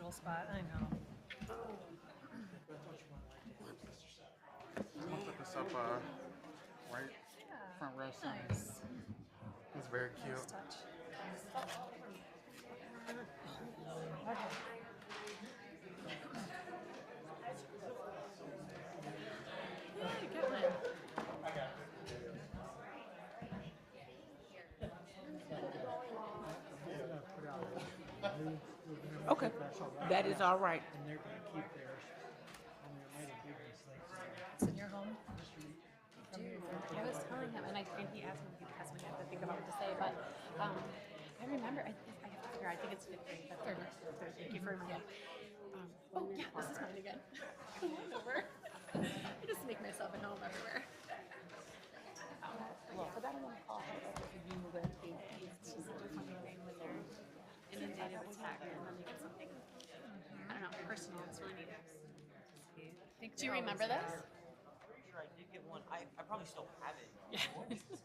little spot. I know. Someone put this up right front row center. Nice. It's very cute. Nice touch. Yay, get one. Okay, that is all right. And they're going to keep theirs on their lighted business like It's in your home. Dude, I was telling him, and he asked me I have to think about what to say, but I remember, I have to figure out, I think it's fifth grade, but third. Thank you for reminding me. Oh yeah, this is mine again. Come on over. I just make myself at home everywhere. But I don't want to call her over if you move it. It's just such a funny thing when they're inundated with tech and then they get something, I don't know, personal. It's really neat. Do you remember this? Pretty sure I did get one. I probably still have it. Yeah. This is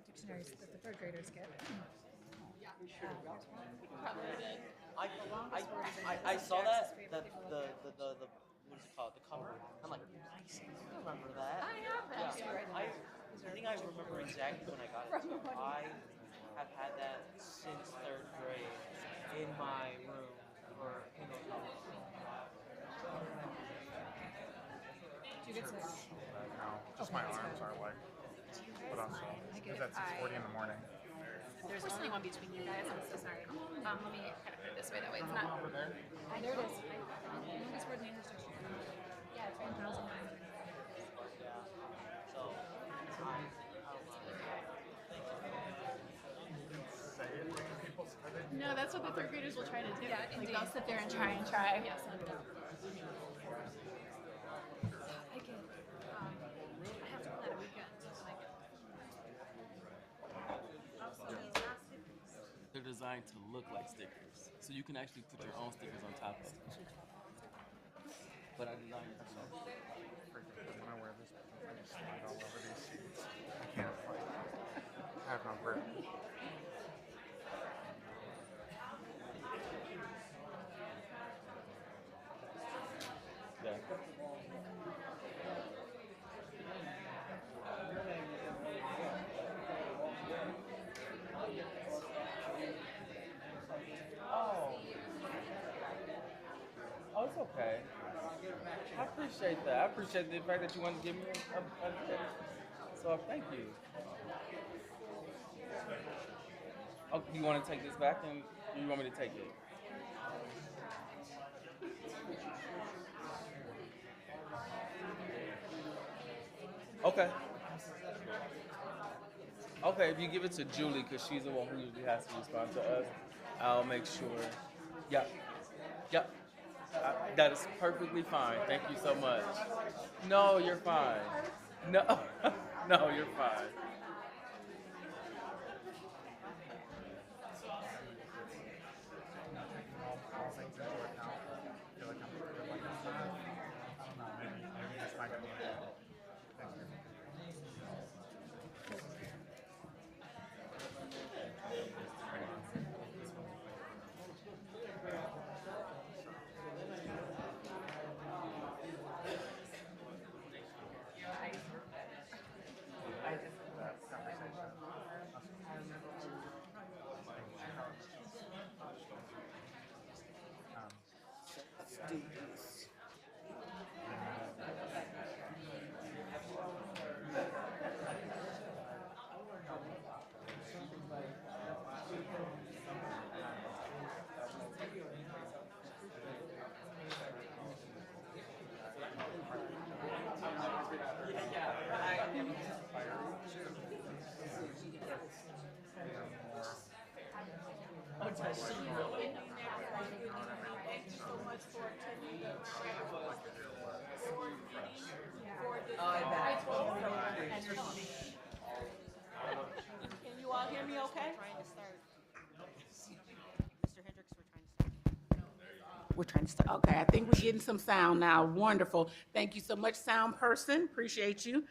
dictionaries that the third graders get. Probably did. I saw that the what is it called, the cover. I'm like, nice. I remember that. I have that. Yeah, I think I remember exactly when I got it. Too. I have had that since third grade in my room for Do you get to? No, just my arms are like put on so. Because at 6:40 in the morning. There's only one between you guys. I'm so sorry. Let me kind of put it this way. That way it's not. Over there. There it is. It's where the intersection. Yeah, it's right in Thousand Mile. So Say it. People said it. No, that's what the third graders will try to do. Yeah, like they'll sit there and try. Yes, I get. I have to plan a weekend. They're designed to look like stickers, so you can actually put your own stickers on top of them. But I designed it to look. Freaking when I wear this, I just slide all over these seats. I can't fight. I have no grip. Yeah. Oh, it's okay. I appreciate that. I appreciate the fact that you wanted to give me a so thank you. Oh, you want to take this back and you want me to take it? Okay. Okay, if you give it to Julie, because she's the one who usually has to respond to us, I'll make sure. Yeah. Yep. That is perfectly fine. Thank you so much. No, you're fine. No, no, you're fine. All things into account. I feel like I'm like I don't know. Maybe this might get me. Thank you. Let's do this. Can you all hear me okay? Trying to start. Mr. Hendricks, we're trying to start. We're trying to start. Okay, I think we're getting some sound now. Wonderful. Thank you so much, sound person. Appreciate you.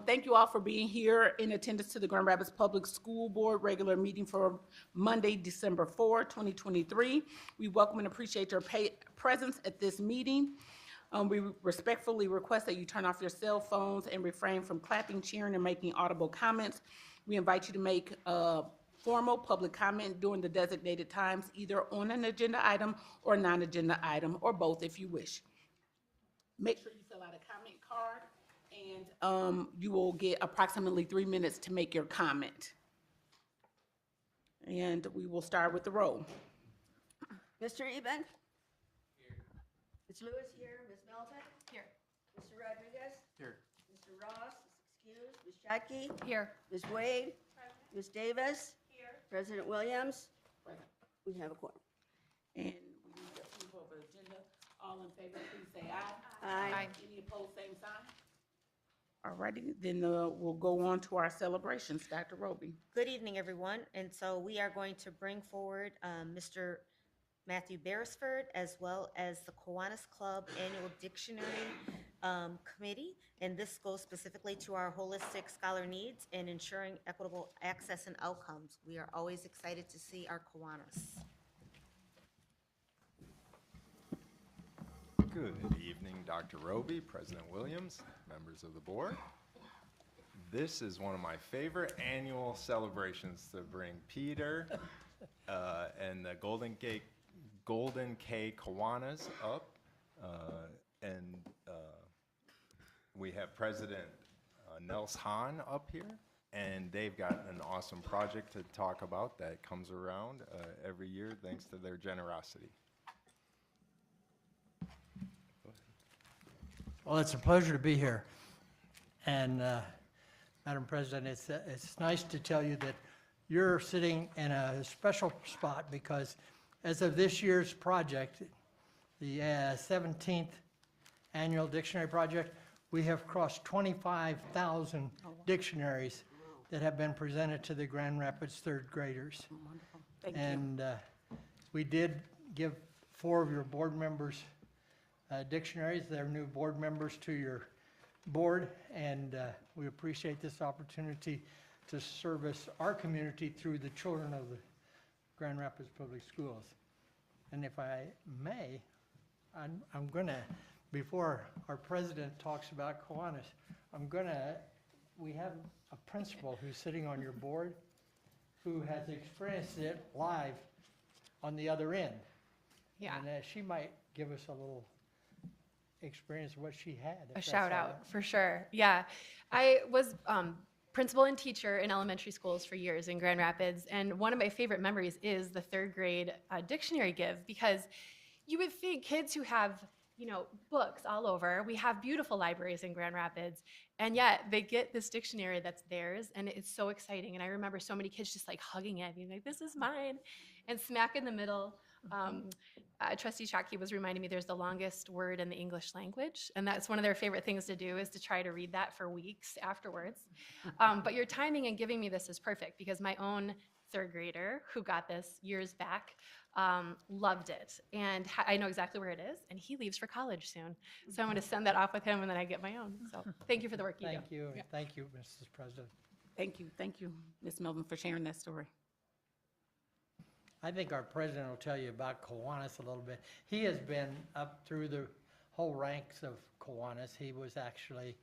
Thank you all for being here in attendance to the Grand Rapids Public School Board regular meeting for Monday, December 4, 2023. We welcome and appreciate your presence at this meeting. We respectfully request that you turn off your cell phones and refrain from clapping, cheering, and making audible comments. We invite you to make formal public comment during the designated times, either on an agenda item or non-agenda item, or both if you wish. Make sure you fill out a comment card, and you will get approximately 3 minutes to make your comment. And we will start with the roll. Mr. Eben? Here. Ms. Lewis here. Ms. Melton? Here. Mr. Rodriguez? Here. Mr. Ross is excused. Ms. Shadkey? Here. Ms. Wade? Ms. Davis? Here. President Williams? Present. We have a quorum. And we need approval of the agenda. All in favor, please say aye. Aye. Any opposed, same sign? All righty, then we'll go on to our celebrations. Dr. Roby. Good evening, everyone. And so we are going to bring forward Mr. Matthew Beresford, as well as the Kiwanis Club Annual Dictionary Committee. And this goes specifically to our holistic scholar needs and ensuring equitable access and outcomes. We are always excited to see our Kiwanis. Good evening, Dr. Roby, President Williams, members of the board. This is one of my favorite annual celebrations to bring Peter and the Golden K Kiwanis up. And we have President Nels Hahn up here, and they've got an awesome project to talk about that comes around every year thanks to their generosity. Well, it's a pleasure to be here. And Madam President, it's nice to tell you that you're sitting in a special spot because as of this year's project, the 17th Annual Dictionary Project, we have crossed 25,000 dictionaries that have been presented to the Grand Rapids third graders. Wonderful. Thank you. And we did give 4 of your board members dictionaries. They're new board members to your board, and we appreciate this opportunity to service our community through the children of the Grand Rapids Public Schools. And if I may, I'm going to, before our president talks about Kiwanis, we have a principal who's sitting on your board who has experienced it live on the other end. Yeah. And she might give us a little experience of what she had. A shout out for sure. Yeah. I was principal and teacher in elementary schools for years in Grand Rapids. And one of my favorite memories is the third grade dictionary give, because you would think kids who have, books all over, we have beautiful libraries in Grand Rapids, and yet they get this dictionary that's theirs, and it's so exciting. And I remember so many kids just like hugging it, being like, this is mine. And smack in the middle, Trustee Shockey was reminding me there's the longest word in the English language, and that's one of their favorite things to do is to try to read that for weeks afterwards. But your timing in giving me this is perfect because my own third grader who got this years back loved it, and I know exactly where it is, and he leaves for college soon. So I'm going to send that off with him, and then I get my own. So thank you for the work you do. Thank you. Thank you, Mrs. President. Thank you, Ms. Melvin, for sharing that story. I think our president will tell you about Kiwanis a little bit. He has been up through the whole ranks of Kiwanis. He was actually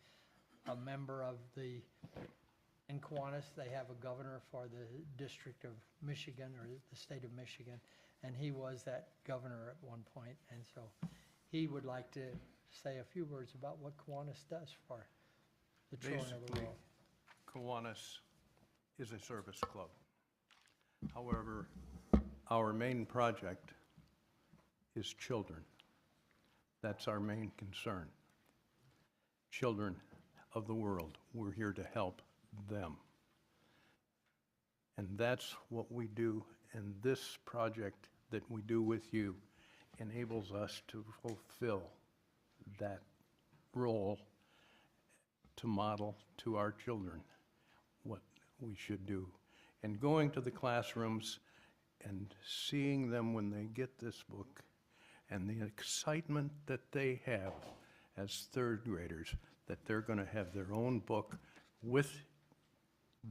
a member of in Kiwanis, they have a governor for the District of Michigan, or the state of Michigan, and he was that governor at one point. And so he would like to say a few words about what Kiwanis does for the children of the Basically, world. Kiwanis is a service club. However, our main project is children. That's our main concern. Children of the world. We're here to help them. And that's what we do, and this project that we do with you enables us to fulfill that role, to model to our children what we should do. And going to the classrooms and seeing them when they get this book and the excitement that they have as third graders, that they're going to have their own book with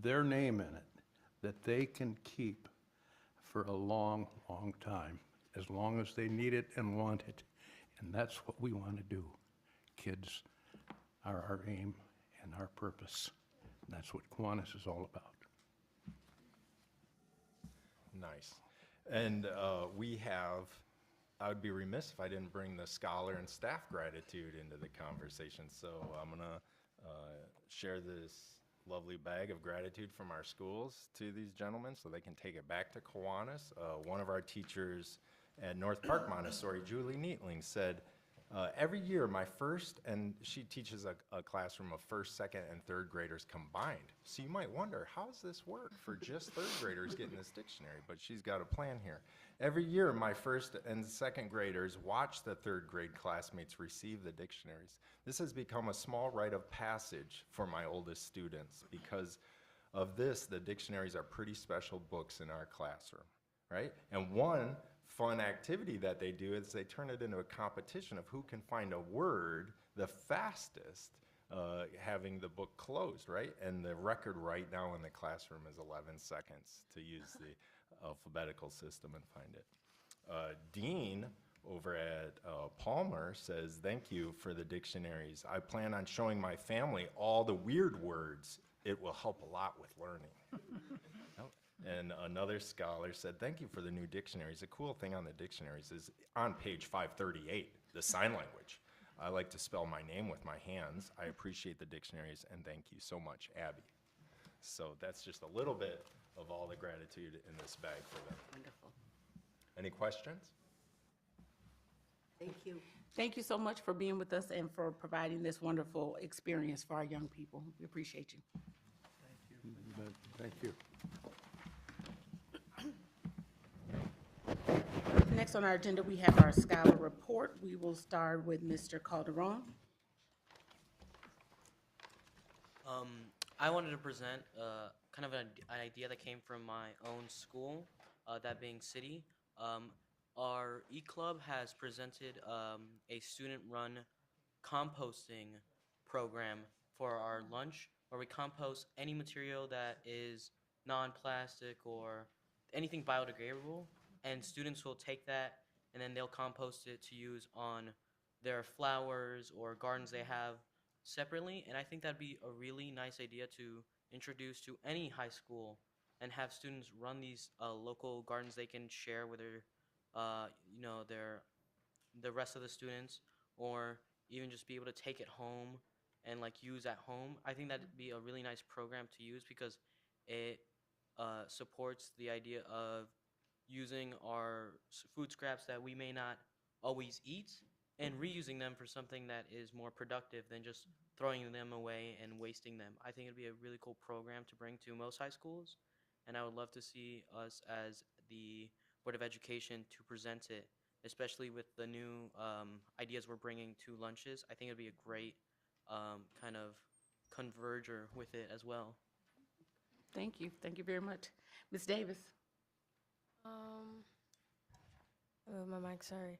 their name in it, that they can keep for a long, long time, as long as they need it and want it. And that's what we want to do. Kids are our aim and our purpose. And that's what Kiwanis is all about. Nice. And I would be remiss if I didn't bring the scholar and staff gratitude into the conversation. So I'm going to share this lovely bag of gratitude from our schools to these gentlemen so they can take it back to Kiwanis. One of our teachers at North Park Montessori, Julie Neatling, said, every year my first, and she teaches a classroom of first, second, and third graders combined. So you might wonder, how does this work for just third graders getting this dictionary? But she's got a plan here. Every year my first and second graders watch the third grade classmates receive the dictionaries. This has become a small rite of passage for my oldest students. Because of this, the dictionaries are pretty special books in our classroom, right? And one fun activity that they do is they turn it into a competition of who can find a word the fastest, having the book closed, right? And the record right now in the classroom is 11 seconds to use the alphabetical system and find it. Dean over at Palmer says, thank you for the dictionaries. I plan on showing my family all the weird words. It will help a lot with learning. And another scholar said, thank you for the new dictionaries. The cool thing on the dictionaries is on page 538, the sign language. I like to spell my name with my hands. I appreciate the dictionaries, and thank you so much, Abby. So that's just a little bit of all the gratitude in this bag for them. Wonderful. Any questions? Thank you. Thank you so much for being with us and for providing this wonderful experience for our young people. We appreciate you. Thank you. Next on our agenda, we have our scholar report. We will start with Mr. Calderon. I wanted to present kind of an idea that came from my own school, that being City. Our E-Club has presented a student-run composting program for our lunch, where we compost any material that is non-plastic or anything biodegradable, and students will take that and then they'll compost it to use on their flowers or gardens they have separately. And I think that'd be a really nice idea to introduce to any high school and have students run these local gardens they can share with their the rest of the students, or even just be able to take it home and like use at home. I think that'd be a really nice program to use because it supports the idea of using our food scraps that we may not always eat and reusing them for something that is more productive than just throwing them away and wasting them. I think it'd be a really cool program to bring to most high schools, and I would love to see us as the Board of Education to present it, especially with the new ideas we're bringing to lunches. I think it'd be a great kind of converger with it as well. Thank you. Thank you very much. Ms. Davis. Oh, my mic, sorry.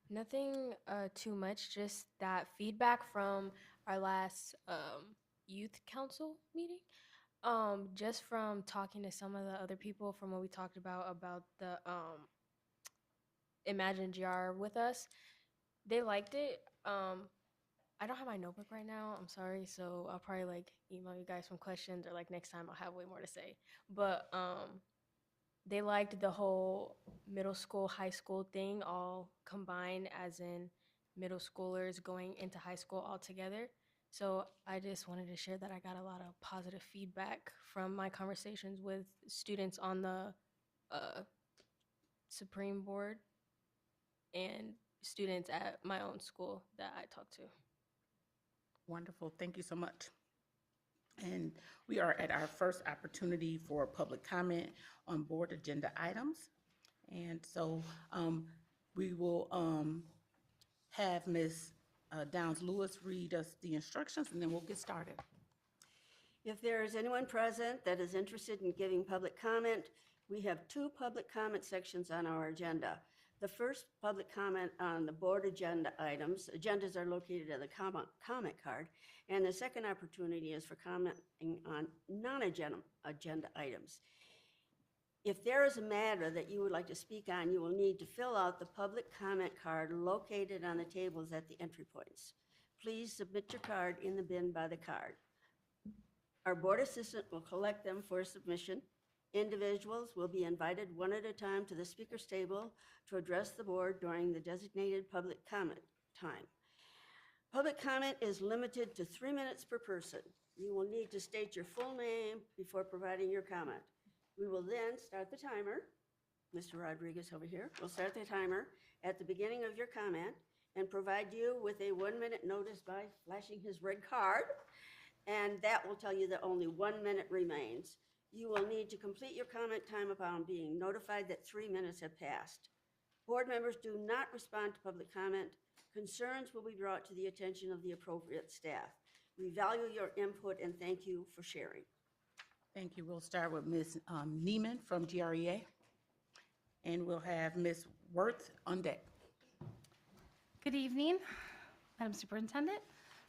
Nothing too much, just that feedback from our last youth council meeting. Just from talking to some of the other people from what we talked about the Reimagine GR with us, they liked it. I don't have my notebook right now, I'm sorry, so I'll probably like email you guys some questions, or like next time I'll have way more to say. But they liked the whole middle school, high school thing all combined, as in middle schoolers going into high school all together. So I just wanted to share that I got a lot of positive feedback from my conversations with students on the Supreme Board and students at my own school that I talked to. Wonderful. Thank you so much. And we are at our first opportunity for public comment on board agenda items. And so we will have Ms. Downs-Lewis read us the instructions, and then we'll get started. If there is anyone present that is interested in giving public comment, we have 2 public comment sections on our agenda. The first public comment on the board agenda items, agendas are located on the comment card, and the second opportunity is for commenting on non-agenda items. If there is a matter that you would like to speak on, you will need to fill out the public comment card located on the tables at the entry points. Please submit your card in the bin by the card. Our board assistant will collect them for submission. Individuals will be invited one at a time to the speaker's table to address the board during the designated public comment time. Public comment is limited to 3 minutes per person. You will need to state your full name before providing your comment. We will then start the timer. Mr. Rodriguez over here will start the timer at the beginning of your comment and provide you with a 1-minute notice by flashing his red card, and that will tell you that only 1 minute remains. You will need to complete your comment time upon being notified that 3 minutes have passed. Board members do not respond to public comment. Concerns will be brought to the attention of the appropriate staff. We value your input and thank you for sharing. Thank you. We'll start with Ms. Neiman from GREA, and we'll have Ms. Worth on deck. Good evening, Madam Superintendent,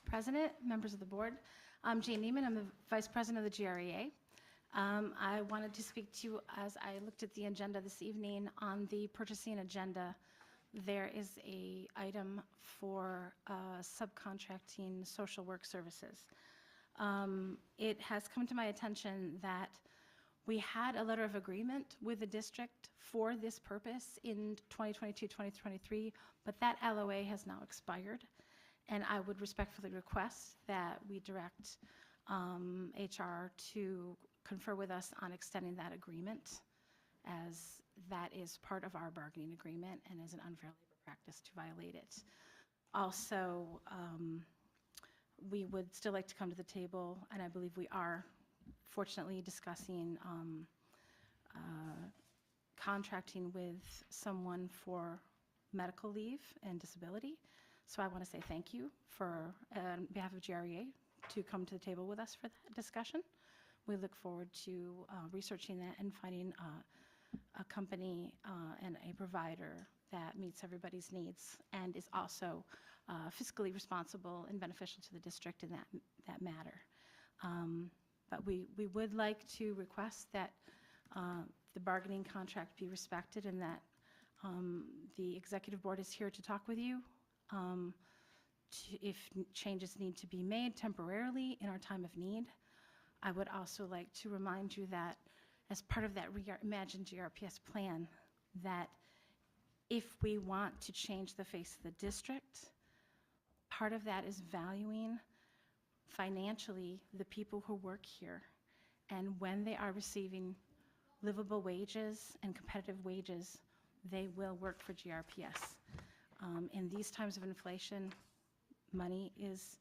President, members of the board. I'm Jane Neiman. I'm the Vice President of the GREA. I wanted to speak to you as I looked at the agenda this evening. On the purchasing agenda, there is an item for subcontracting social work services. It has come to my attention that we had a letter of agreement with the district for this purpose in 2022-2023, but that LOA has now expired, and I would respectfully request that we direct HR to confer with us on extending that agreement, as that is part of our bargaining agreement and is an unfair labor practice to violate it. Also, we would still like to come to the table, and I believe we are fortunately discussing contracting with someone for medical leave and disability. So I want to say thank you for, on behalf of GREA, to come to the table with us for that discussion. We look forward to researching that and finding a company and a provider that meets everybody's needs and is also fiscally responsible and beneficial to the district in that matter. But we would like to request that the bargaining contract be respected and that the executive board is here to talk with you if changes need to be made temporarily in our time of need. I would also like to remind you that as part of that Reimagine GRPS plan, that if we want to change the face of the district, part of that is valuing financially the people who work here. And when they are receiving livable wages and competitive wages, they will work for GRPS. In these times of inflation, money is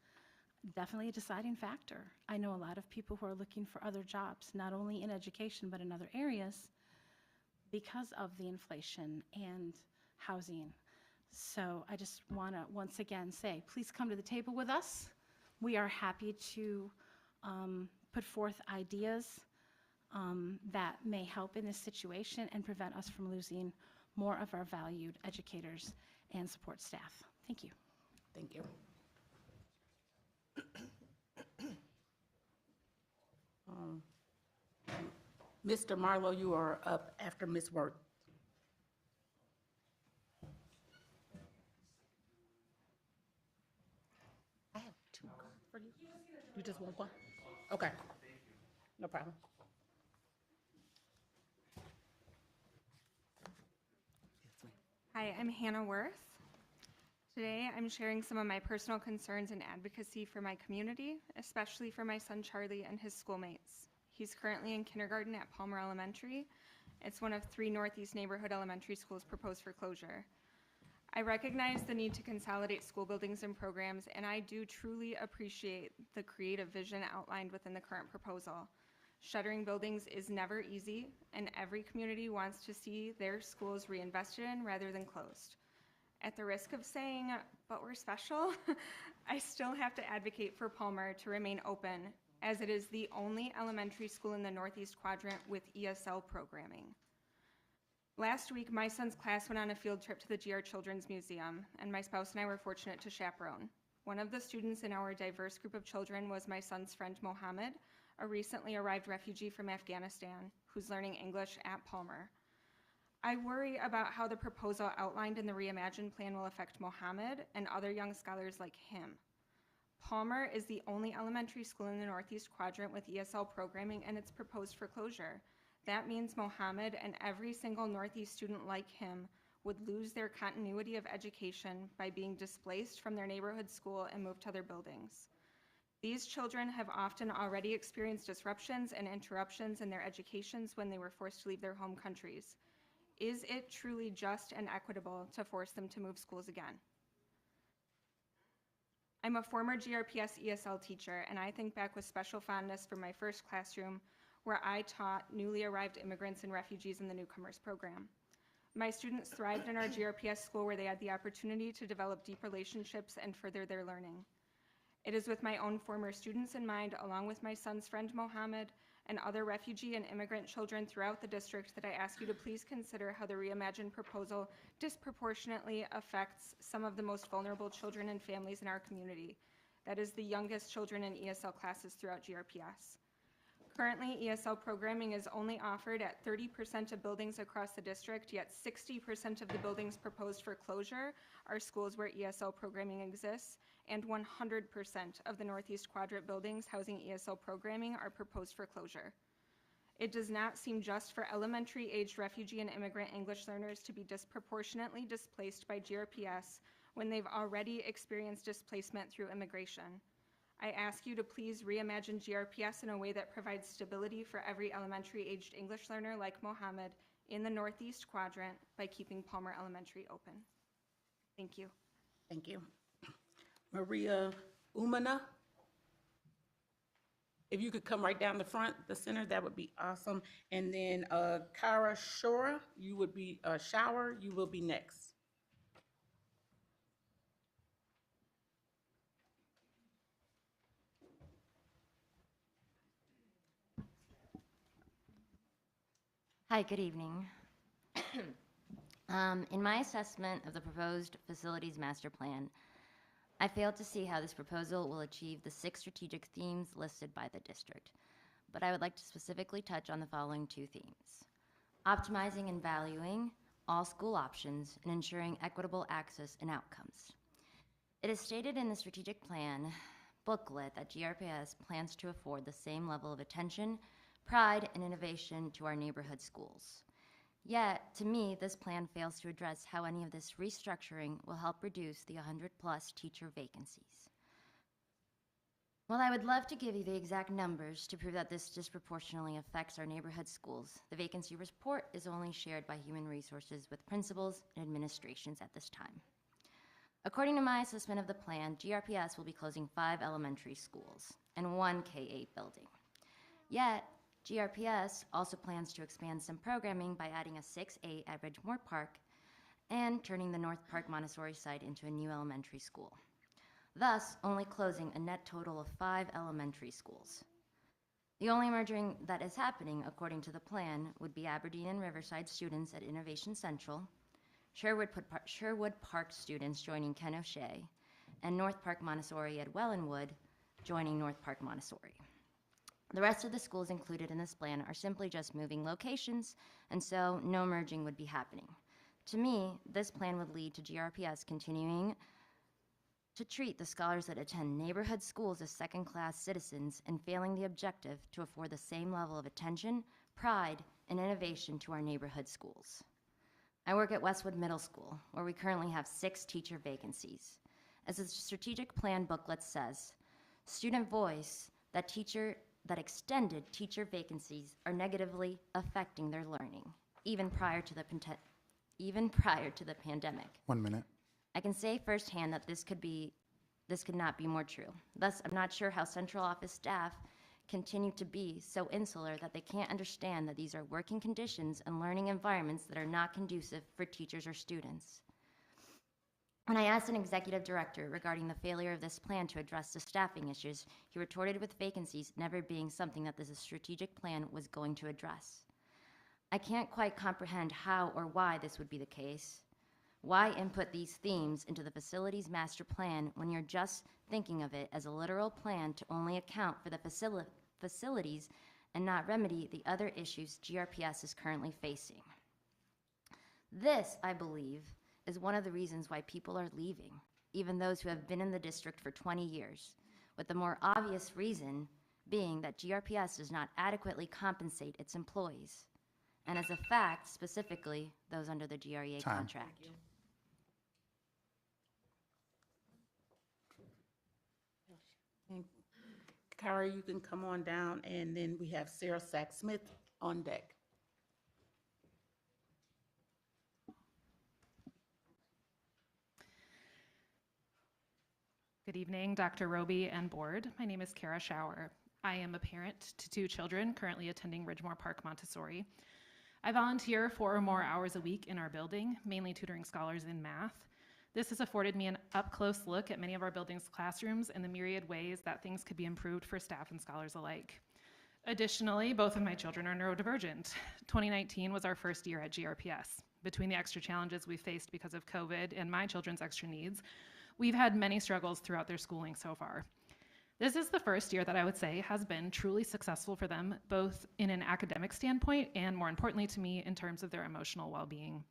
definitely a deciding factor. I know a lot of people who are looking for other jobs, not only in education, but in other areas because of the inflation and housing. So I just want to once again say, please come to the table with us. We are happy to put forth ideas that may help in this situation and prevent us from losing more of our valued educators and support staff. Thank you. Thank you. Mr. Marlowe, you are up after Ms. Worth. I have 2 cards for you. You just want one? Okay. No problem. Hi, I'm Hannah Worth. Today, I'm sharing some of my personal concerns and advocacy for my community, especially for my son Charlie and his schoolmates. He's currently in kindergarten at Palmer Elementary. It's one of 3 Northeast neighborhood elementary schools proposed for closure. I recognize the need to consolidate school buildings and programs, and I do truly appreciate the creative vision outlined within the current proposal. Shuttering buildings is never easy, and every community wants to see their schools reinvested in rather than closed. At the risk of saying, but we're special, I still have to advocate for Palmer to remain open, as it is the only elementary school in the Northeast quadrant with ESL programming. Last week, my son's class went on a field trip to the GR Children's Museum, and my spouse and I were fortunate to chaperone. One of the students in our diverse group of children was my son's friend Mohammed, a recently arrived refugee from Afghanistan who's learning English at Palmer. I worry about how the proposal outlined in the Reimagine plan will affect Mohammed and other young scholars like him. Palmer is the only elementary school in the Northeast Quadrant with ESL programming, and it's proposed for closure. That means Mohammed and every single Northeast student like him would lose their continuity of education by being displaced from their neighborhood school and moved to other buildings. These children have often already experienced disruptions and interruptions in their educations when they were forced to leave their home countries. Is it truly just and equitable to force them to move schools again? I'm a former GRPS ESL teacher, and I think back with special fondness for my first classroom where I taught newly arrived immigrants and refugees in the newcomers program. My students thrived in our GRPS school where they had the opportunity to develop deep relationships and further their learning. It is with my own former students in mind, along with my son's friend Mohammed and other refugee and immigrant children throughout the district, that I ask you to please consider how the Reimagine proposal disproportionately affects some of the most vulnerable children and families in our community. That is the youngest children in ESL classes throughout GRPS. Currently, ESL programming is only offered at 30% of buildings across the district, yet 60% of the buildings proposed for closure are schools where ESL programming exists, and 100% of the Northeast Quadrant buildings housing ESL programming are proposed for closure. It does not seem just for elementary-aged refugee and immigrant English learners to be disproportionately displaced by GRPS when they've already experienced displacement through immigration. I ask you to please reimagine GRPS in a way that provides stability for every elementary-aged English learner like Mohammed in the Northeast Quadrant by keeping Palmer Elementary open. Thank you. Thank you. Maria Umana, if you could come right down the front, the center, that would be awesome. And then Kara Shora, you would be Shower, you will be next. Hi, good evening. In my assessment of the proposed facilities master plan, I failed to see how this proposal will achieve the 6 strategic themes listed by the district, but I would like to specifically touch on the following 2 themes: optimizing and valuing all school options and ensuring equitable access and outcomes. It is stated in the strategic plan booklet that GRPS plans to afford the same level of attention, pride, and innovation to our neighborhood schools. Yet, to me, this plan fails to address how any of this restructuring will help reduce the 100+ teacher vacancies. While I would love to give you the exact numbers to prove that this disproportionately affects our neighborhood schools, the vacancy report is only shared by Human Resources with principals and administrations at this time. According to my assessment of the plan, GRPS will be closing 5 elementary schools and 1 K-8 building. Yet, GRPS also plans to expand some programming by adding a 6A at Ridgemore Park and turning the North Park Montessori site into a new elementary school, thus only closing a net total of 5 elementary schools. The only merging that is happening, according to the plan, would be Aberdeen and Riverside students at Innovation Central, Sherwood Park students joining Ken O'Shea, and North Park Montessori at Wellinwood joining North Park Montessori. The rest of the schools included in this plan are simply just moving locations, and so no merging would be happening. To me, this plan would lead to GRPS continuing to treat the scholars that attend neighborhood schools as second-class citizens and failing the objective to afford the same level of attention, pride, and innovation to our neighborhood schools. I work at Westwood Middle School, where we currently have 6 teacher vacancies. As the strategic plan booklet says, student voice that extended teacher vacancies are negatively affecting their learning, even prior to the pandemic. 1 minute. I can say firsthand that this could not be more true. Thus, I'm not sure how central office staff continue to be so insular that they can't understand that these are working conditions and learning environments that are not conducive for teachers or students. When I asked an executive director regarding the failure of this plan to address the staffing issues, he retorted with vacancies never being something that this strategic plan was going to address. I can't quite comprehend how or why this would be the case. Why input these themes into the facilities master plan when you're just thinking of it as a literal plan to only account for the facilities and not remedy the other issues GRPS is currently facing? This, I believe, is one of the reasons why people are leaving, even those who have been in the district for 20 years, with the more obvious reason being that GRPS does not adequately compensate its employees, and as a fact, specifically those under the GREA Time. contract. And Kara, you can come on down, and then we have Sarah Sack-Smith on deck. Good evening, Dr. Roby and board. My name is Kara Schauer. I am a parent to 2 children currently attending Ridgemore Park Montessori. I volunteer 4 or more hours a week in our building, mainly tutoring scholars in math. This has afforded me an up-close look at many of our building's classrooms and the myriad ways that things could be improved for staff and scholars alike. Additionally, both of my children are neurodivergent. 2019 was our first year at GRPS. Between the extra challenges we faced because of COVID and my children's extra needs, we've had many struggles throughout their schooling so far. This is the first year that I would say has been truly successful for them, both in an academic standpoint and, more importantly to me, in terms of their emotional well-being.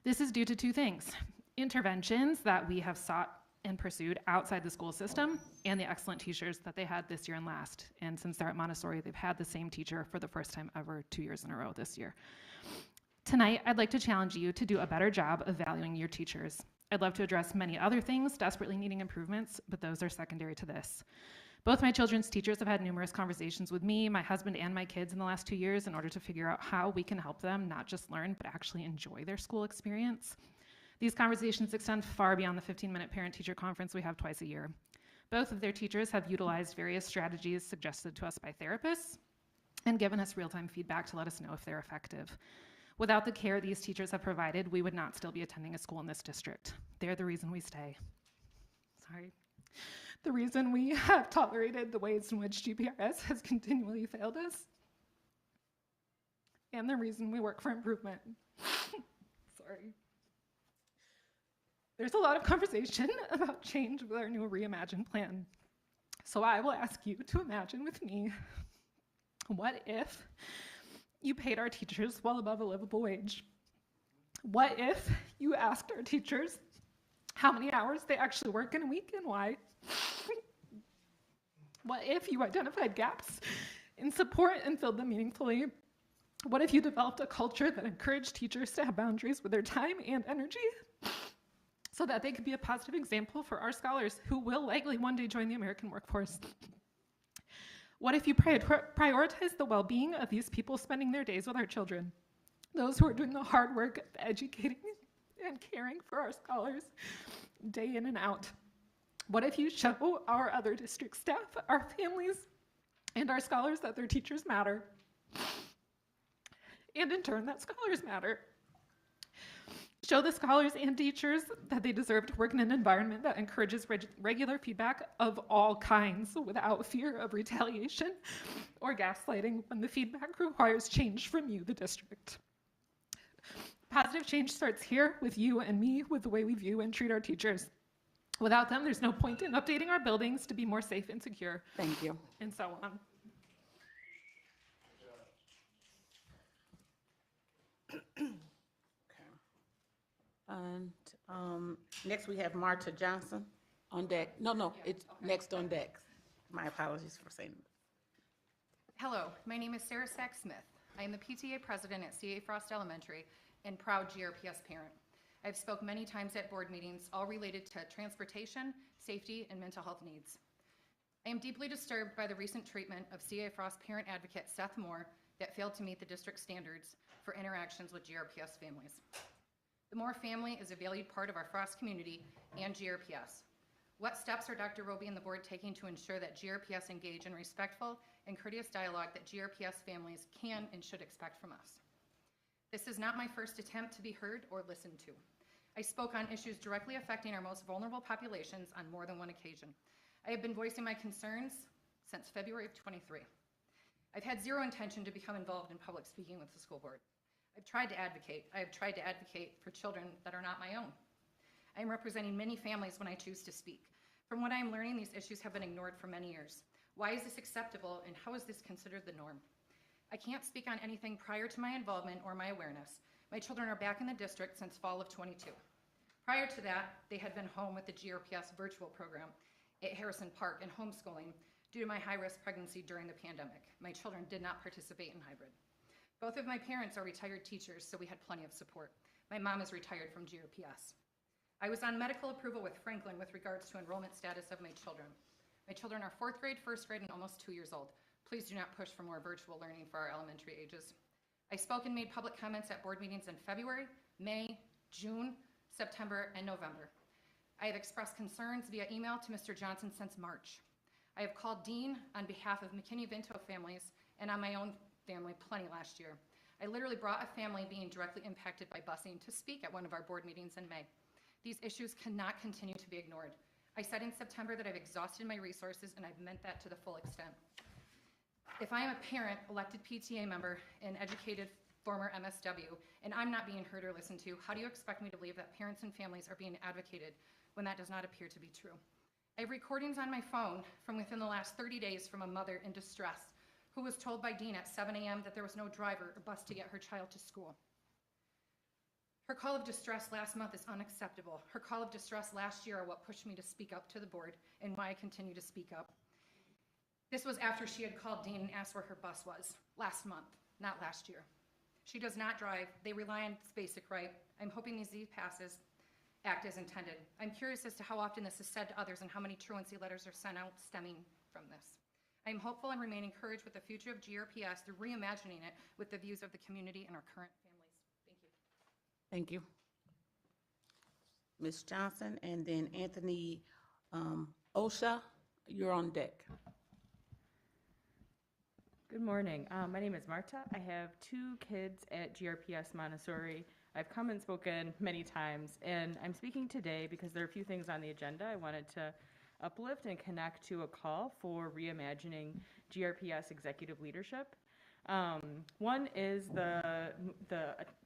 This is due to 2 things: interventions that we have sought and pursued outside the school system, and the excellent teachers that they had this year and last. And since they're at Montessori, they've had the same teacher for the first time ever 2 years in a row this year. Tonight, I'd like to challenge you to do a better job of valuing your teachers. I'd love to address many other things desperately needing improvements, but those are secondary to this. Both my children's teachers have had numerous conversations with me, my husband, and my kids in the last 2 years in order to figure out how we can help them not just learn, but actually enjoy their school experience. These conversations extend far beyond the 15-minute parent-teacher conference we have twice a year. Both of their teachers have utilized various strategies suggested to us by therapists and given us real-time feedback to let us know if they're effective. Without the care these teachers have provided, we would not still be attending a school in this district. They're the reason we stay. Sorry. The reason we have tolerated the ways in which GPRS has continually failed us, and the reason we work for improvement. Sorry. There's a lot of conversation about change with our new Reimagine plan. So I will ask you to imagine with me, what if you paid our teachers well above a livable wage? What if you asked our teachers how many hours they actually work in a week and why? What if you identified gaps in support and filled them meaningfully? What if you developed a culture that encouraged teachers to have boundaries with their time and energy so that they could be a positive example for our scholars who will likely one day join the American workforce? What if you prioritize the well-being of these people spending their days with our children, those who are doing the hard work of educating and caring for our scholars day in and out? What if you show our other district staff, our families, and our scholars that their teachers matter, and in turn that scholars matter? Show the scholars and teachers that they deserve to work in an environment that encourages regular feedback of all kinds without fear of retaliation or gaslighting when the feedback requires change from you, the district. Positive change starts here with you and me, with the way we view and treat our teachers. Without them, there's no point in updating our buildings to be more safe and secure. Thank you. And so on. And next we have Marta Johnson on deck. No, it's next on deck. My apologies for saying that. Hello, my name is Sarah Sack-Smith. I am the PTA president at CA Frost Elementary and proud GRPS parent. I've spoke many times at board meetings, all related to transportation, safety, and mental health needs. I am deeply disturbed by the recent treatment of CA Frost parent advocate Seth Moore that failed to meet the district standards for interactions with GRPS families. The Moore family is a valued part of our Frost community and GRPS. What steps are Dr. Roby and the board taking to ensure that GRPS engage in respectful and courteous dialogue that GRPS families can and should expect from us? This is not my first attempt to be heard or listened to. I spoke on issues directly affecting our most vulnerable populations on more than one occasion. I have been voicing my concerns since February of 23. I've had zero intention to become involved in public speaking with the school board. I've tried to advocate. I have tried to advocate for children that are not my own. I am representing many families when I choose to speak. From what I am learning, these issues have been ignored for many years. Why is this acceptable, and how is this considered the norm? I can't speak on anything prior to my involvement or my awareness. My children are back in the district since fall of '22. Prior to that, they had been home with the GRPS virtual program at Harrison Park and homeschooling due to my high-risk pregnancy during the pandemic. My children did not participate in hybrid. Both of my parents are retired teachers, so we had plenty of support. My mom is retired from GRPS. I was on medical approval with Franklin with regards to enrollment status of my children. My children are 4th grade, 1st grade, and almost 2 years old. Please do not push for more virtual learning for our elementary ages. I spoke and made public comments at board meetings in February, May, June, September, and November. I have expressed concerns via email to Mr. Johnson since March. I have called Dean on behalf of McKinney-Vento families and on my own family plenty last year. I literally brought a family being directly impacted by busing to speak at one of our board meetings in May. These issues cannot continue to be ignored. I said in September that I've exhausted my resources, and I've meant that to the full extent. If I am a parent, elected PTA member, and educated former MSW, and I'm not being heard or listened to, how do you expect me to believe that parents and families are being advocated when that does not appear to be true? I have recordings on my phone from within the last 30 days from a mother in distress who was told by Dean at 7 a.m. that there was no driver or bus to get her child to school. Her call of distress last month is unacceptable. Her call of distress last year are what pushed me to speak up to the board and why I continue to speak up. This was after she had called Dean and asked where her bus was last month, not last year. She does not drive. They rely on this basic right. I'm hoping these passes act as intended. I'm curious as to how often this is said to others and how many truancy letters are sent out stemming from this. I am hopeful and remain encouraged with the future of GRPS through reimagining it with the views of the community and our current families. Thank you. Thank you. Ms. Johnson, and then Anthony Osha, you're on deck. Good morning. My name is Marta. I have 2 kids at GRPS Montessori. I've come and spoken many times, and I'm speaking today because there are a few things on the agenda I wanted to uplift and connect to a call for reimagining GRPS executive leadership. One is the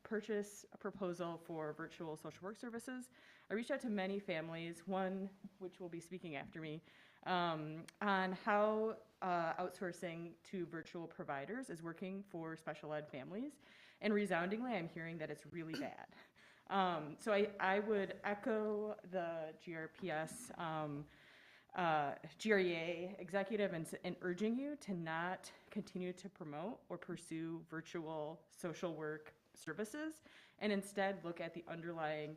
purchase proposal for virtual social work services. I reached out to many families, one which will be speaking after me, on how outsourcing to virtual providers is working for special ed families. And resoundingly, I'm hearing that it's really bad. So I would echo the GRPS GREA executive and urging you to not continue to promote or pursue virtual social work services, and instead look at the underlying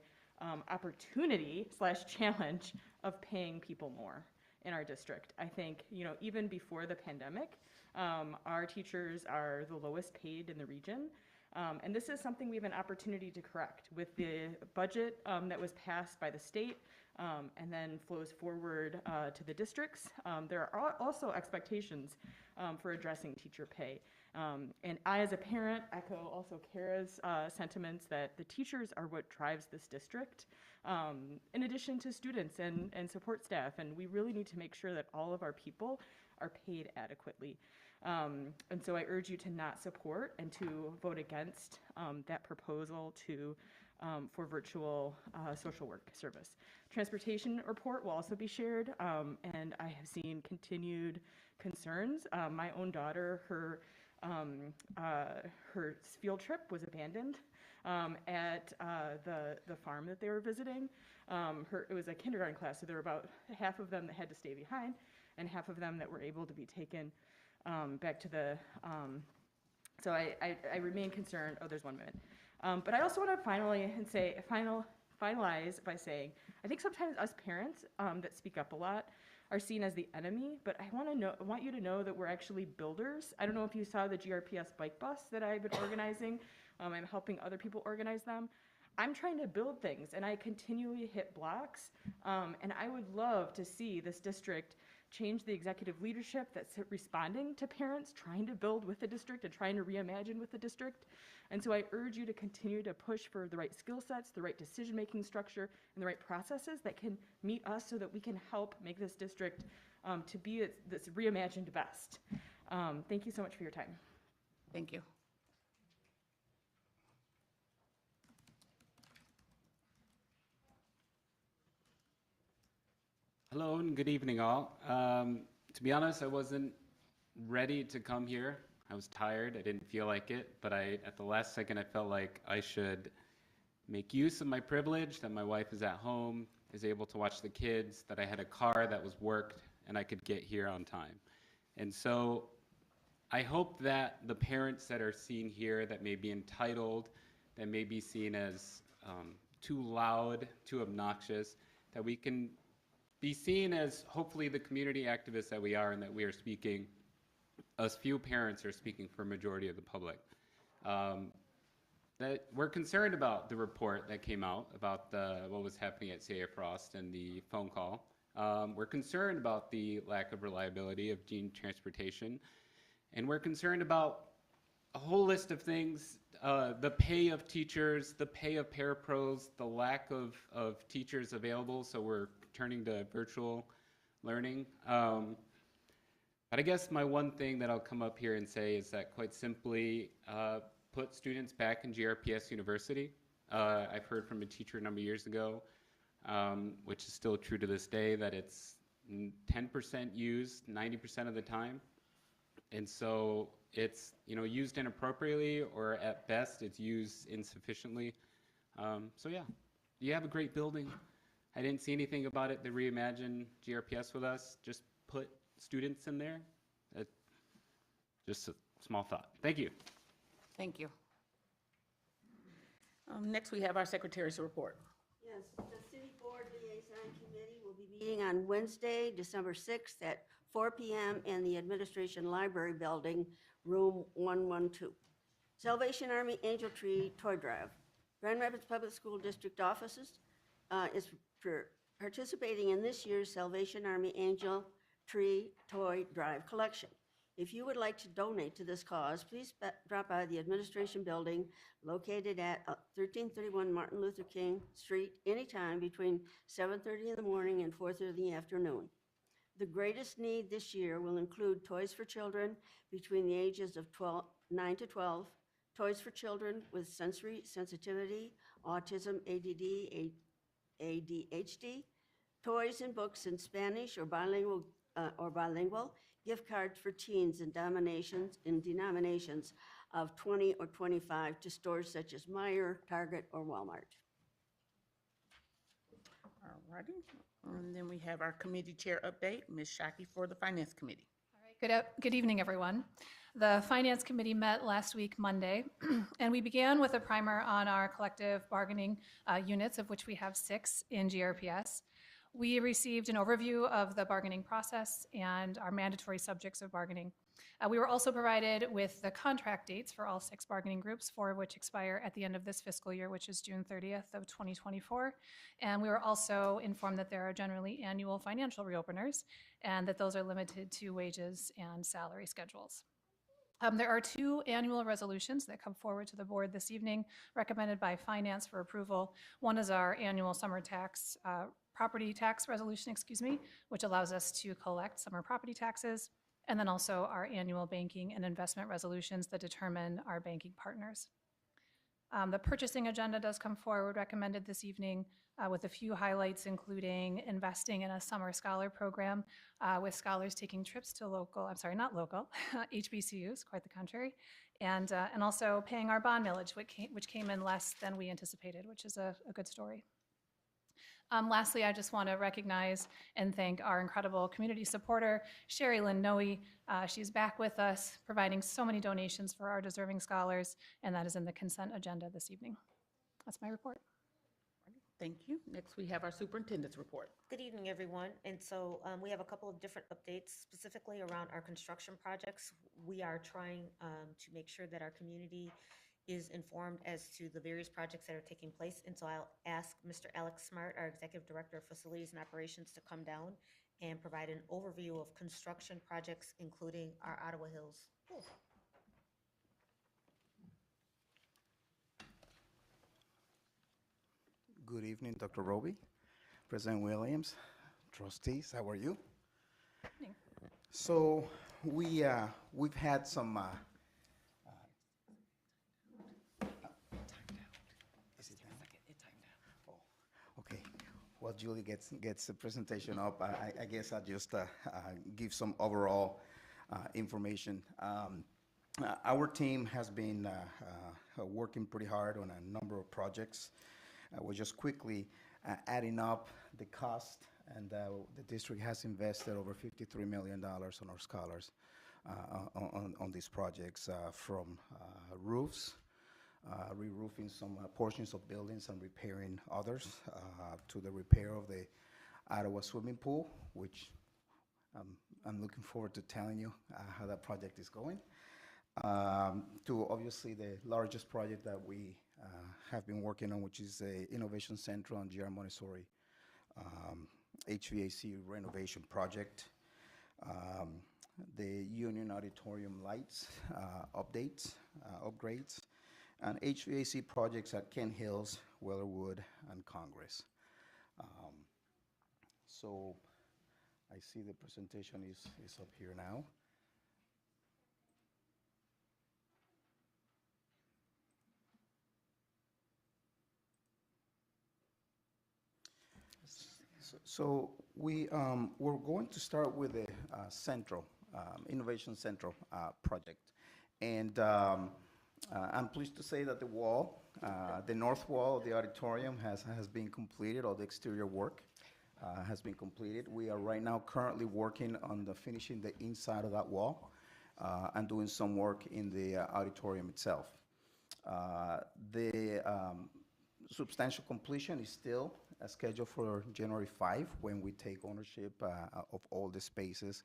opportunity / challenge of paying people more in our district. I think, even before the pandemic, our teachers are the lowest paid in the region. And this is something we have an opportunity to correct with the budget that was passed by the state and then flows forward to the districts. There are also expectations for addressing teacher pay. And I, as a parent, echo also Kara's sentiments that the teachers are what drives this district, in addition to students and support staff. And we really need to make sure that all of our people are paid adequately. And so I urge you to not support and to vote against that proposal for virtual social work service. Transportation report will also be shared, and I have seen continued concerns. My own daughter, her field trip was abandoned at the farm that they were visiting. It was a kindergarten class, so there were about half of them that had to stay behind and half of them that were able to be taken back to the, so I remain concerned. Oh, there's 1 minute. But I also want to finalize by saying, I think sometimes us parents that speak up a lot are seen as the enemy, but I want you to know that we're actually builders. I don't know if you saw the GRPS bike bus that I've been organizing. I'm helping other people organize them. I'm trying to build things, and I continually hit blocks, and I would love to see this district change the executive leadership that's responding to parents trying to build with the district and trying to reimagine with the district. And so I urge you to continue to push for the right skill sets, the right decision-making structure, and the right processes that can meet us so that we can help make this district to be this reimagined best. Thank you so much for your time. Thank you. Hello and good evening, all. To be honest, I wasn't ready to come here. I was tired. I didn't feel like it, but at the last second, I felt like I should make use of my privilege that my wife is at home, is able to watch the kids, that I had a car that was worked, and I could get here on time. And so I hope that the parents that are seen here that may be entitled, that may be seen as too loud, too obnoxious, that we can be seen as hopefully the community activists that we are, and that we are speaking, us few parents are speaking for a majority of the public. That we're concerned about the report that came out about what was happening at CA Frost and the phone call. We're concerned about the lack of reliability of Gene transportation, and we're concerned about a whole list of things, the pay of teachers, the pay of parapros, the lack of teachers available, so we're turning to virtual learning. But I guess my one thing that I'll come up here and say is that quite simply, put students back in GRPS University. I've heard from a teacher a number of years ago, which is still true to this day, that it's 10% used 90% of the time. And so it's used inappropriately, or at best it's used insufficiently. So yeah, you have a great building. I didn't see anything about it, the Reimagine GRPS with us. Just put students in there. Just a small thought. Thank you. Thank you. Next, we have our secretary's report. Yes, the City Board Liaison Committee will be meeting on Wednesday, December 6th at 4 p.m. in the Administration Library Building, room 112. Salvation Army Angel Tree Toy Drive. Grand Rapids Public School District offices is participating in this year's Salvation Army Angel Tree Toy Drive collection. If you would like to donate to this cause, please drop by the Administration Building located at 1331 Martin Luther King Street anytime between 7:30 in the morning and 4:30 in the afternoon. The greatest need this year will include toys for children between the ages of 9 to 12, toys for children with sensory sensitivity, autism, ADD, ADHD, toys and books in Spanish or bilingual, gift cards for teens in denominations of 20 or 25 to stores such as Meijer, Target, or Walmart. All righty. And then we have our committee chair update, Ms. Shockey for the Finance Committee. Good evening, everyone. The Finance Committee met last week, Monday, and we began with a primer on our collective bargaining units, of which we have 6 in GRPS. We received an overview of the bargaining process and our mandatory subjects of bargaining. We were also provided with the contract dates for all 6 bargaining groups, 4 of which expire at the end of this fiscal year, which is June 30th of 2024. And we were also informed that there are generally annual financial reopeners and that those are limited to wages and salary schedules. There are 2 annual resolutions that come forward to the board this evening, recommended by Finance for approval. One is our annual summer tax, property tax resolution, which allows us to collect summer property taxes, and then also our annual banking and investment resolutions that determine our banking partners. The purchasing agenda does come forward, recommended this evening, with a few highlights, including investing in a summer scholar program with scholars taking trips to HBCUs, quite the contrary, and also paying our bond millage, which came in less than we anticipated, which is a good story. Lastly, I just want to recognize and thank our incredible community supporter, Sherry Lynn Noe. She's back with us, providing so many donations for our deserving scholars, and that is in the consent agenda this evening. That's my report. Thank you. Next, we have our superintendent's report. Good evening, everyone. And so we have a couple of different updates specifically around our construction projects. We are trying to make sure that our community is informed as to the various projects that are taking place. And so I'll ask Mr. Alex Smart, our Executive Director of Facilities and Operations, to come down and provide an overview of construction projects, including our Ottawa Hills Pool. Good evening, Dr. Roby, President Williams, trustees, how are you? Evening. So we've had some. Is it down? Oh, okay. While Julie gets the presentation up, I guess I'll just give some overall information. Our team has been working pretty hard on a number of projects. We're just quickly adding up the cost, and the district has invested over $53 million on our scholars on these projects, from roofs, re-roofing some portions of buildings and repairing others, to the repair of the Ottawa swimming pool, which I'm looking forward to telling you how that project is going. To obviously the largest project that we have been working on, which is the Innovation Center on G.R. Montessori HVAC renovation project. The Union Auditorium lights updates, upgrades, and HVAC projects at Kent Hills, Wellerwood, and Congress. So I see the presentation is up here now. So we're going to start with the Central, Innovation Central project. And I'm pleased to say that the wall, the north wall of the auditorium has been completed, all the exterior work has been completed. We are right now currently working on finishing the inside of that wall and doing some work in the auditorium itself. The substantial completion is still scheduled for January 5, when we take ownership of all the spaces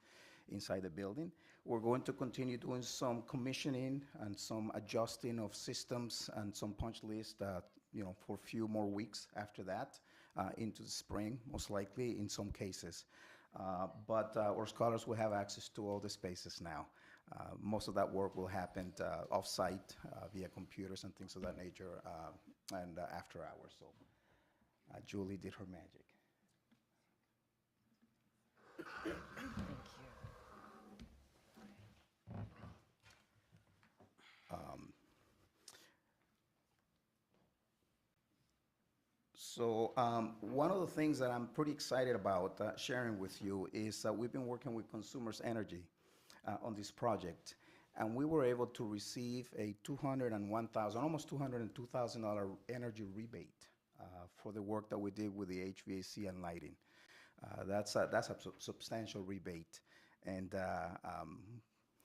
inside the building. We're going to continue doing some commissioning and some adjusting of systems and some punch list, for a few more weeks after that, into the spring, most likely in some cases. But our scholars will have access to all the spaces now. Most of that work will happen off-site via computers and things of that nature, and after hours. So Julie did her magic. Thank you. So one of the things that I'm pretty excited about sharing with you is we've been working with Consumers Energy on this project, and we were able to receive a $201,000, almost $202,000 energy rebate for the work that we did with the HVAC and lighting. That's a substantial rebate, and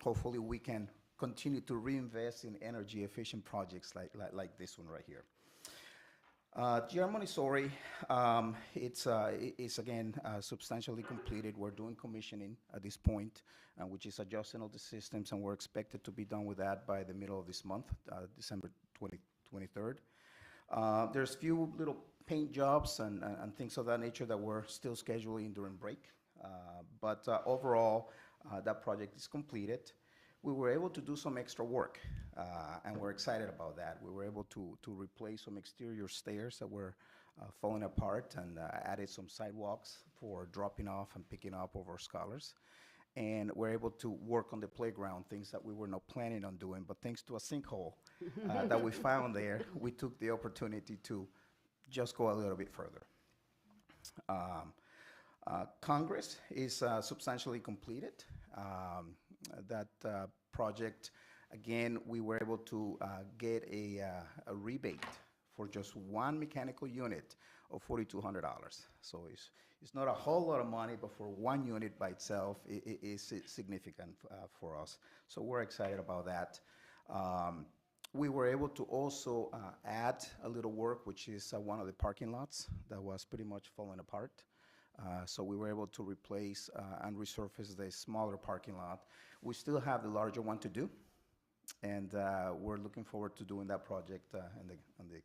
hopefully we can continue to reinvest in energy efficient projects like this one right here. G.R. Montessori, it's again substantially completed. We're doing commissioning at this point, which is adjusting all the systems, and we're expected to be done with that by the middle of this month, December 23rd. There's few little paint jobs and things of that nature that we're still scheduling during break, but overall, that project is completed. We were able to do some extra work, and we're excited about that. We were able to replace some exterior stairs that were falling apart, and added some sidewalks for dropping off and picking up of our scholars. And we're able to work on the playground, things that we were not planning on doing, but thanks to a sinkhole that we found there, we took the opportunity to just go a little bit further. Congress is substantially completed. That project, again, we were able to get a rebate for just one mechanical unit of $4,200. So it's not a whole lot of money, but for one unit by itself, it is significant for us. So we're excited about that. We were able to also add a little work, which is one of the parking lots that was pretty much falling apart. So we were able to replace and resurface the smaller parking lot. We still have the larger one to do, and we're looking forward to doing that project in the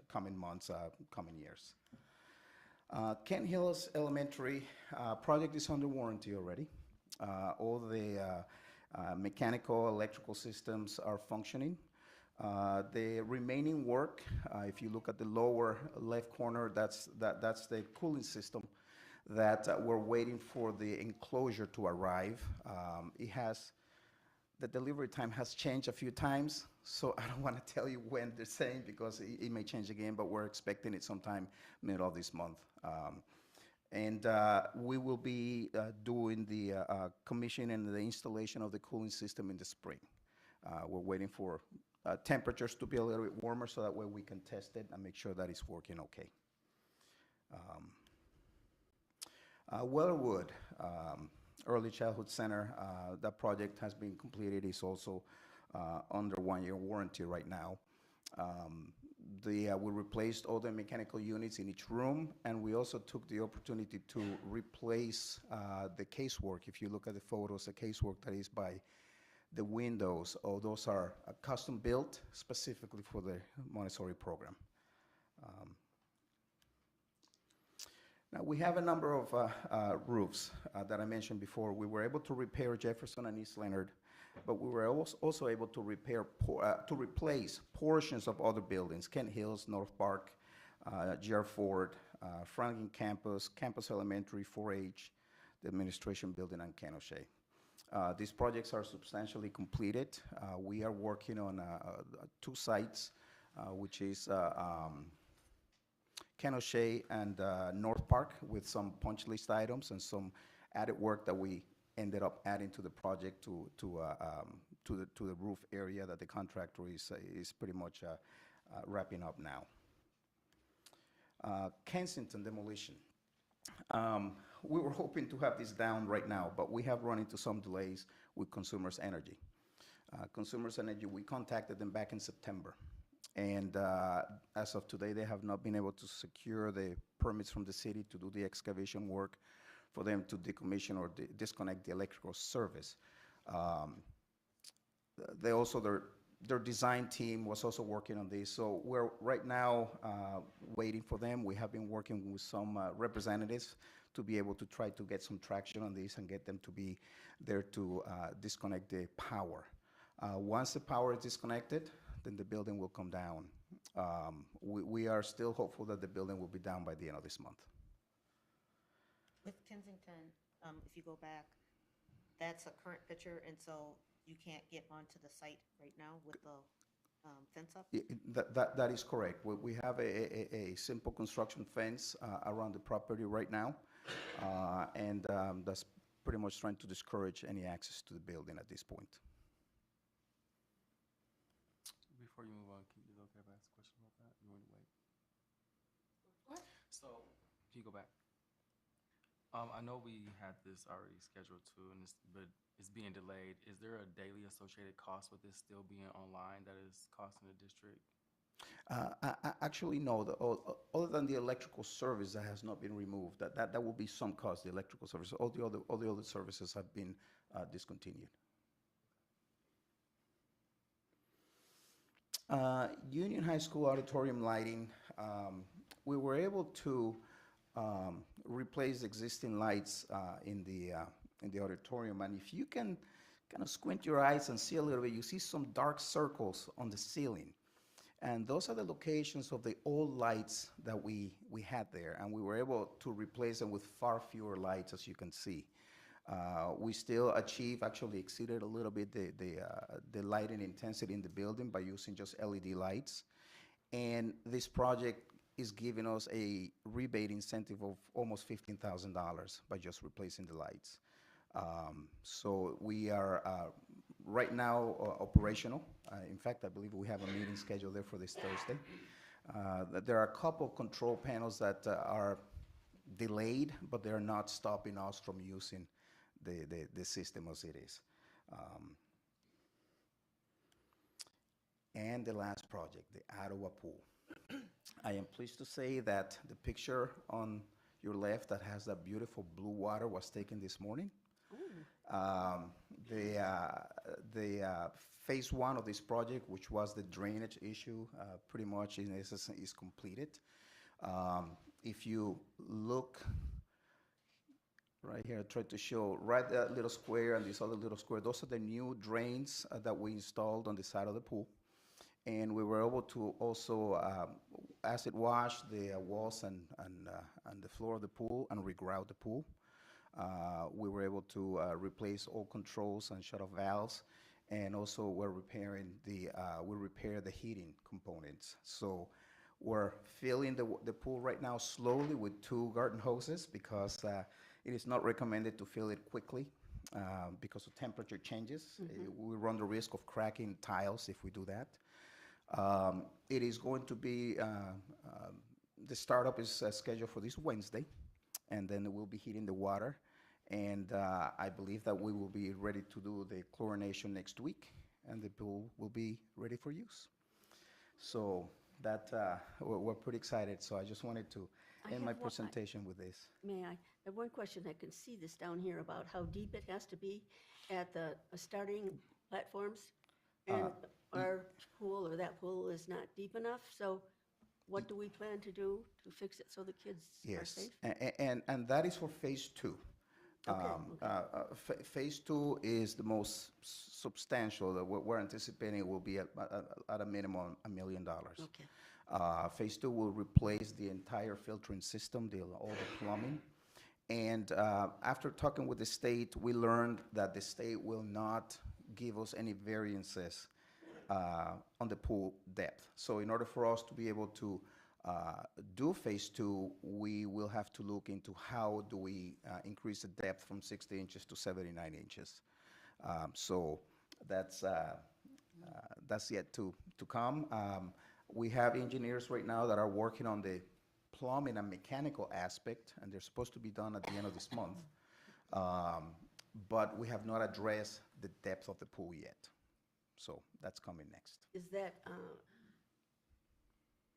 coming months, coming years. Kent Hills Elementary project is under warranty already. All the mechanical, electrical systems are functioning. The remaining work, if you look at the lower left corner, that's the cooling system that we're waiting for the enclosure to arrive. The delivery time has changed a few times, so I don't want to tell you when they're saying because it may change again, but we're expecting it sometime middle of this month. And we will be doing the commissioning and the installation of the cooling system in the spring. We're waiting for temperatures to be a little bit warmer so that way we can test it and make sure that it's working okay. Wellerwood Early Childhood Center, that project has been completed. It's also under 1-year warranty right now. We replaced all the mechanical units in each room, and we also took the opportunity to replace the casework. If you look at the photos, the casework that is by the windows, all those are custom built specifically for the Montessori program. Now, we have a number of roofs that I mentioned before. We were able to repair Jefferson and East Leonard, but we were also able to replace portions of other buildings, Kent Hills, North Park, G.R. Ford, Franklin Campus, Campus Elementary, 4-H, the administration building, and Ken O'Shea. These projects are substantially completed. We are working on 2 sites, which is Ken O'Shea and North Park, with some punch list items and some added work that we ended up adding to the project to the roof area that the contractor is pretty much wrapping up now. Kensington demolition. We were hoping to have this down right now, but we have run into some delays with Consumers Energy. Consumers Energy, we contacted them back in September. And as of today, they have not been able to secure the permits from the city to do the excavation work for them to decommission or disconnect the electrical service. Their design team was also working on this. So we're right now waiting for them. We have been working with some representatives to be able to try to get some traction on this and get them to be there to disconnect the power. Once the power is disconnected, then the building will come down. We are still hopeful that the building will be down by the end of this month. With Kensington, if you go back, that's a current picture, and so you can't get onto the site right now with the fence up? That is correct. We have a simple construction fence around the property right now, and that's pretty much trying to discourage any access to the building at this point. Before you move on, is it okay if I ask a question about that? You want to wait? What? So, can you go back? I know we had this already scheduled too, but it's being delayed. Is there a daily associated cost with this still being online that is costing the district? Actually, no. Other than the electrical service that has not been removed, that will be some cost. The electrical service, all the other services have been discontinued. Union High School auditorium lighting, we were able to replace existing lights in the auditorium, and if you can kind of squint your eyes and see a little bit, you see some dark circles on the ceiling, and those are the locations of the old lights that we had there, and we were able to replace them with far fewer lights, as you can see. We still actually exceeded a little bit the lighting intensity in the building by using just LED lights. And this project is giving us a rebate incentive of almost $15,000 by just replacing the lights. So we are right now operational. In fact, I believe we have a meeting scheduled there for this Thursday. There are a couple of control panels that are delayed, but they're not stopping us from using the system as it is. And the last project, the Ottawa Pool. I am pleased to say that the picture on your left that has that beautiful blue water was taken this morning. The phase 1 of this project, which was the drainage issue, pretty much in essence is completed. If you look right here, I tried to show right that little square and this other little square. Those are the new drains that we installed on the side of the pool. And we were able to also acid wash the walls and the floor of the pool and regrout the pool. We were able to replace all controls and shut-off valves, and also we're repairing we repair the heating components. So we're filling the pool right now slowly with 2 garden hoses because it is not recommended to fill it quickly because of temperature changes. We run the risk of cracking tiles if we do that. It is going to be, the startup is scheduled for this Wednesday, and then we'll be heating the water. And I believe that we will be ready to do the chlorination next week, and the pool will be ready for use. So that, we're pretty excited. So I just wanted to end my presentation with this. May I? I have one question. I can see this down here about how deep it has to be at the starting platforms. And our pool or that pool is not deep enough. So what do we plan to do to fix it so the kids are safe? Yes, and that is for phase 2. Phase 2 is the most substantial. What we're anticipating will be at a minimum $1 million. Okay. Phase 2 will replace the entire filtering system, all the plumbing. And after talking with the state, we learned that the state will not give us any variances on the pool depth. So in order for us to be able to do phase 2, we will have to look into how do we increase the depth from 60 inches to 79 inches. So that's yet to come. We have engineers right now that are working on the plumbing and mechanical aspect, and they're supposed to be done at the end of this month. But we have not addressed the depth of the pool yet. So that's coming next. Is that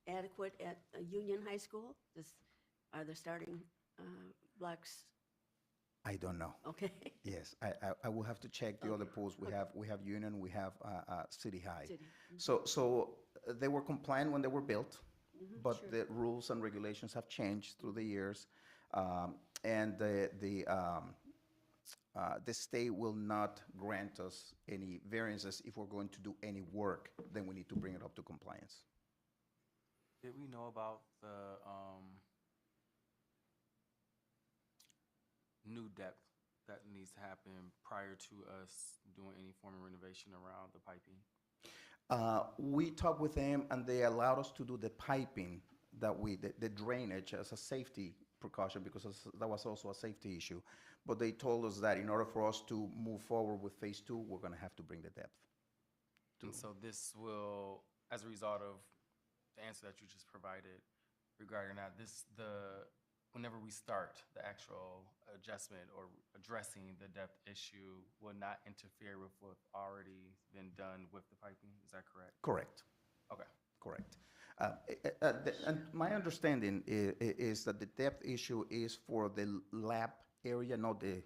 adequate at Union High School? Are the starting blocks? I don't know. Okay. Yes, I will have to check the other pools. We have Union, we have City High. City. So they were compliant when they were built, but the rules and regulations have changed through the years, and the state will not grant us any variances if we're going to do any work. Then we need to bring it up to compliance. Did we know about the new depth that needs to happen prior to us doing any form of renovation around the piping? We talked with them, and they allowed us to do the piping, the drainage as a safety precaution, because that was also a safety issue. But they told us that in order for us to move forward with phase 2, we're going to have to bring the depth. And so this will, as a result of the answer that you just provided regarding that, whenever we start the actual adjustment or addressing the depth issue will not interfere with what's already been done with the piping. Is that correct? Correct. Okay. Correct. And my understanding is that the depth issue is for the lab area, not the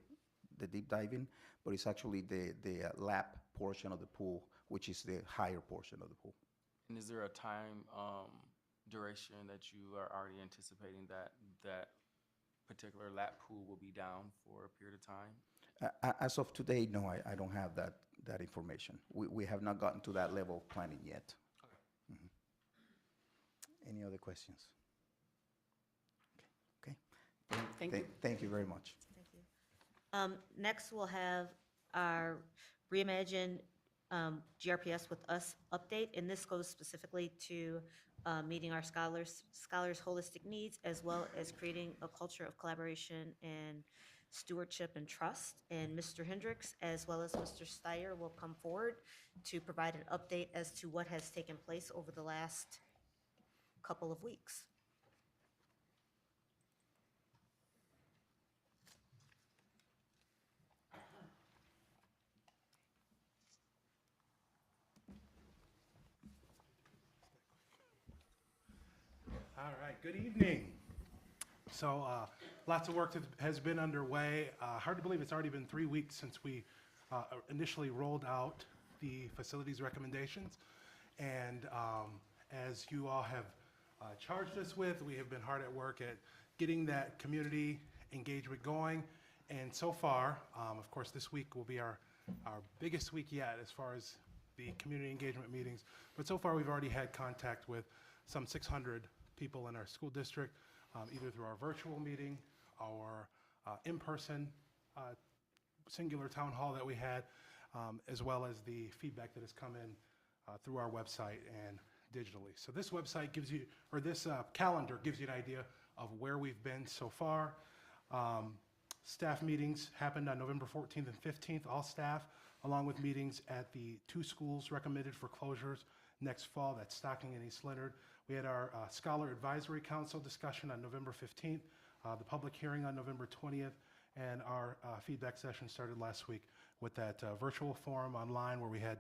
deep diving, but it's actually the lab portion of the pool, which is the higher portion of the pool. And is there a time duration that you are already anticipating that particular lap pool will be down for a period of time? As of today, no, I don't have that information. We have not gotten to that level of planning yet. Okay. Any other questions? Okay. Thank you. Thank you very much. Thank you. Next, we'll have our Reimagine GRPS with Us update, and this goes specifically to meeting our scholars' holistic needs, as well as creating a culture of collaboration and stewardship and trust. And Mr. Hendricks, as well as Mr. Steyer, will come forward to provide an update as to what has taken place over the last couple of weeks. All right, good evening. So lots of work has been underway. Hard to believe it's already been 3 weeks since we initially rolled out the facilities recommendations. And as you all have charged us with, we have been hard at work at getting that community engagement going. And so far, of course, this week will be our biggest week yet as far as the community engagement meetings. But so far, we've already had contact with some 600 people in our school district, either through our virtual meeting, our in-person singular town hall that we had, as well as the feedback that has come in through our website and digitally. So this website gives you, or this calendar gives you an idea of where we've been so far. Staff meetings happened on November 14th and 15th, all staff, along with meetings at the 2 schools recommended for closures next fall, that's Stocking and East Leonard. We had our Scholar Advisory Council discussion on November 15th, the public hearing on November 20th, and our feedback session started last week with that virtual forum online where we had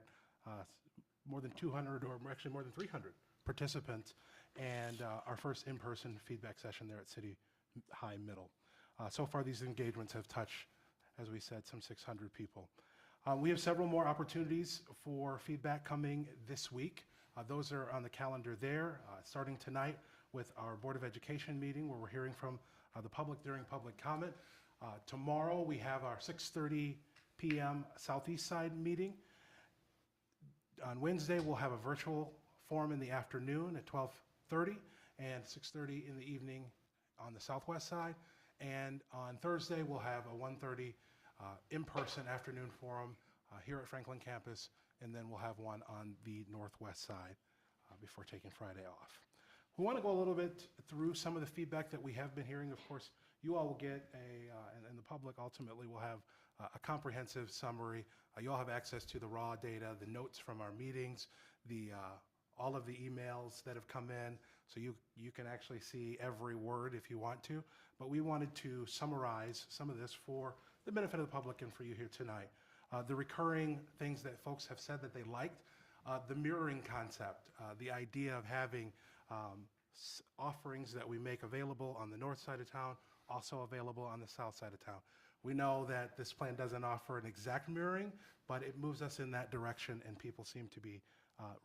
more than 200, or actually more than 300 participants, and our first in-person feedback session there at City High Middle. So far, these engagements have touched, as we said, some 600 people. We have several more opportunities for feedback coming this week. Those are on the calendar there, starting tonight with our Board of Education meeting where we're hearing from the public during public comment. Tomorrow, we have our 6:30 p.m. Southeast Side meeting. On Wednesday, we'll have a virtual forum in the afternoon at 12:30 and 6:30 in the evening on the Southwest side. And on Thursday, we'll have a 1:30 in-person afternoon forum here at Franklin campus, and then we'll have one on the Northwest side before taking Friday off. We want to go a little bit through some of the feedback that we have been hearing. Of course, you all will get and the public ultimately will have a comprehensive summary. You all have access to the raw data, the notes from our meetings, all of the emails that have come in, so you can actually see every word if you want to. But we wanted to summarize some of this for the benefit of the public and for you here tonight. The recurring things that folks have said that they liked, the mirroring concept, the idea of having offerings that we make available on the north side of town, also available on the south side of town. We know that this plan doesn't offer an exact mirroring, but it moves us in that direction, and people seem to be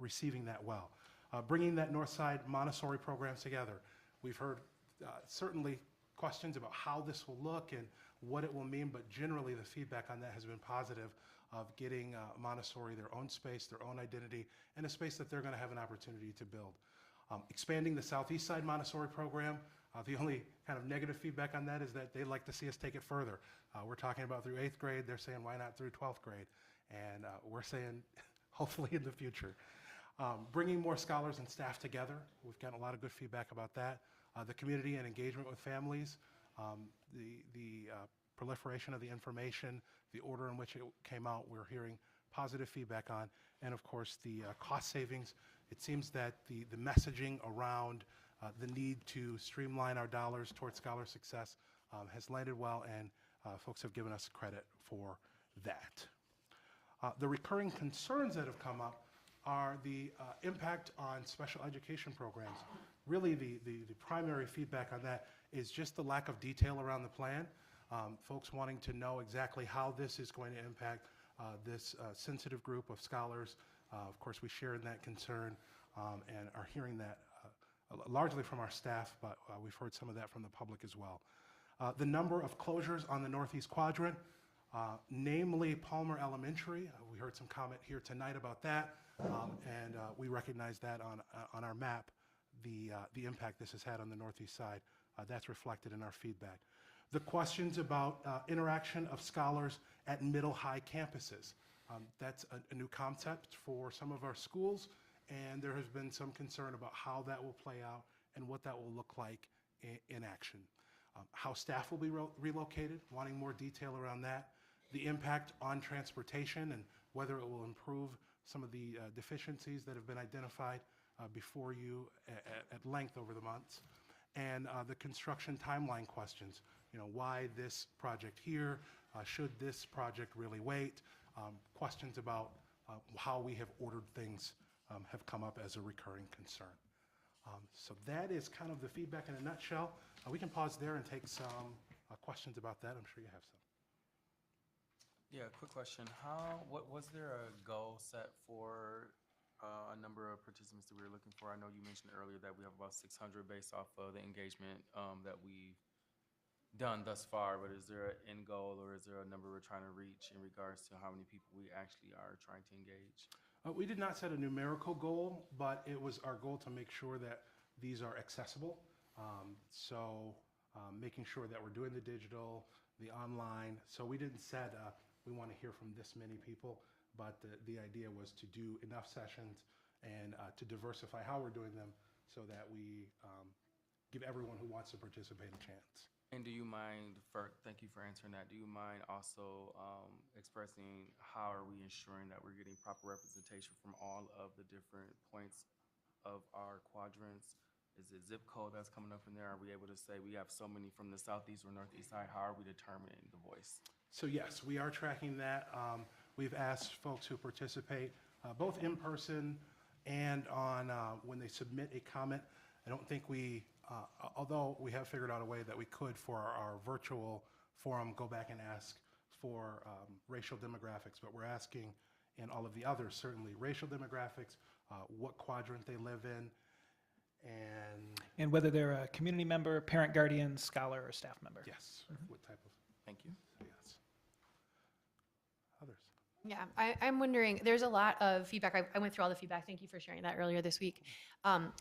receiving that well. Bringing that north side Montessori programs together. We've heard certainly questions about how this will look and what it will mean, but generally the feedback on that has been positive of getting Montessori their own space, their own identity, and a space that they're going to have an opportunity to build. Expanding the Southeast Side Montessori program, the only kind of negative feedback on that is that they'd like to see us take it further. We're talking about through 8th grade, they're saying why not through 12th grade, and we're saying hopefully in the future. Bringing more scholars and staff together, we've gotten a lot of good feedback about that. The community and engagement with families, the proliferation of the information, the order in which it came out, we're hearing positive feedback on, and of course the cost savings. It seems that the messaging around the need to streamline our dollars towards scholar success has landed well, and folks have given us credit for that. The recurring concerns that have come up are the impact on special education programs. Really, the primary feedback on that is just the lack of detail around the plan. Folks wanting to know exactly how this is going to impact this sensitive group of scholars. Of course, we share in that concern and are hearing that largely from our staff, but we've heard some of that from the public as well. The number of closures on the Northeast Quadrant, namely Palmer Elementary. We heard some comment here tonight about that, and we recognize that on our map, the impact this has had on the Northeast side. That's reflected in our feedback. The questions about interaction of scholars at middle high campuses. That's a new concept for some of our schools, and there has been some concern about how that will play out and what that will look like in action. How staff will be relocated, wanting more detail around that. The impact on transportation and whether it will improve some of the deficiencies that have been identified before you at length over the months. And the construction timeline questions. You know, why this project here? Should this project really wait? Questions about how we have ordered things have come up as a recurring concern. So that is kind of the feedback in a nutshell. We can pause there and take some questions about that. I'm sure you have some. Yeah, quick question. What was there a goal set for a number of participants that we were looking for? I know you mentioned earlier that we have about 600 based off of the engagement that we've done thus far, but is there an end goal or is there a number we're trying to reach in regards to how many people we actually are trying to engage? We did not set a numerical goal, but it was our goal to make sure that these are accessible. Making sure that we're doing the digital, the online. So we didn't set we want to hear from this many people, but the idea was to do enough sessions and to diversify how we're doing them so that we give everyone who wants to participate a chance. And do you mind, thank you for answering that, do you mind also expressing how are we ensuring that we're getting proper representation from all of the different points of our quadrants? Is it zip code that's coming up in there? Are we able to say we have so many from the southeast or northeast side? How are we determining the voice? So yes, we are tracking that. We've asked folks who participate both in person and on when they submit a comment. I don't think we, although we have figured out a way that we could for our virtual forum go back and ask for racial demographics, but we're asking in all of the others, certainly racial demographics, what quadrant they live in, and whether they're a community member, parent, guardian, scholar, or staff member. Yes, what type of. Thank you. Yes. Others. Yeah, I'm wondering, there's a lot of feedback. I went through all the feedback. Thank you for sharing that earlier this week.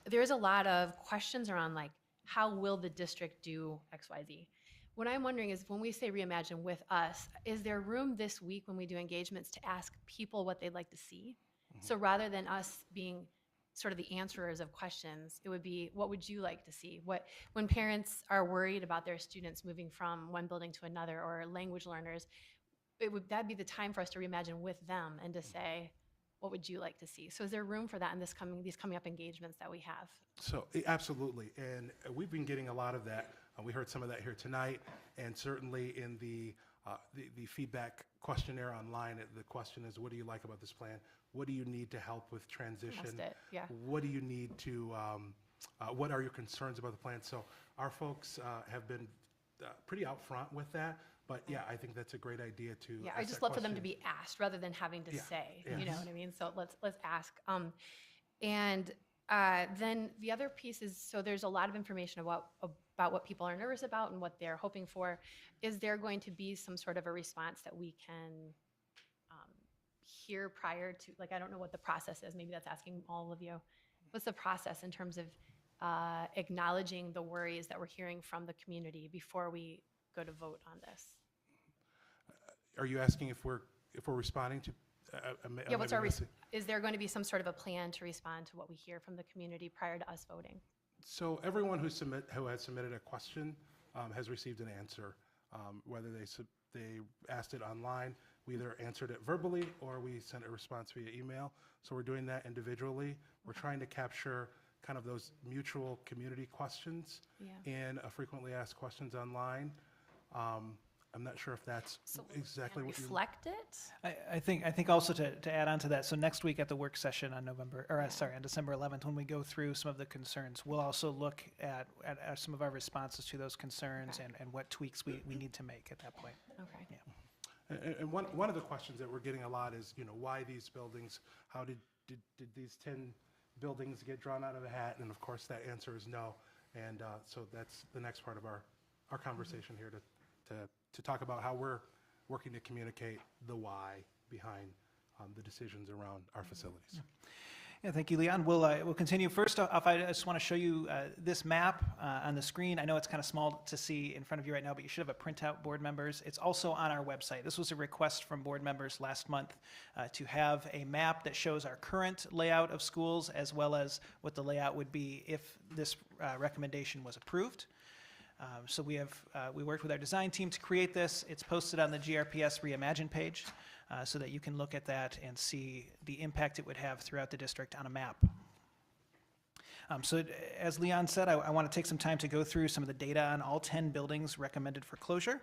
There's a lot of questions around like, how will the district do X, Y, Z? What I'm wondering is when we say reimagine with us, is there room this week when we do engagements to ask people what they'd like to see? So rather than us being sort of the answerers of questions, it would be, what would you like to see? When parents are worried about their students moving from one building to another, or language learners, that'd be the time for us to reimagine with them and to say, what would you like to see? So is there room for that in these coming up engagements that we have? So absolutely, and we've been getting a lot of that. We heard some of that here tonight, and certainly in the feedback questionnaire online, the question is, what do you like about this plan? What do you need to help with transition? That's it, yeah. What do you need to, what are your concerns about the plan? So our folks have been pretty out front with that, but yeah, I think that's a great idea to Yeah, ask I just that love for them to question. be asked rather than having to Yeah, say, yes. you know what I mean? So let's ask. And then the other piece is, so there's a lot of information about what people are nervous about and what they're hoping for. Is there going to be some sort of a response that we can hear prior to, like, I don't know what the process is, maybe that's asking all of you. What's the process in terms of acknowledging the worries that we're hearing from the community before we go to vote on this? Are you asking if we're responding to? Yeah, what's our is there going to be some sort of a plan to respond to what we hear from the community prior to us voting? So everyone who has submitted a question has received an answer. Whether they asked it online, we either answered it verbally or we sent a response via email. So we're doing that individually. We're trying to capture kind of those mutual community questions in frequently asked questions online. I'm not sure if that's exactly what you reflect it. I think also to add on to that, so next week at the work session on on December 11th, when we go through some of the concerns, we'll also look at some of our responses to those concerns and what tweaks we need to make at that point. Okay. Yeah. And one of the questions that we're getting a lot is, why these buildings? How did these 10 buildings get drawn out of a hat? And of course, that answer is no. And so that's the next part of our conversation here to talk about how we're working to communicate the why behind the decisions around our facilities. Yeah, thank you, Leon. We'll continue. First off, I just want to show you this map on the screen. I know it's kind of small to see in front of you right now, but you should have a printout, board members. It's also on our website. This was a request from board members last month to have a map that shows our current layout of schools as well as what the layout would be if this recommendation was approved. So we worked with our design team to create this. It's posted on the GRPS Reimagine page so that you can look at that and see the impact it would have throughout the district on a map. So as Leon said, I want to take some time to go through some of the data on all 10 buildings recommended for closure.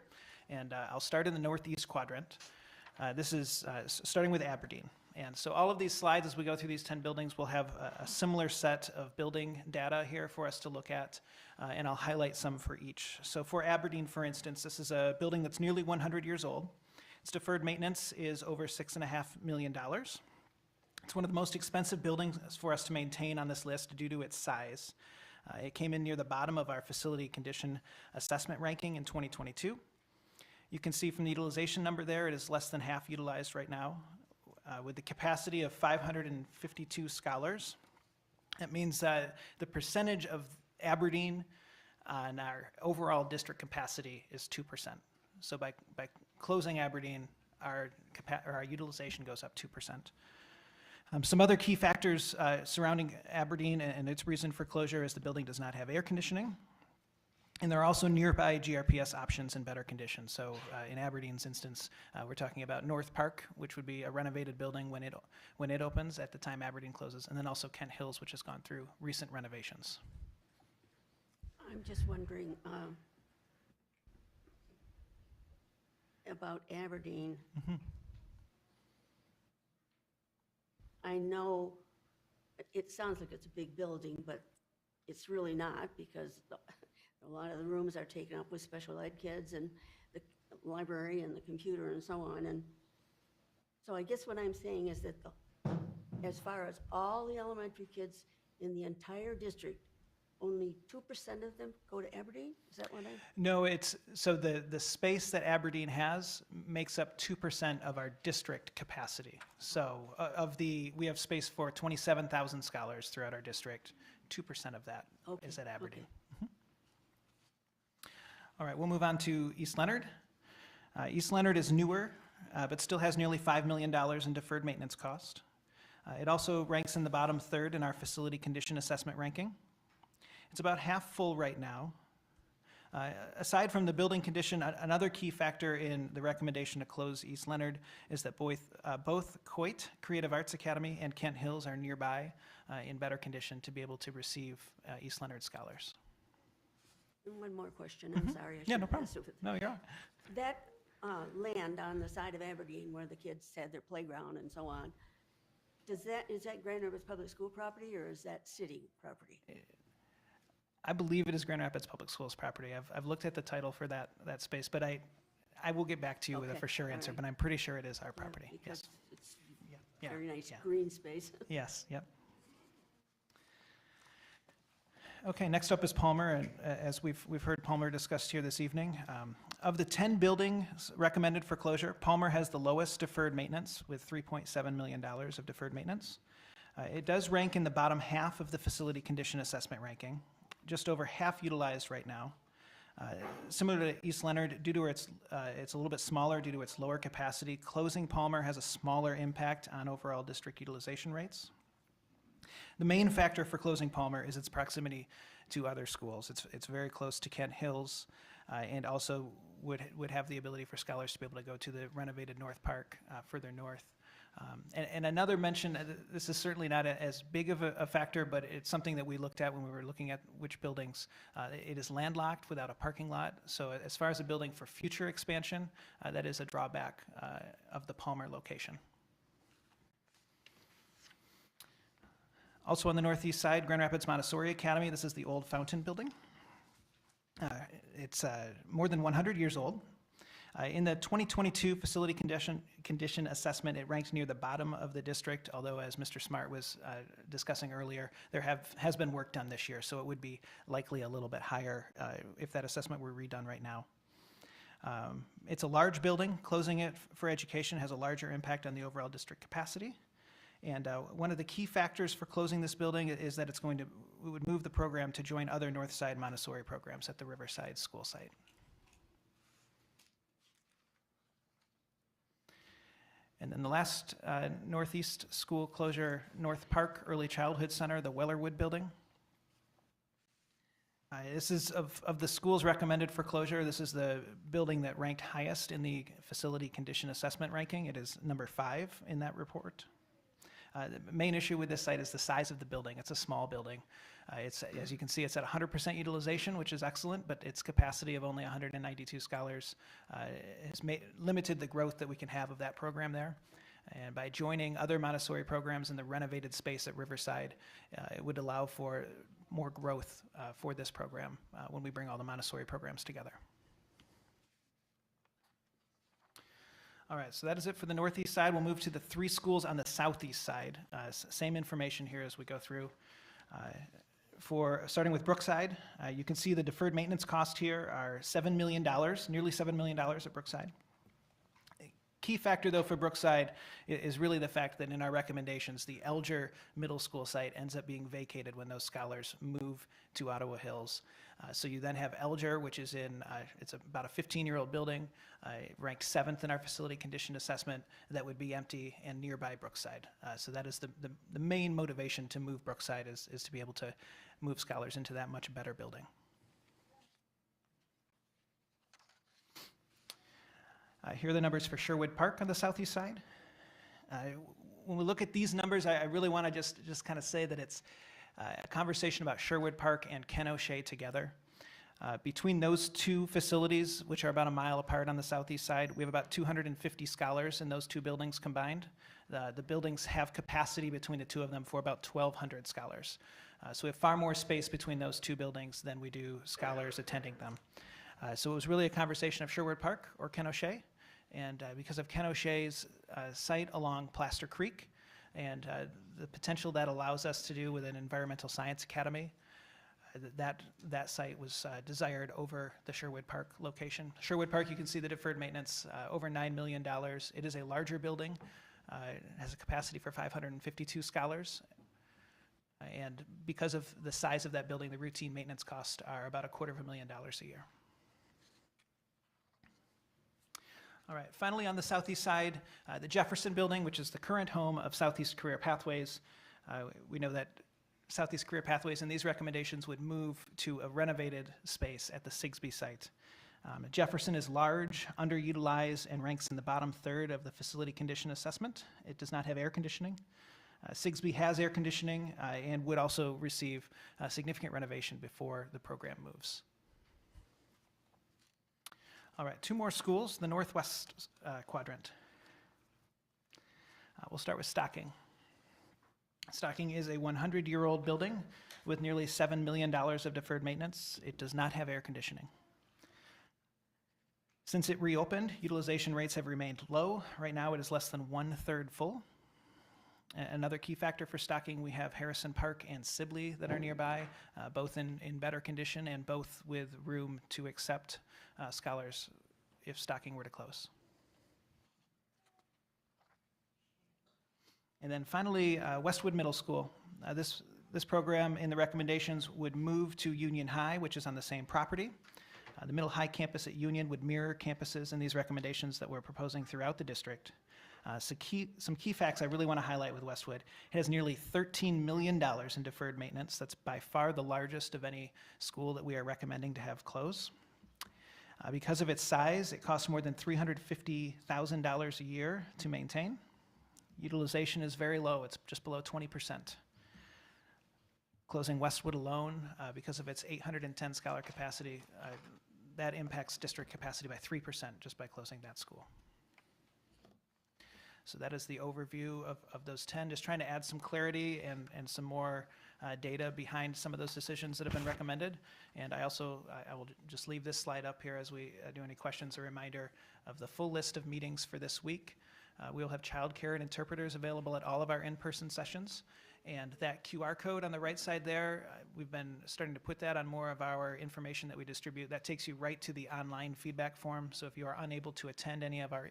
And I'll start in the northeast quadrant. This is starting with Aberdeen. And so all of these slides, as we go through these 10 buildings, will have a similar set of building data here for us to look at, and I'll highlight some for each. So for Aberdeen, for instance, this is a building that's nearly 100 years old. Its deferred maintenance is over $6.5 million. It's one of the most expensive buildings for us to maintain on this list due to its size. It came in near the bottom of our facility condition assessment ranking in 2022. You can see from the utilization number there, it is less than half utilized right now. with the capacity of 552 scholars. That means the percentage of Aberdeen on our overall district capacity is 2%. So by closing Aberdeen, our utilization goes up 2%. Some other key factors surrounding Aberdeen and its reason for closure is the building does not have air conditioning. And there are also nearby GRPS options in better condition. So in Aberdeen's instance, we're talking about North Park, which would be a renovated building when it opens at the time Aberdeen closes, and then also Kent Hills, which has gone through recent renovations. I'm just wondering about Aberdeen. I know it sounds like it's a big building, but it's really not, because a lot of the rooms are taken up with special ed kids and the library and the computer and so on. And so I guess what I'm saying is that as far as all the elementary kids in the entire district, only 2% of them go to Aberdeen? Is that what I? No, so the space that Aberdeen has makes up 2% of our district capacity. So we have space for 27,000 scholars throughout our district. 2% of that is at Aberdeen. Okay. All right, we'll move on to East Leonard. East Leonard is newer, but still has nearly $5 million in deferred maintenance cost. It also ranks in the bottom third in our facility condition assessment ranking. It's about half full right now. Aside from the building condition, another key factor in the recommendation to close East Leonard is that both Coit Creative Arts Academy and Kent Hills are nearby in better condition to be able to receive East Leonard scholars. And one more question, I'm sorry. I Yeah, no should problem. ask it. No, you're on. That land on the side of Aberdeen where the kids had their playground and so on, is that Grand Rapids Public School property, or is that city property? I believe it is Grand Rapids Public Schools property. I've looked at the title for that space, but I will get back to you with a Okay, for sure all answer, right. but I'm pretty sure it is our property. Because Yes. it's Yeah, very nice yeah. green space. Yes, yep. Okay, next up is Palmer, and as we've heard Palmer discussed here this evening. Of the 10 buildings recommended for closure, Palmer has the lowest deferred maintenance with $3.7 million of deferred maintenance. It does rank in the bottom half of the facility condition assessment ranking, just over half utilized right now. Similar to East Leonard, due to it's a little bit smaller due to its lower capacity, closing Palmer has a smaller impact on overall district utilization rates. The main factor for closing Palmer is its proximity to other schools. It's very close to Kent Hills, and also would have the ability for scholars to be able to go to the renovated North Park further north. And another mention, this is certainly not as big of a factor, but it's something that we looked at when we were looking at which buildings. It is landlocked without a parking lot, so as far as a building for future expansion, that is a drawback of the Palmer location. Also on the northeast side, Grand Rapids Montessori Academy. This is the old Fountain building. It's more than 100 years old. In the 2022 facility condition assessment, it ranked near the bottom of the district, although as Mr. Smart was discussing earlier, there has been work done this year, so it would be likely a little bit higher if that assessment were redone right now. It's a large building. Closing it for education has a larger impact on the overall district capacity. And one of the key factors for closing this building is that we would move the program to join other Northside Montessori programs at the Riverside school site. And then the last northeast school closure, North Park Early Childhood Center, the Wellerwood building. This is of the schools recommended for closure. This is the building that ranked highest in the facility condition assessment ranking. It is number 5 in that report. The main issue with this site is the size of the building. It's a small building. As you can see, it's at 100% utilization, which is excellent, but its capacity of only 192 scholars has limited the growth that we can have of that program there. And by joining other Montessori programs in the renovated space at Riverside, it would allow for more growth for this program when we bring all the Montessori programs together. All right, so that is it for the northeast side. We'll move to the 3 schools on the southeast side. Same information here as we go through. Starting with Brookside, you can see the deferred maintenance cost here are $7 million, nearly $7 million at Brookside. key factor, though, for Brookside is really the fact that in our recommendations, the Elger Middle School site ends up being vacated when those scholars move to Ottawa Hills. So you then have Elger, which is it's about a 15-year-old building, ranked 7th in our facility condition assessment, that would be empty and nearby Brookside. So that is the main motivation to move Brookside is to be able to move scholars into that much better building. Here are the numbers for Sherwood Park on the southeast side. When we look at these numbers, I really want to just kind of say that it's a conversation about Sherwood Park and Ken O'Shea together. Between those two facilities, which are about a mile apart on the southeast side, we have about 250 scholars in those two buildings combined. The buildings have capacity between the two of them for about 1,200 scholars. So we have far more space between those two buildings than we do scholars attending them. So it was really a conversation of Sherwood Park or Ken O'Shea. And because of Ken O'Shea's site along Plaster Creek and the potential that allows us to do with an environmental science academy, that site was desired over the Sherwood Park location. Sherwood Park, you can see the deferred maintenance, over $9 million. It is a larger building. It has a capacity for 552 scholars. And because of the size of that building, the routine maintenance costs are about $250,000 a year. All right, finally on the southeast side, the Jefferson Building, which is the current home of Southeast Career Pathways. We know that Southeast Career Pathways in these recommendations would move to a renovated space at the Sigsbee site. Jefferson is large, underutilized, and ranks in the bottom third of the facility condition assessment. It does not have air conditioning. Sigsbee has air conditioning and would also receive significant renovation before the program moves. All right, two more schools, the northwest quadrant. We'll start with Stocking. Stocking is a 100-year-old building with nearly $7 million of deferred maintenance. It does not have air conditioning. Since it reopened, utilization rates have remained low. Right now, it is less than 1/3 full. Another key factor for Stocking, we have Harrison Park and Sibley that are nearby, both in better condition and both with room to accept scholars if Stocking were to close. And then finally, Westwood Middle School. This program in the recommendations would move to Union High, which is on the same property. The Middle High campus at Union would mirror campuses in these recommendations that we're proposing throughout the district. Some key facts I really want to highlight with Westwood. It has nearly $13 million in deferred maintenance. That's by far the largest of any school that we are recommending to have close. Because of its size, it costs more than $350,000 a year to maintain. Utilization is very low. It's just below 20%. Closing Westwood alone, because of its 810 scholar capacity, that impacts district capacity by 3% just by closing that school. So that is the overview of those 10, just trying to add some clarity and some more data behind some of those decisions that have been recommended. And I will just leave this slide up here as we do any questions, a reminder of the full list of meetings for this week. We will have childcare and interpreters available at all of our in-person sessions. And that QR code on the right side there, we've been starting to put that on more of our information that we distribute. That takes you right to the online feedback form. So if you are unable to attend any of our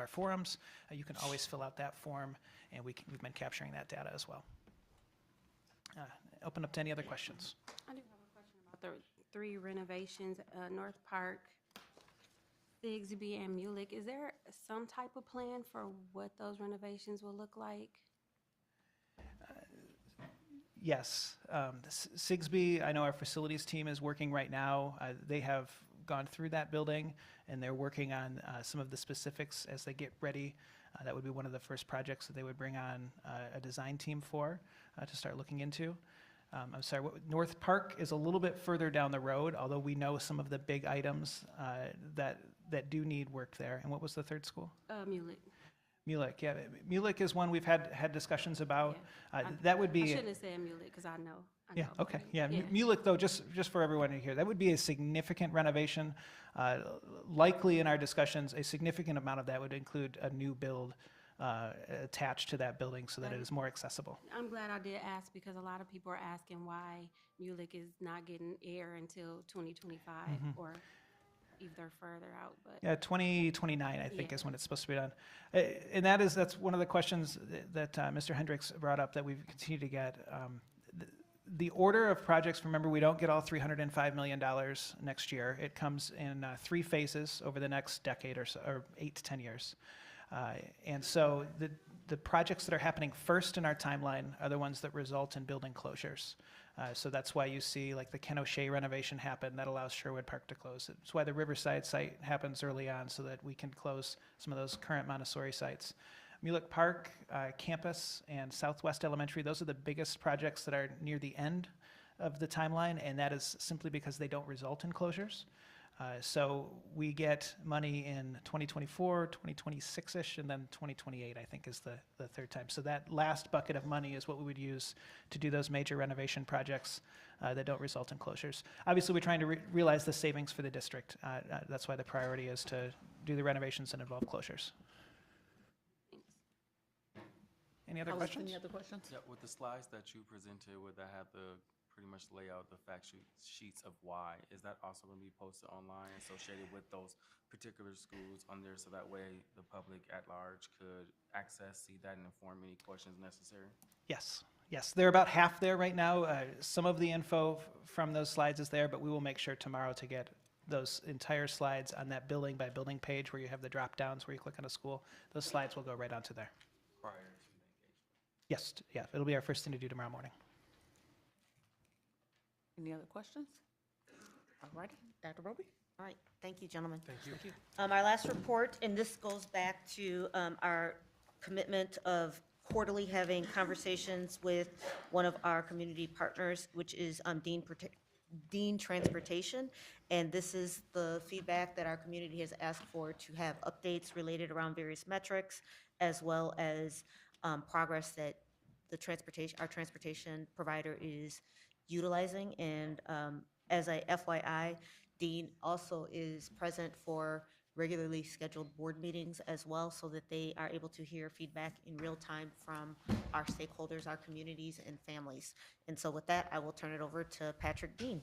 forums, you can always fill out that form, and we've been capturing that data as well. Open up to any other questions. I do have a question about the 3 renovations, North Park, Sigsbee, and Mulek. Is there some type of plan for what those renovations will look like? Yes. Sigsbee, I know our facilities team is working right now. They have gone through that building, and they're working on some of the specifics as they get ready. That would be one of the first projects that they would bring on a design team for to start looking into. I'm sorry, North Park is a little bit further down the road, although we know some of the big items that do need work there. And what was the third school? Mulek. Mulek, yeah. Mulek is one we've had discussions about. That would be. I shouldn't have said Mulek because I know. Yeah, okay. Yeah, Mulek, though, just for everyone to hear, that would be a significant renovation. Likely in our discussions, a significant amount of that would include a new build attached to that building so that it is more accessible. I'm glad I did ask because a lot of people are asking why Mulek is not getting air until 2025 or if they're further out, but. Yeah, 2029, I think, Yeah. is when it's supposed to be done. And that's one of the questions that Mr. Hendricks brought up that we've continued to get. The order of projects, remember, we don't get all $305 million next year. It comes in 3 phases over the next decade or so, or 8 to 10 years. And so the projects that are happening first in our timeline are the ones that result in building closures. So that's why you see like the Ken O'Shea renovation happen. That allows Sherwood Park to close. It's why the Riverside site happens early on so that we can close some of those current Montessori sites. Mulek Park, campus, and Southwest Elementary, those are the biggest projects that are near the end of the timeline, and that is simply because they don't result in closures. So we get money in 2024, 2026-ish, and then 2028, I think, is the third time. So that last bucket of money is what we would use to do those major renovation projects that don't result in closures. Obviously, we're trying to realize the savings for the district. That's why the priority is to do the renovations that involve closures. Any other questions? Any other questions? Yeah, with the slides that you presented, would that have the pretty much lay out the fact sheets of why? Is that also going to be posted online associated with those particular schools on there so that way the public at large could access, see that, and inform any questions necessary? Yes, yes. They're about half there right now. Some of the info from those slides is there, but we will make sure tomorrow to get those entire slides on that building by building page where you have the drop downs where you click on a school. Those slides will go right onto there. Prior to the engagement. Yes, yeah, it'll be our first thing to do tomorrow morning. Any other questions? All righty, Dr. Roby? All right, thank you, gentlemen. Thank you. Our last report, and this goes back to our commitment of quarterly having conversations with one of our community partners, which is Dean Transportation. And this is the feedback that our community has asked for, to have updates related around various metrics, as well as progress that our transportation provider is utilizing. And as a FYI, Dean also is present for regularly scheduled board meetings as well, so that they are able to hear feedback in real time from our stakeholders, our communities, and families. And so with that, I will turn it over to Patrick Dean.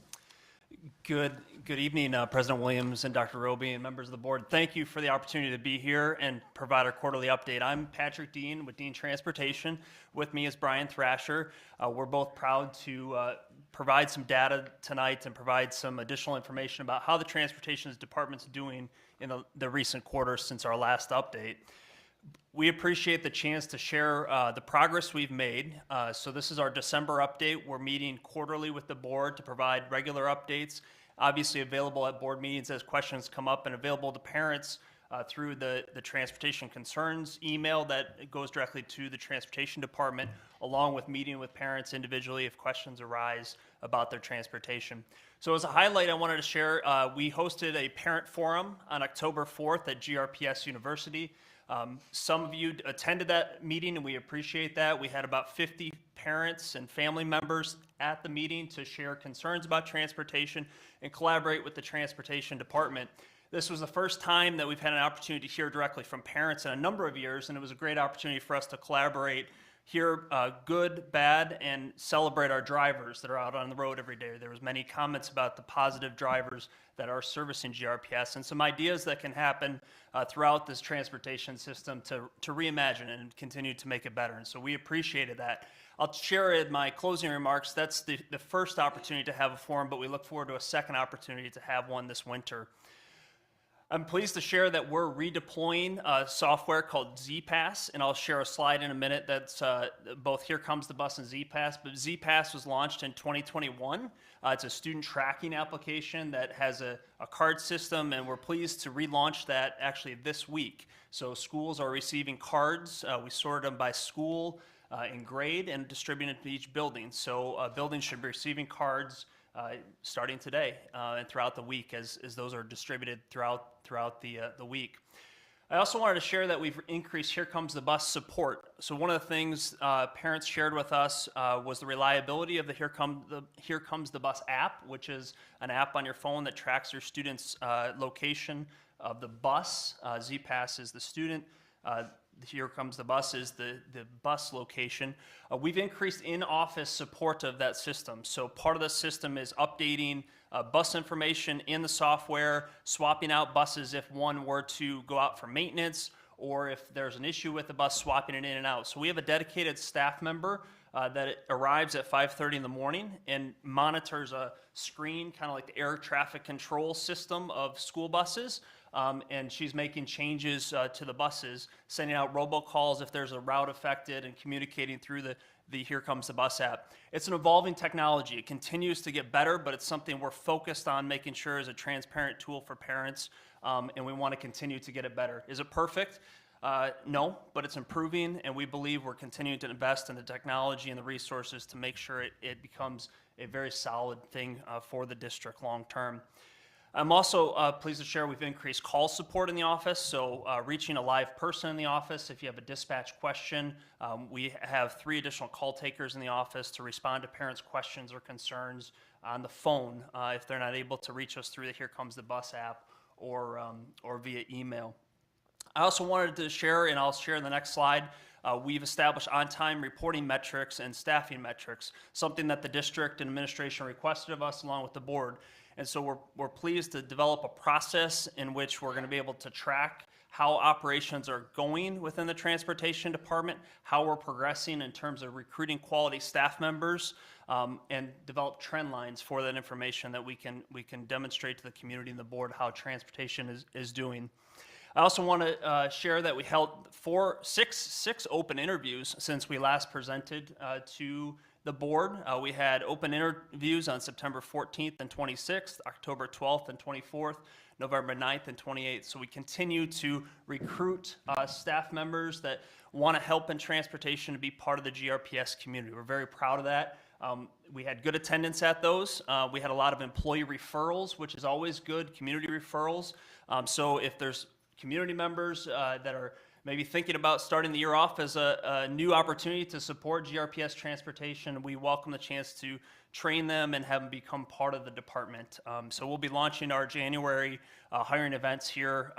Good evening, President Williams and Dr. Roby and members of the board. Thank you for the opportunity to be here and provide our quarterly update. I'm Patrick Dean with Dean Transportation. With me is Brian Thrasher. We're both proud to provide some data tonight and provide some additional information about how the transportation department's doing in the recent quarter since our last update. We appreciate the chance to share the progress we've made. So this is our December update. We're meeting quarterly with the board to provide regular updates, obviously available at board meetings as questions come up, and available to parents through the transportation concerns email that goes directly to the transportation department, along with meeting with parents individually if questions arise about their transportation. So as a highlight, I wanted to share, we hosted a parent forum on October 4th at GRPS University. Some of you attended that meeting, and we appreciate that. We had about 50 parents and family members at the meeting to share concerns about transportation and collaborate with the transportation department. This was the first time that we've had an opportunity to hear directly from parents in a number of years, and it was a great opportunity for us to collaborate, hear good, bad, and celebrate our drivers that are out on the road every day. There was many comments about the positive drivers that are servicing GRPS, and some ideas that can happen throughout this transportation system to reimagine and continue to make it better. And so we appreciated that. I'll share in my closing remarks, that's the first opportunity to have a forum, but we look forward to a second opportunity to have one this winter. I'm pleased to share that we're redeploying software called ZPass, and I'll share a slide in a minute that's both Here Comes the Bus and ZPass, but ZPass was launched in 2021. It's a student tracking application that has a card system, and we're pleased to relaunch that actually this week. So schools are receiving cards. We sorted them by school and grade and distributed to each building. So buildings should be receiving cards starting today and throughout the week as those are distributed throughout the week. I also wanted to share that we've increased Here Comes the Bus support. So one of the things parents shared with us was the reliability of the Here Comes the Bus app, which is an app on your phone that tracks your student's location of the bus. ZPass is the student. Here Comes the Bus is the bus location. We've increased in-office support of that system. So part of the system is updating bus information in the software, swapping out buses if one were to go out for maintenance, or if there's an issue with the bus, swapping it in and out. So we have a dedicated staff member that arrives at 5:30 in the morning and monitors a screen, kind of like the air traffic control system of school buses. And she's making changes to the buses, sending out robocalls if there's a route affected, and communicating through the Here Comes the Bus app. It's an evolving technology. It continues to get better, but it's something we're focused on making sure is a transparent tool for parents, and we want to continue to get it better. Is it perfect? No, but it's improving, and we believe we're continuing to invest in the technology and the resources to make sure it becomes a very solid thing for the district long term. I'm also pleased to share we've increased call support in the office, so reaching a live person in the office. If you have a dispatch question, we have 3 additional call takers in the office to respond to parents' questions or concerns on the phone if they're not able to reach us through the Here Comes the Bus app or via email. I also wanted to share, and I'll share in the next slide, we've established on-time reporting metrics and staffing metrics, something that the district and administration requested of us along with the board. And so we're pleased to develop a process in which we're going to be able to track how operations are going within the transportation department, how we're progressing in terms of recruiting quality staff members, and develop trend lines for that information that we can demonstrate to the community and the board how transportation is doing. I also want to share that we held six open interviews since we last presented to the board. We had open interviews on September 14th and 26th, October 12th and 24th, November 9th and 28th. So we continue to recruit staff members that want to help in transportation to be part of the GRPS community. We're very proud of that. We had good attendance at those. We had a lot of employee referrals, which is always good, community referrals. So if there's community members that are maybe thinking about starting the year off as a new opportunity to support GRPS transportation, we welcome the chance to train them and have them become part of the department. So we'll be launching our January hiring events here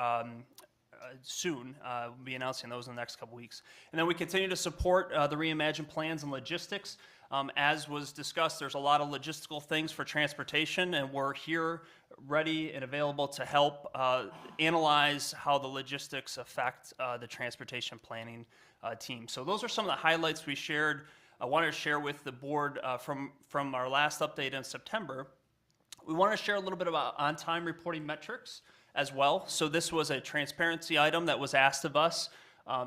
soon. We'll be announcing those in the next couple weeks. And then we continue to support the Reimagine plans and logistics. As was discussed, there's a lot of logistical things for transportation, and we're here ready and available to help analyze how the logistics affect the transportation planning team. So those are some of the highlights we shared. I wanted to share with the board from our last update in September. We want to share a little bit about on-time reporting metrics as well. So this was a transparency item that was asked of us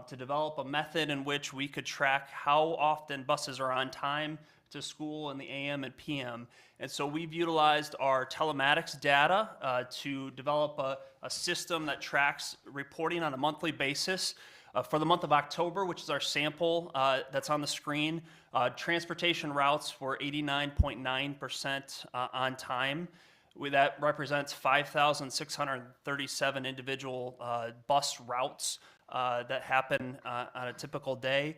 to develop a method in which we could track how often buses are on time to school in the AM and PM. And so we've utilized our telematics data to develop a system that tracks reporting on a monthly basis. For the month of October, which is our sample that's on the screen, transportation routes were 89.9% on time. That represents 5,637 individual bus routes that happen on a typical day.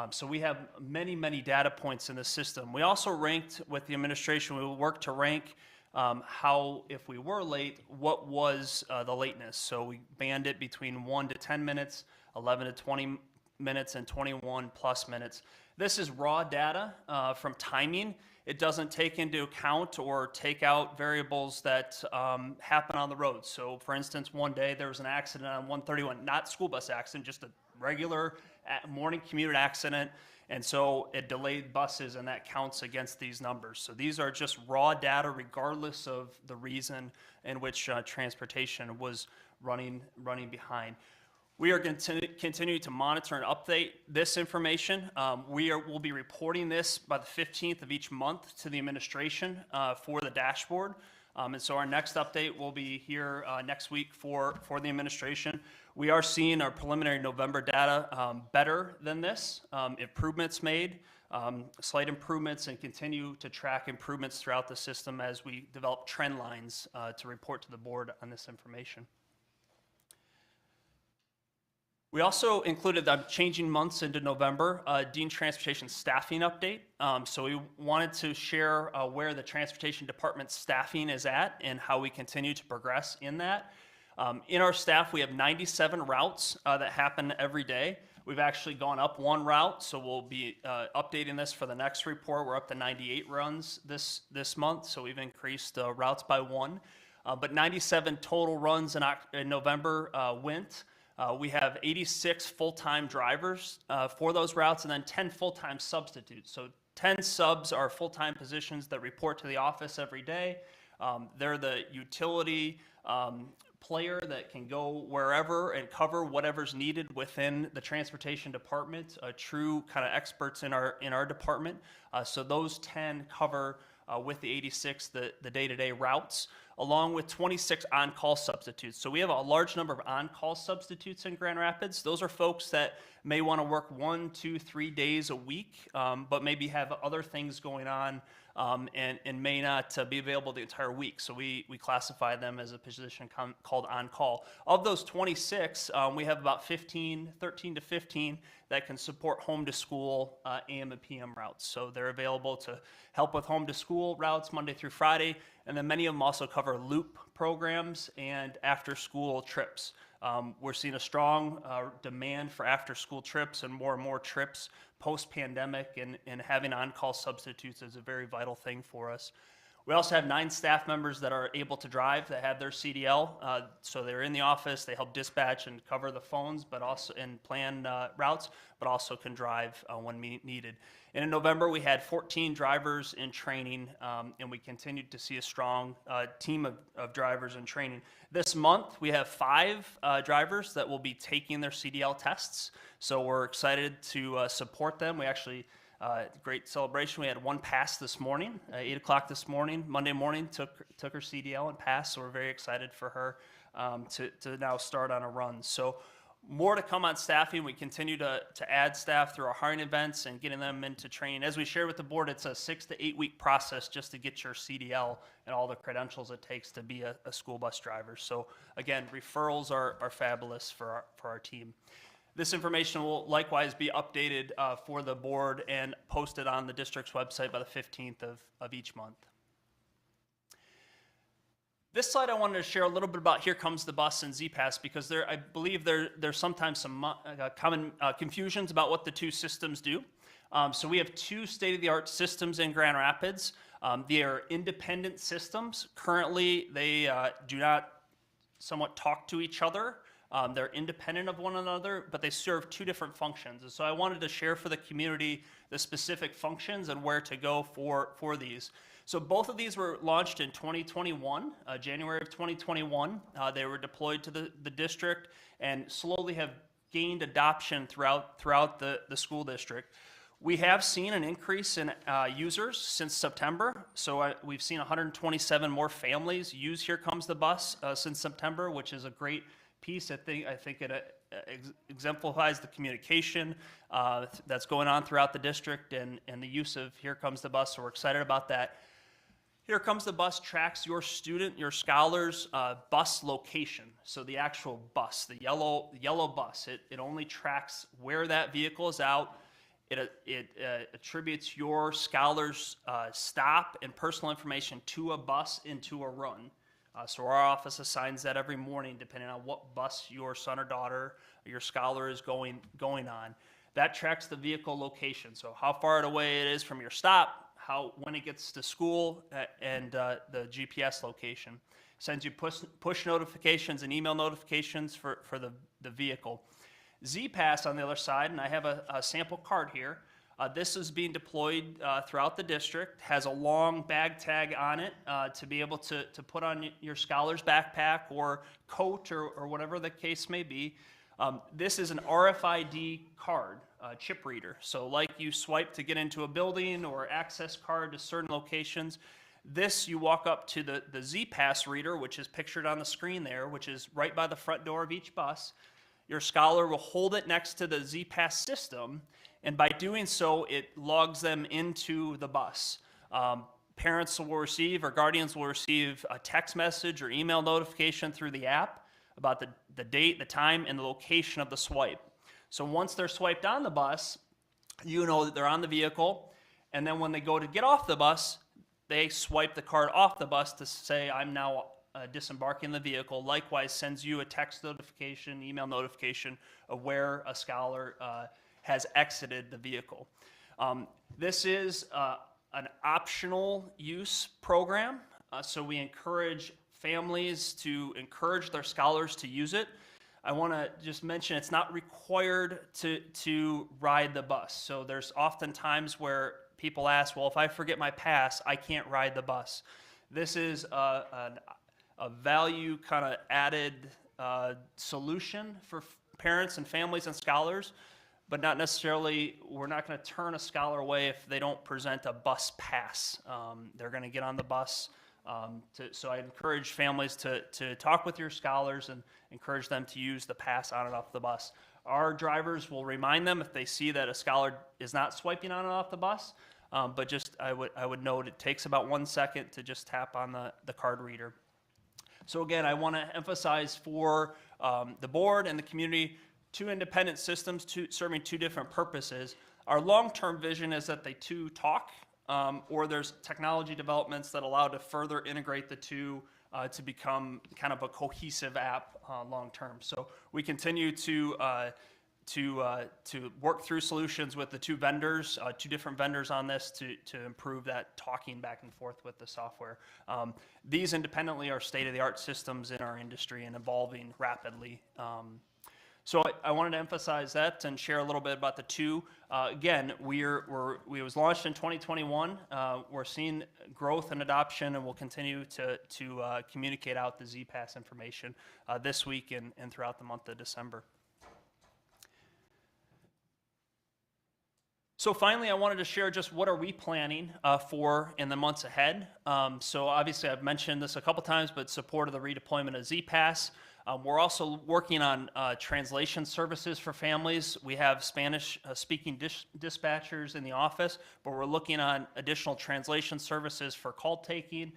So we have many, many data points in the system. We also ranked with the administration, we worked to rank how, if we were late, what was the lateness. So we band it between 1 to 10 minutes, 11 to 20 minutes, and 21 plus minutes. This is raw data from timing. It doesn't take into account or take out variables that happen on the road. So for instance, one day there was an accident on 131, not school bus accident, just a regular morning commute accident. And so it delayed buses, and that counts against these numbers. So these are just raw data regardless of the reason in which transportation was running behind. We are going to continue to monitor and update this information. We'll be reporting this by the 15th of each month to the administration for the dashboard. And so our next update will be here next week for the administration. We are seeing our preliminary November data better than this, improvements made, slight improvements, and continue to track improvements throughout the system as we develop trend lines to report to the board on this information. We also included the changing months into November, Dean Transportation staffing update. So we wanted to share where the Transportation Department staffing is at and how we continue to progress in that. In our staff, we have 97 routes that happen every day. We've actually gone up one route, so we'll be updating this for the next report. We're up to 98 runs this month, so we've increased routes by one. But 97 total runs in November went. We have 86 full-time drivers for those routes, and then 10 full-time substitutes. So 10 subs are full-time positions that report to the office every day. They're the utility player that can go wherever and cover whatever's needed within the transportation department, true kind of experts in our department. So those 10 cover with the 86 the day-to-day routes, along with 26 on-call substitutes. So we have a large number of on-call substitutes in Grand Rapids. Those are folks that may want to work 1, 2, 3 days a week, but maybe have other things going on and may not be available the entire week. So we classify them as a position called on-call. Of those 26, we have about 13 to 15 that can support home-to-school AM and PM routes. So they're available to help with home-to-school routes Monday through Friday, and then many of them also cover loop programs and after-school trips. We're seeing a strong demand for after-school trips and more trips post-pandemic, and having on-call substitutes is a very vital thing for us. We also have 9 staff members that are able to drive, that have their CDL. So they're in the office, they help dispatch and cover the phones, but also and plan routes, but also can drive when needed. And in November, we had 14 drivers in training, and we continued to see a strong team of drivers in training. This month, we have 5 drivers that will be taking their CDL tests. So we're excited to support them. We actually great celebration. We had one pass this morning, 8 o'clock this morning. Monday morning, took her CDL and passed, so we're very excited for her to now start on a run. So more to come on staffing. We continue to add staff through our hiring events and getting them into training. As we shared with the board, it's a 6 to 8 week process just to get your CDL and all the credentials it takes to be a school bus driver. So again, referrals are fabulous for our team. This information will likewise be updated for the board and posted on the district's website by the 15th of each month. This slide I wanted to share a little bit about Here Comes the Bus and Z-Pass, because I believe there's sometimes some common confusions about what the two systems do. So we have 2 state-of-the-art systems in Grand Rapids. They are independent systems. Currently, they do not somewhat talk to each other. They're independent of one another, but they serve 2 different functions. And so I wanted to share for the community the specific functions and where to go for these. So both of these were launched in 2021, January of 2021. They were deployed to the district and slowly have gained adoption throughout the school district. We have seen an increase in users since September. So we've seen 127 more families use Here Comes the Bus since September, which is a great piece. I think it exemplifies the communication that's going on throughout the district and the use of Here Comes the Bus. So we're excited about that. Here Comes the Bus tracks your student, your scholar's bus location. So the actual bus, the yellow bus, it only tracks where that vehicle is out. It attributes your scholar's stop and personal information to a bus into a run. So our office assigns that every morning depending on what bus your son or daughter or your scholar is going on. That tracks the vehicle location, so how far away it is from your stop, when it gets to school, and the GPS location. Sends you push notifications and email notifications for the vehicle. Z-Pass on the other side, and I have a sample card here. This is being deployed throughout the district, has a long bag tag on it to be able to put on your scholar's backpack or coat or whatever the case may be. This is an RFID card, chip reader. So like you swipe to get into a building or access card to certain locations, this you walk up to the Z-Pass reader, which is pictured on the screen there, which is right by the front door of each bus. Your scholar will hold it next to the Z-Pass system, and by doing so, it logs them into the bus. Parents will receive, or guardians will receive, a text message or email notification through the app about the date, the time, and the location of the swipe. So once they're swiped on the bus, you know that they're on the vehicle, and then when they go to get off the bus, they swipe the card off the bus to say, I'm now disembarking the vehicle, likewise sends you a text notification, email notification of where a scholar has exited the vehicle. This is an optional use program, so we encourage families to encourage their scholars to use it. I want to just mention it's not required to ride the bus. So there's often times where people ask, well, if I forget my pass, I can't ride the bus. This is a value kind of added solution for parents and families and scholars, but not necessarily, we're not going to turn a scholar away if they don't present a bus pass. They're going to get on the bus. So I encourage families to talk with your scholars and encourage them to use the pass on and off the bus. Our drivers will remind them if they see that a scholar is not swiping on and off the bus, but just I would note it takes about 1 second to just tap on the card reader. So again, I want to emphasize for the board and the community, 2 independent systems serving 2 different purposes. Our long-term vision is that they 2 talk, or there's technology developments that allow to further integrate the 2 to become kind of a cohesive app long-term. So we continue to work through solutions with the 2 vendors, 2 different vendors on this to improve that talking back and forth with the software. These independently are state-of-the-art systems in our industry and evolving rapidly. So I wanted to emphasize that and share a little bit about the 2. Again, we was launched in 2021. We're seeing growth and adoption, and we'll continue to communicate out the ZPass information this week and throughout the month of December. So finally, I wanted to share just what are we planning for in the months ahead. So obviously, I've mentioned this a couple times, but support of the redeployment of ZPass. We're also working on translation services for families. We have Spanish-speaking dispatchers in the office, but we're looking on additional translation services for call taking.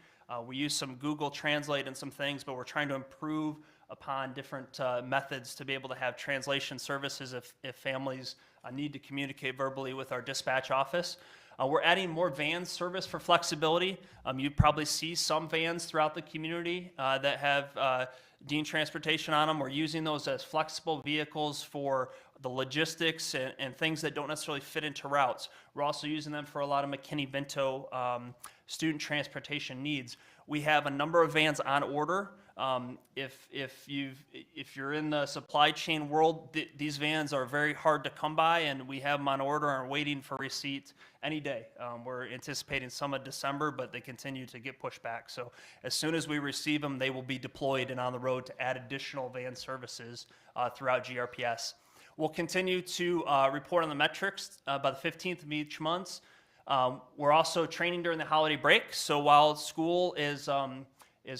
We use some Google Translate and some things, but we're trying to improve upon different methods to be able to have translation services if families need to communicate verbally with our dispatch office. We're adding more van service for flexibility. You probably see some vans throughout the community that have Dean Transportation on them. We're using those as flexible vehicles for the logistics and things that don't necessarily fit into routes. We're also using them for a lot of McKinney-Vento student transportation needs. We have a number of vans on order. If you're in the supply chain world, these vans are very hard to come by, and we have them on order and are waiting for receipt any day. We're anticipating some in December, but they continue to get pushed back. So as soon as we receive them, they will be deployed and on the road to add additional van services throughout GRPS. We'll continue to report on the metrics by the 15th of each month. We're also training during the holiday break. So while school is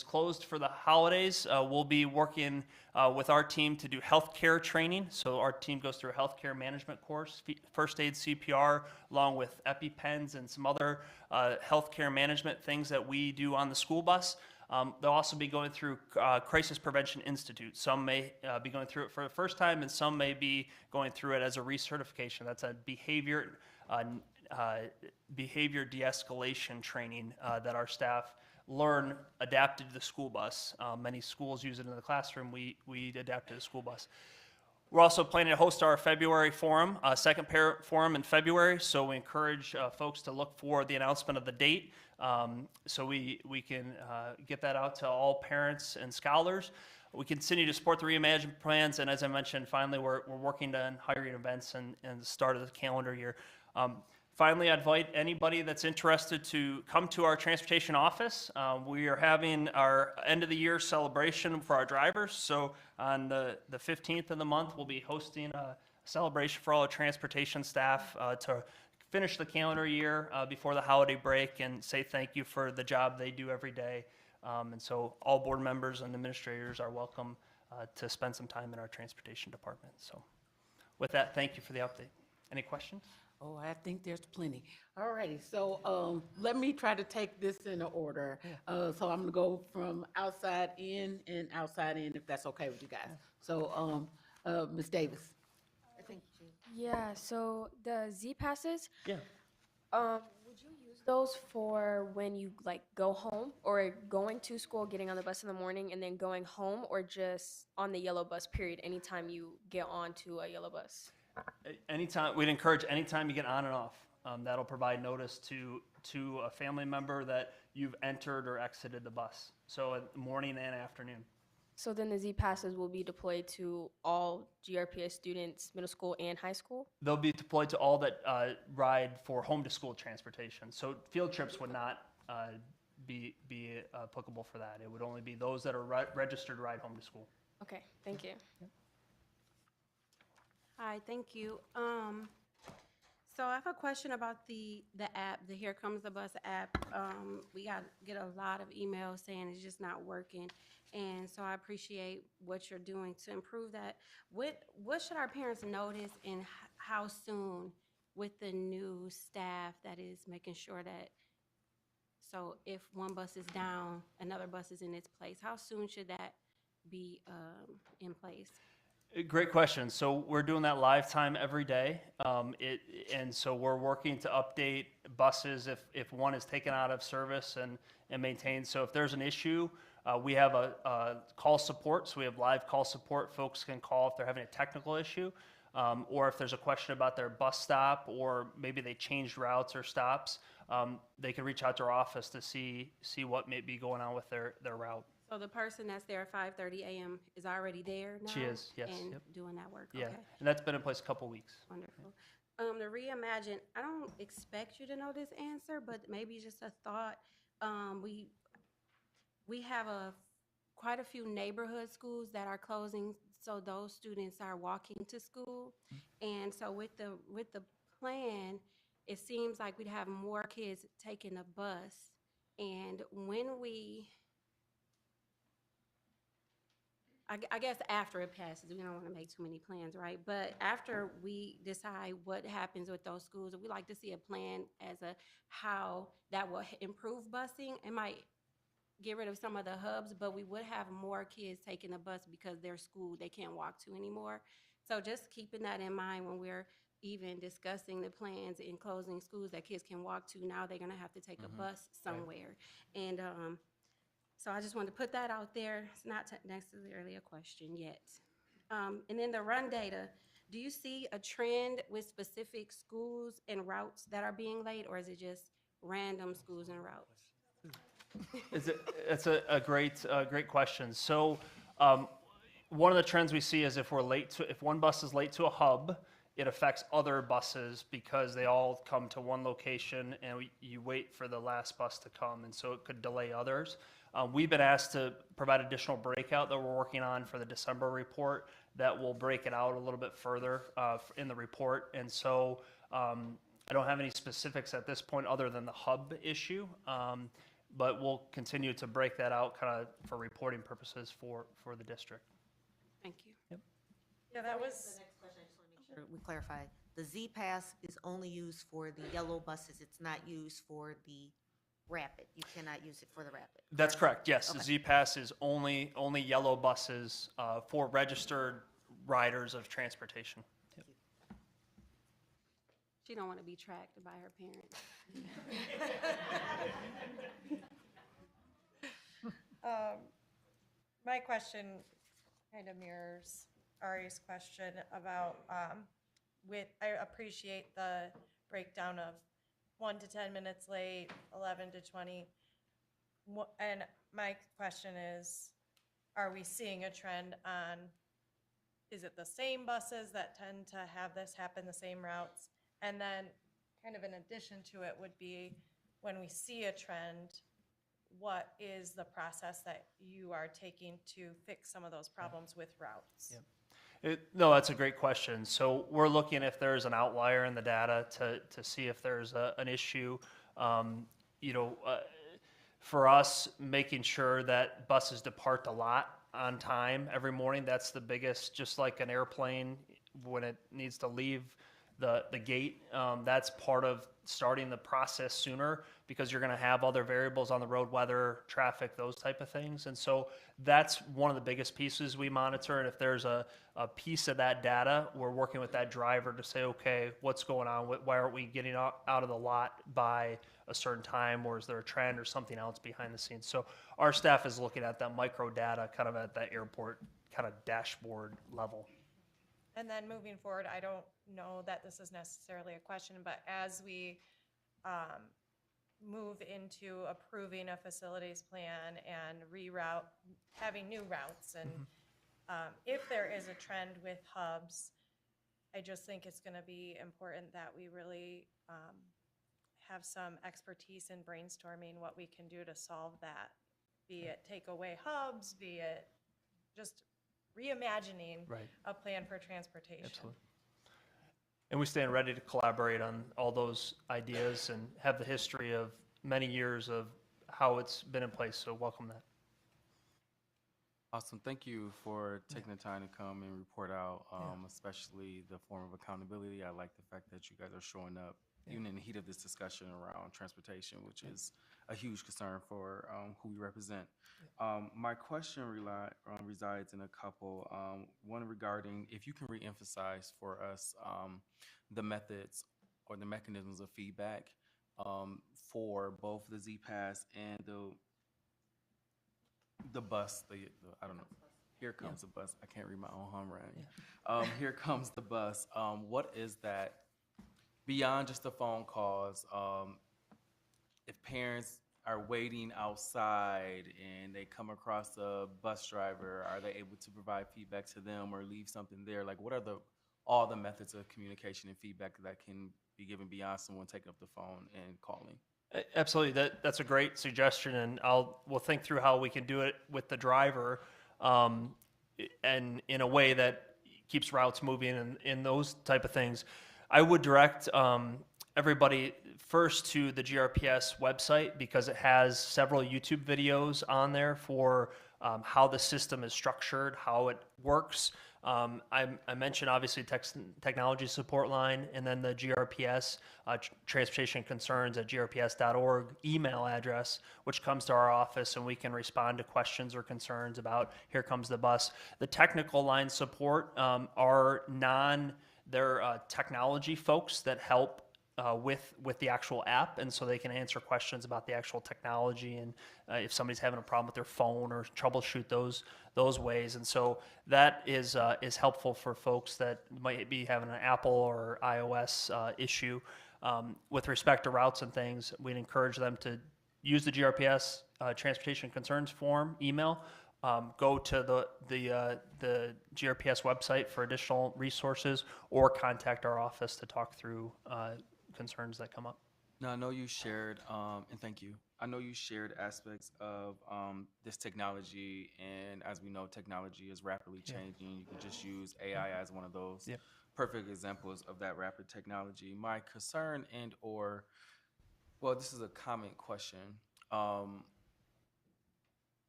closed for the holidays, we'll be working with our team to do healthcare training. So our team goes through a healthcare management course, first aid CPR, along with EpiPens and some other healthcare management things that we do on the school bus. They'll also be going through Crisis Prevention Institute. Some may be going through it for the first time, and some may be going through it as a recertification. That's a behavior de-escalation training that our staff learn adapted to the school bus. Many schools use it in the classroom. We adapt to the school bus. We're also planning to host our February forum, second parent forum in February. So we encourage folks to look for the announcement of the date so we can get that out to all parents and scholars. We continue to support the Reimagine plans, and as I mentioned, finally we're working on hiring events and the start of the calendar year. Finally, I invite anybody that's interested to come to our transportation office. We are having our end of the year celebration for our drivers. So on the 15th of the month, we'll be hosting a celebration for all our transportation staff to finish the calendar year before the holiday break and say thank you for the job they do every day. And so all board members and administrators are welcome to spend some time in our transportation department. So with that, thank you for the update. Any questions? Oh, I think there's plenty. All righty, so let me try to take this in order. So I'm gonna go from outside in and outside in, if that's okay with you guys. So, Ms. Davis. I think Yeah, so the Z passes. Yeah. Would Would you use those for when you like go home or going to school, getting on the bus in the morning and then going home, or just on the yellow bus period anytime you get onto a yellow bus? Anytime, we'd encourage anytime you get on and off. That'll provide notice to a family member that you've entered or exited the bus. So morning and afternoon. So then the Z passes will be deployed to all GRPS students, middle school and high school? They'll be deployed to all that ride for home to school transportation. So field trips would not be applicable for that. It would only be those that are registered to ride home to school. Okay, thank you. Hi, thank you. So I have a question about the app, the Here Comes the Bus app. We get a lot of emails saying it's just not working. And so I appreciate what you're doing to improve that. What should our parents notice and how soon with the new staff that is making sure that, so if one bus is down, another bus is in its place, how soon should that be in place? Great question. So we're doing that live time every day. And so we're working to update buses if one is taken out of service and maintained. So if there's an issue, we have a call support. So we have live call support. Folks can call if they're having a technical issue, or if there's a question about their bus stop, or maybe they changed routes or stops. They can reach out to our office to see what may be going on with their route. So the person that's there at 5:30 a.m. is already there now? She is, yes. And Yep. doing that work? Yeah, Okay. and that's been in place a couple weeks. Wonderful. The Reimagine, I don't expect you to know this answer, but maybe just a thought. We have quite a few neighborhood schools that are closing, so those students are walking to school. And so with the plan, it seems like we'd have more kids taking a bus. And when I guess after it passes, we don't want to make too many plans, right? But after we decide what happens with those schools, we like to see a plan as how that will improve busing. It might get rid of some of the hubs, but we would have more kids taking the bus because their school they can't walk to anymore. So just keeping that in mind when we're even discussing the plans in closing schools that kids can walk to, now they're going to have to take a bus somewhere. And so I just wanted to put that out there. It's not necessarily a question yet. And then the run data, do you see a trend with specific schools and routes that are being late, or is it just random schools and routes? It's a great question. So one of the trends we see is if one bus is late to a hub, it affects other buses because they all come to one location and you wait for the last bus to come, and so it could delay others. We've been asked to provide additional breakout that we're working on for the December report that will break it out a little bit further in the report. And so I don't have any specifics at this point other than the hub issue, but we'll continue to break that out kind of for reporting purposes for the district. Thank you. Yep. Yeah, that was. The next question, I just want to make sure we clarify. The Z Pass is only used for the yellow buses. It's not used for the rapid. You cannot use it for the rapid. That's correct. Yes, Okay. the Z Pass is only yellow buses for registered riders of transportation. Yep. She don't want to be tracked by her parents. My question kind of mirrors Ari's question about, I appreciate the breakdown of 1 to 10 minutes late, 11 to 20. And my question is, are we seeing a trend on, is it the same buses that tend to have this happen, the same routes? And then kind of in addition to it would be, when we see a trend, what is the process that you are taking to fix some of those problems with routes? Yep. No, that's a great question. So we're looking if there's an outlier in the data to see if there's an issue. For us, making sure that buses depart a lot on time every morning, that's the biggest, just like an airplane when it needs to leave the gate. That's part of starting the process sooner because you're going to have other variables on the road, weather, traffic, those type of things. And so that's one of the biggest pieces we monitor. And if there's a piece of that data, we're working with that driver to say, okay, what's going on? Why aren't we getting out of the lot by a certain time, or is there a trend or something else behind the scenes? So our staff is looking at that micro data kind of at that airport kind of dashboard level. And then moving forward, I don't know that this is necessarily a question, but as we move into approving a facilities plan and having new routes, and if there is a trend with hubs, I just think it's going to be important that we really have some expertise in brainstorming what we can do to solve that, be it take away hubs, be it just reimagining a plan for transportation. Absolutely. And we stand ready to collaborate on all those ideas and have the history of many years of how it's been in place. So welcome that. Awesome. Thank you for taking the time to come and report out, especially the form of accountability. I like the fact that you guys are showing up, even in the heat of this discussion around transportation, which is a huge concern for who we represent. My question resides in a couple. One regarding if you can reemphasize for us the methods or the mechanisms of feedback for both the Z-Pass and the bus. I don't know. Here comes the bus. I can't read my own handwriting. Here comes the bus. What is that beyond just the phone calls? If parents are waiting outside and they come across a bus driver, are they able to provide feedback to them or leave something there? Like, what are all the methods of communication and feedback that can be given beyond someone taking up the phone and calling? Absolutely, that's a great suggestion, and we'll think through how we can do it with the driver, and in a way that keeps routes moving and those type of things. I would direct everybody first to the GRPS website because it has several YouTube videos on there for how the system is structured, how it works. I mentioned obviously technology support line, and then the GRPS transportation concerns at grps.org email address, which comes to our office, and we can respond to questions or concerns about here comes the bus. The technical line support are they're technology folks that help with the actual app, and so they can answer questions about the actual technology and if somebody's having a problem with their phone or troubleshoot those ways. And so that is helpful for folks that might be having an Apple or iOS issue. With respect to routes and things, we'd encourage them to use the GRPS transportation concerns form email. Go to the GRPS website for additional resources, or contact our office to talk through concerns that come up. Now, I know you shared, and thank you. I know you shared aspects of this technology, and as we know, technology is rapidly changing. You can just use AI as one of those perfect examples of that rapid technology. My concern this is a comment question.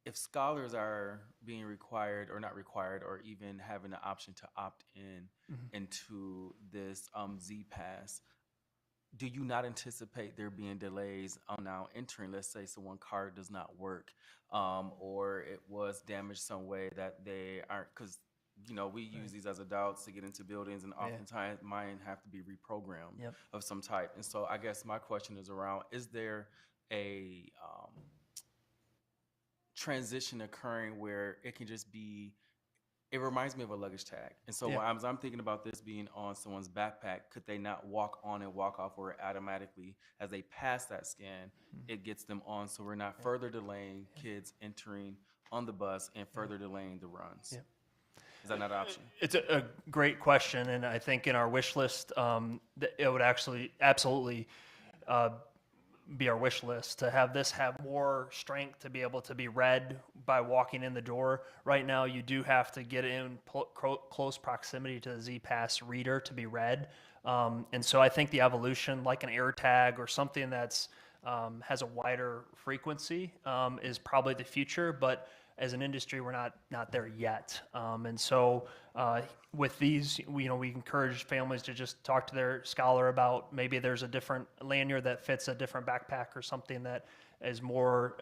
If scholars are being required or not required, or even having the option to opt in into this Z-Pass, do you not anticipate there being delays on now entering? Let's say someone's card does not work, or it was damaged some way that they aren't, because we use these as adults to get into buildings, and oftentimes mine have to be reprogrammed of some type. And so I guess my question is around: is there a transition occurring where it can just be? It reminds me of a luggage tag. And so as I'm thinking about this being on someone's backpack, could they not walk on and walk off, or automatically, as they pass that scan, it gets them on, so we're not further delaying kids entering on the bus and further delaying the runs? Is that not an option? It's a great question, and I think in our wish list, it would actually absolutely be our wish list to have this have more strength to be able to be read by walking in the door. Right now, you do have to get in close proximity to the Z-Pass reader to be read. And so I think the evolution, like an AirTag or something that's has a wider frequency, is probably the future. But as an industry, we're not there yet. And so with these, we encourage families to just talk to their scholar about maybe there's a different lanyard that fits a different backpack or something that is more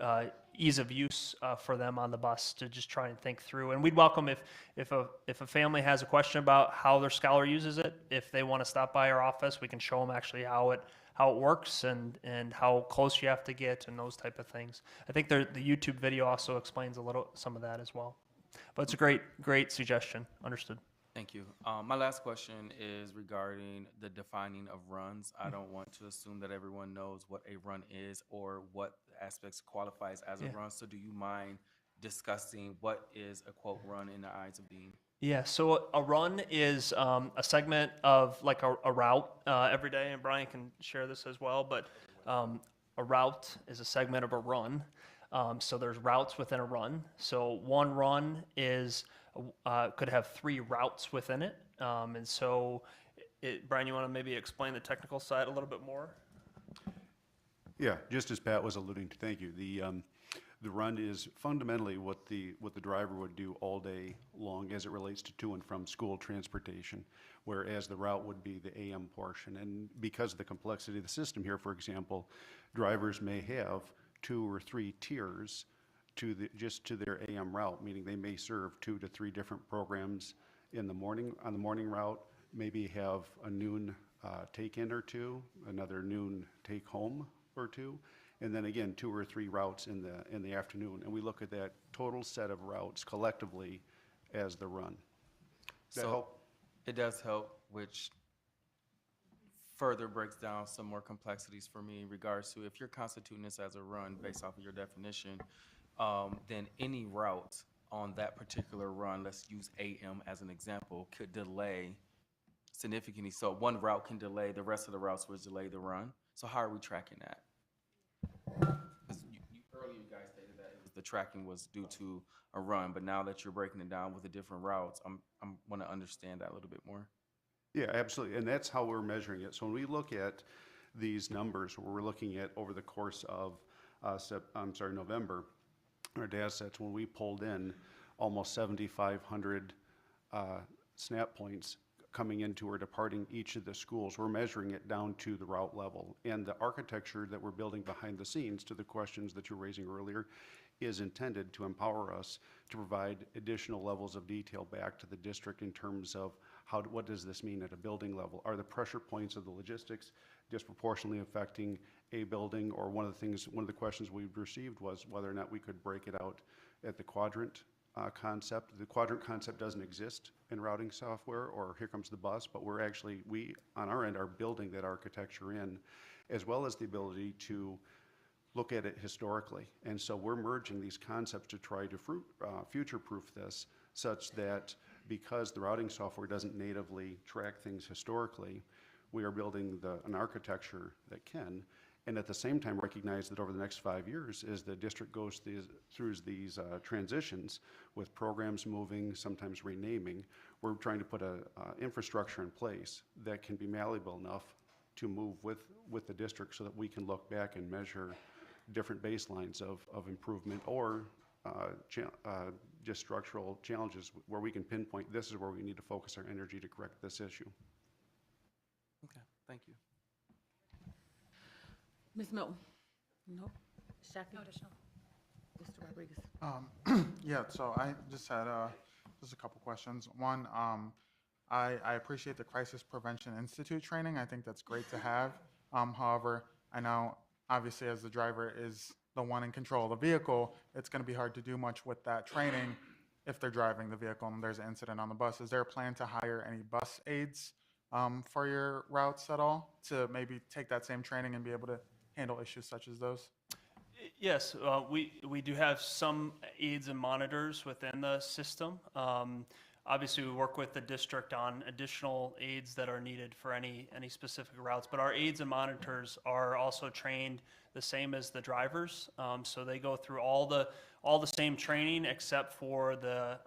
ease of use for them on the bus to just try and think through. And we'd welcome if a family has a question about how their scholar uses it, if they want to stop by our office, we can show them actually how it works and how close you have to get and those type of things. I think the YouTube video also explains some of that as well. But it's a great suggestion. Understood. Thank you. My last question is regarding the defining of runs. I don't want to assume that everyone knows what a run is or what aspects qualifies as a run. So do you mind discussing what is a quote run in the eyes of Dean? Yeah, so a run is a segment of like a route every day, and Brian can share this as well, but a route is a segment of a run. So there's routes within a run. So one run could have 3 routes within it. And so, Brian, you want to maybe explain the technical side a little bit more? Yeah, just as Pat was alluding to, thank you. The run is fundamentally what the driver would do all day long as it relates to and from school transportation, whereas the route would be the AM portion. And because of the complexity of the system here, for example, drivers may have 2 or 3 tiers just to their AM route, meaning they may serve 2 to 3 different programs in the morning on the morning route, maybe have a noon take-in or 2, another noon take-home or 2, and then again 2 or 3 routes in the afternoon. And we look at that total set of routes collectively as the run. Does that help? It does help, which further breaks down some more complexities for me in regards to if you're constituting this as a run based off of your definition, then any route on that particular run, let's use AM as an example, could delay significantly. So one route can delay, the rest of the routes will delay the run. So how are we tracking that? Because earlier you guys stated that the tracking was due to a run, but now that you're breaking it down with the different routes, I want to understand that a little bit more. Yeah, absolutely, and that's how we're measuring it. So when we look at these numbers, we're looking at over the course of November, our data sets, when we pulled in almost 7,500 snap points coming into or departing each of the schools, we're measuring it down to the route level. And the architecture that we're building behind the scenes, to the questions that you're raising earlier, is intended to empower us to provide additional levels of detail back to the district in terms of what does this mean at a building level? Are the pressure points of the logistics disproportionately affecting a building? Or one of the questions we've received was whether or not we could break it out at the quadrant concept. The quadrant concept doesn't exist in routing software or Here Comes the Bus, but we on our end are building that architecture in, as well as the ability to look at it historically. And so we're merging these concepts to try to future-proof this, such that because the routing software doesn't natively track things historically, we are building an architecture that can, and at the same time recognize that over the next 5 years, as the district goes through these transitions with programs moving, sometimes renaming, we're trying to put an infrastructure in place that can be malleable enough to move with the district so that we can look back and measure different baselines of improvement or just structural challenges where we can pinpoint this is where we need to focus our energy to correct this issue. Okay, thank you. Ms. Milton? No. No additional. Mr. Rodriguez? Yeah, so I just had just a couple questions. One, I appreciate the Crisis Prevention Institute training. I think that's great to have. However, I know obviously as the driver is the one in control of the vehicle, it's going to be hard to do much with that training if they're driving the vehicle and there's an incident on the bus. Is there a plan to hire any bus aides for your routes at all to maybe take that same training and be able to handle issues such as those? Yes, we do have some aids and monitors within the system. Obviously, we work with the district on additional aids that are needed for any specific routes, but our aids and monitors are also trained the same as the drivers. So they go through all the same training except for the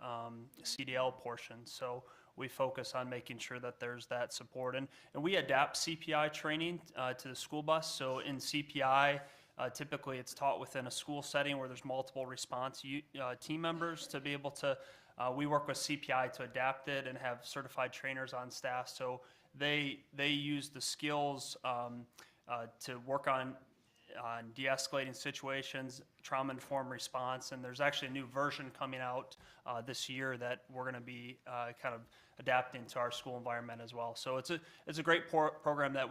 CDL portion. So we focus on making sure that there's that support. And we adapt CPI training to the school bus. So in CPI, Typically, it's taught within a school setting where there's multiple response team members to be able to, we work with CPI to adapt it and have certified trainers on staff. So they use the skills to work on de-escalating situations, trauma-informed response, and there's actually a new version coming out this year that we're going to be kind of adapting to our school environment as well. So it's a great program that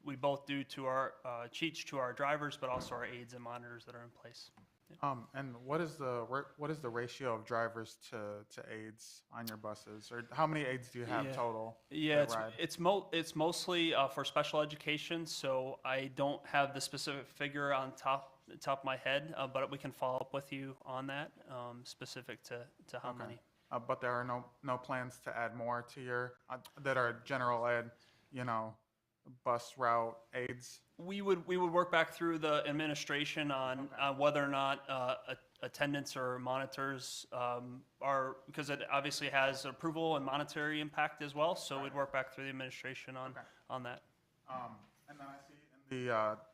we both do to our teach to our drivers, but also our aides and monitors that are in place. And what is the ratio of drivers to aides on your buses, or how many aides do you have total? Yeah, that ride? it's mostly for special education, so I don't have the specific figure on top of my head, but we can follow up with you on that, specific to how Okay. many. But there are no plans to add more to your that are general ed, bus route aides. We would work back through the administration on whether or not attendance or monitors are, because it obviously has approval and monetary impact as well. So we'd work back through the administration on that. And then I see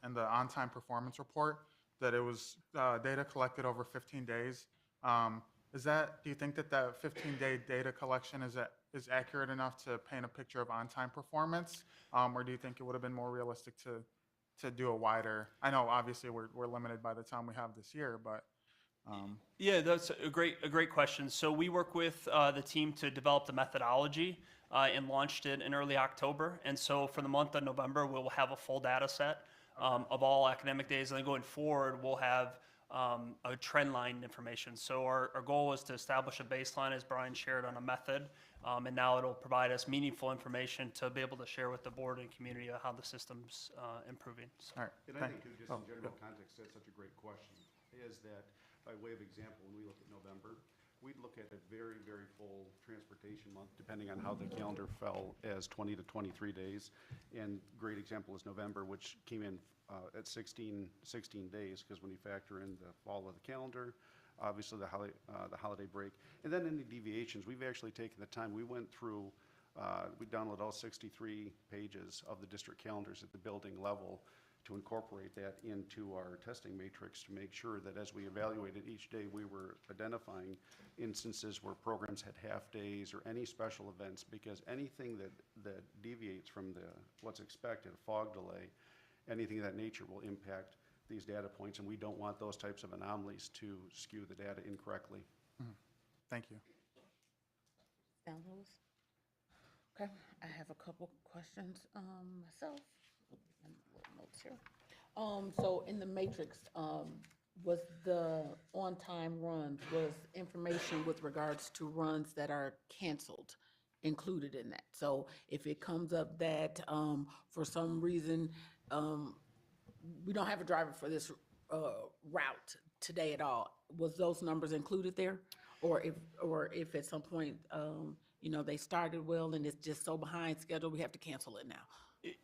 in the on-time performance report that it was data collected over 15 days. Do you think that 15-day data collection is accurate enough to paint a picture of on-time performance, or do you think it would have been more realistic to do a wider? I know obviously we're limited by the time we have this year, but Yeah, that's a great question. So we work with the team to develop the methodology and launched it in early October. And so for the month of November, we'll have a full data set of all academic days. And then going forward, we'll have a trend line information. So our goal is to establish a baseline, as Brian shared, on a method. And now it'll provide us meaningful information to be able to share with the board and community on how the system's improving. So. All right. And I think too, just in general context, that's such a great question, is that by way of example, when we look at November, we'd look at a very, very full transportation month, depending on how the calendar fell, as 20 to 23 days. And great example is November, which came in at 16 days, because when you factor in the fall of the calendar, obviously the holiday break, and then any deviations, we've actually taken the time. We went through, we downloaded all 63 pages of the district calendars at the building level to incorporate that into our testing matrix to make sure that as we evaluated each day, we were identifying instances where programs had half days or any special events, because anything that deviates from what's expected, a fog delay, anything of that nature will impact these data points, and we don't want those types of anomalies to skew the data incorrectly. Thank you. Okay, I have a couple questions myself. Notes here. So in the matrix, was the on-time runs, was information with regards to runs that are canceled included in that? So if it comes up that for some reason we don't have a driver for this route today at all, was those numbers included there? Or if at some point they started well and it's just so behind schedule, we have to cancel it now?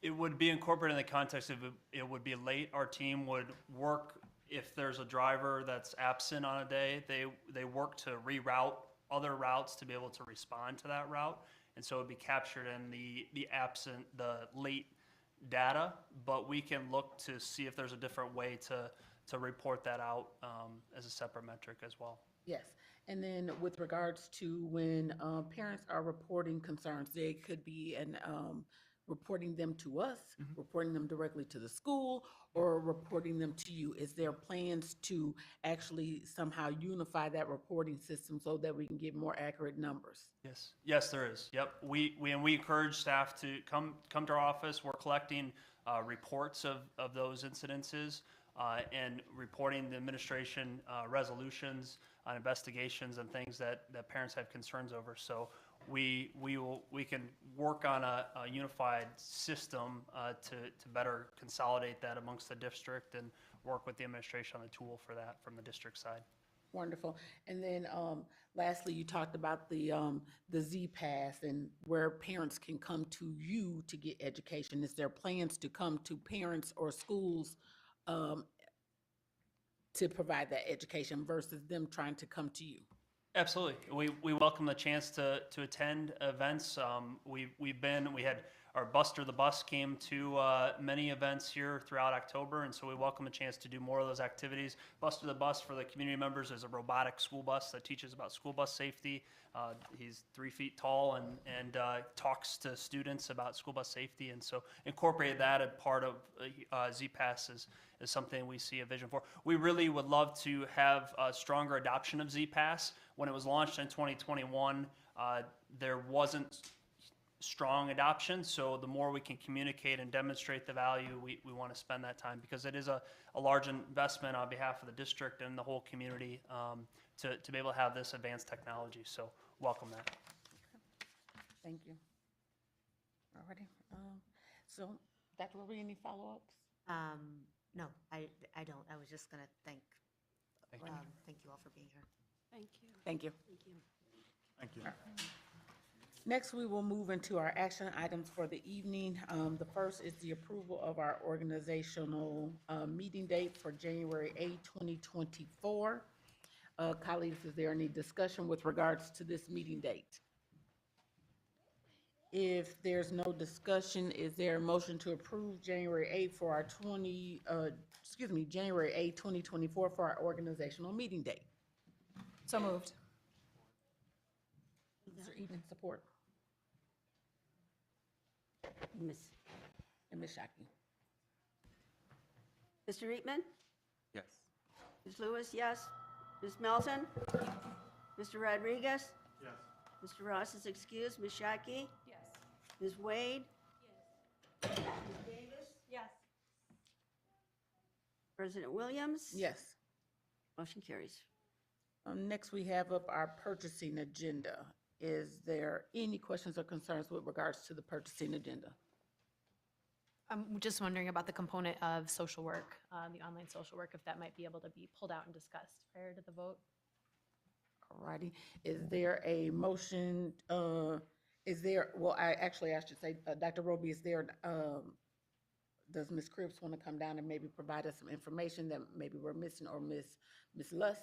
It would be incorporated in the context of it would be late. Our team would work, if there's a driver that's absent on a day, they work to reroute other routes to be able to respond to that route. And so it would be captured in the late data, but we can look to see if there's a different way to report that out as a separate metric as well. Yes, and then with regards to when parents are reporting concerns, they could be reporting them to us, reporting them directly to the school, or reporting them to you. Is there plans to actually somehow unify that reporting system so that we can get more accurate numbers? Yes, there is. Yep. We encourage staff to come to our office. We're collecting reports of those incidences and reporting the administration resolutions on investigations and things that parents have concerns over. So we can work on a unified system to better consolidate that amongst the district and work with the administration on the tool for that from the district side. Wonderful. And then lastly, you talked about the Z-Pass and where parents can come to you to get education. Is there plans to come to parents or schools to provide that education versus them trying to come to you? Absolutely. We welcome the chance to attend events. We had our Buster the Bus came to many events here throughout October, and so we welcome a chance to do more of those activities. Buster the Bus, for the community members, is a robotic school bus that teaches about school bus safety. He's 3 feet tall and talks to students about school bus safety, and so incorporate that as part of ZPass is something we see a vision for. We really would love to have a stronger adoption of ZPass. When it was launched in 2021, there wasn't strong adoption, so the more we can communicate and demonstrate the value, we want to spend that time, because it is a large investment on behalf of the district and the whole community to be able to have this advanced technology. So welcome that. Thank you. All righty. So, Dr. Roby, any follow-ups? No, I don't. I was just going to thank you all for being here. Thank you. Thank you. Thank you. Thank you. Next, we will move into our action items for the evening. The first is the approval of our organizational meeting date for January 8, 2024. Colleagues, is there any discussion with regards to this meeting date? If there's no discussion, is there a motion to approve January 8 for our January 8, 2024 for our organizational meeting date? So moved. Is there even support? Ms. Shaki. Mr. Reitman? Yes. Ms. Lewis, yes. Ms. Melton? Mr. Rodriguez? Yes. Mr. Ross is excused. Ms. Shockey? Yes. Ms. Wade? Ms. Davis? Yes. President Williams? Yes. Motion carries. Next, we have up our purchasing agenda. Is there any questions or concerns with regards to the purchasing agenda? I'm just wondering about the component of social work, the online social work, if that might be able to be pulled out and discussed prior to the vote. All righty. Is there a motion, well, I should say, Dr. Roby, is there, does Ms. Cripps want to come down and maybe provide us some information that maybe we're missing, or Ms. Lusk?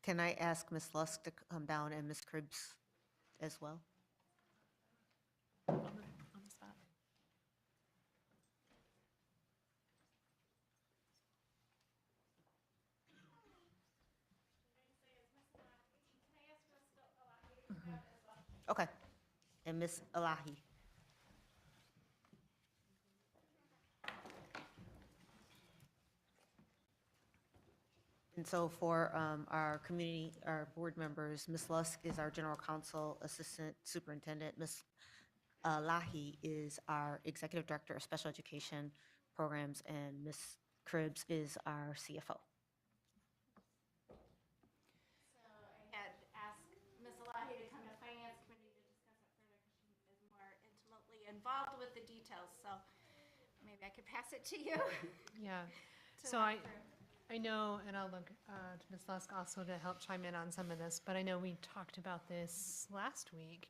Can I ask Ms. Lusk to come down and Ms. Cribbs as well? On the spot. Okay. And Ms. Elahi? And so for our community, our board members, Ms. Lusk is our general counsel, assistant superintendent. Ms. Lahi is our executive director of special education programs, and Ms. Cribbs is our CFO. So I had asked Ms. Elahi to come to Finance Committee to discuss it further because she is more intimately involved with the details. So maybe I could pass it to you. Yeah. to So walk through. I know, and I'll look to Ms. Lusk also to help chime in on some of this, but I know we talked about this last week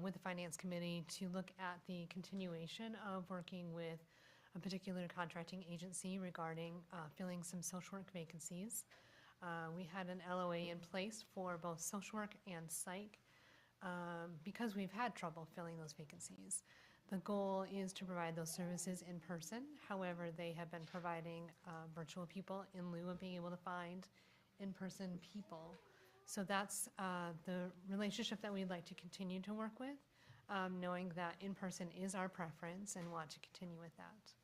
with the Finance Committee to look at the continuation of working with a particular contracting agency regarding filling some social work vacancies. We had an LOA in place for both social work and psych because we've had trouble filling those vacancies. The goal is to provide those services in person. However, they have been providing virtual people in lieu of being able to find in-person people. So that's the relationship that we'd like to continue to work with, knowing that in-person is our preference and want to continue with that.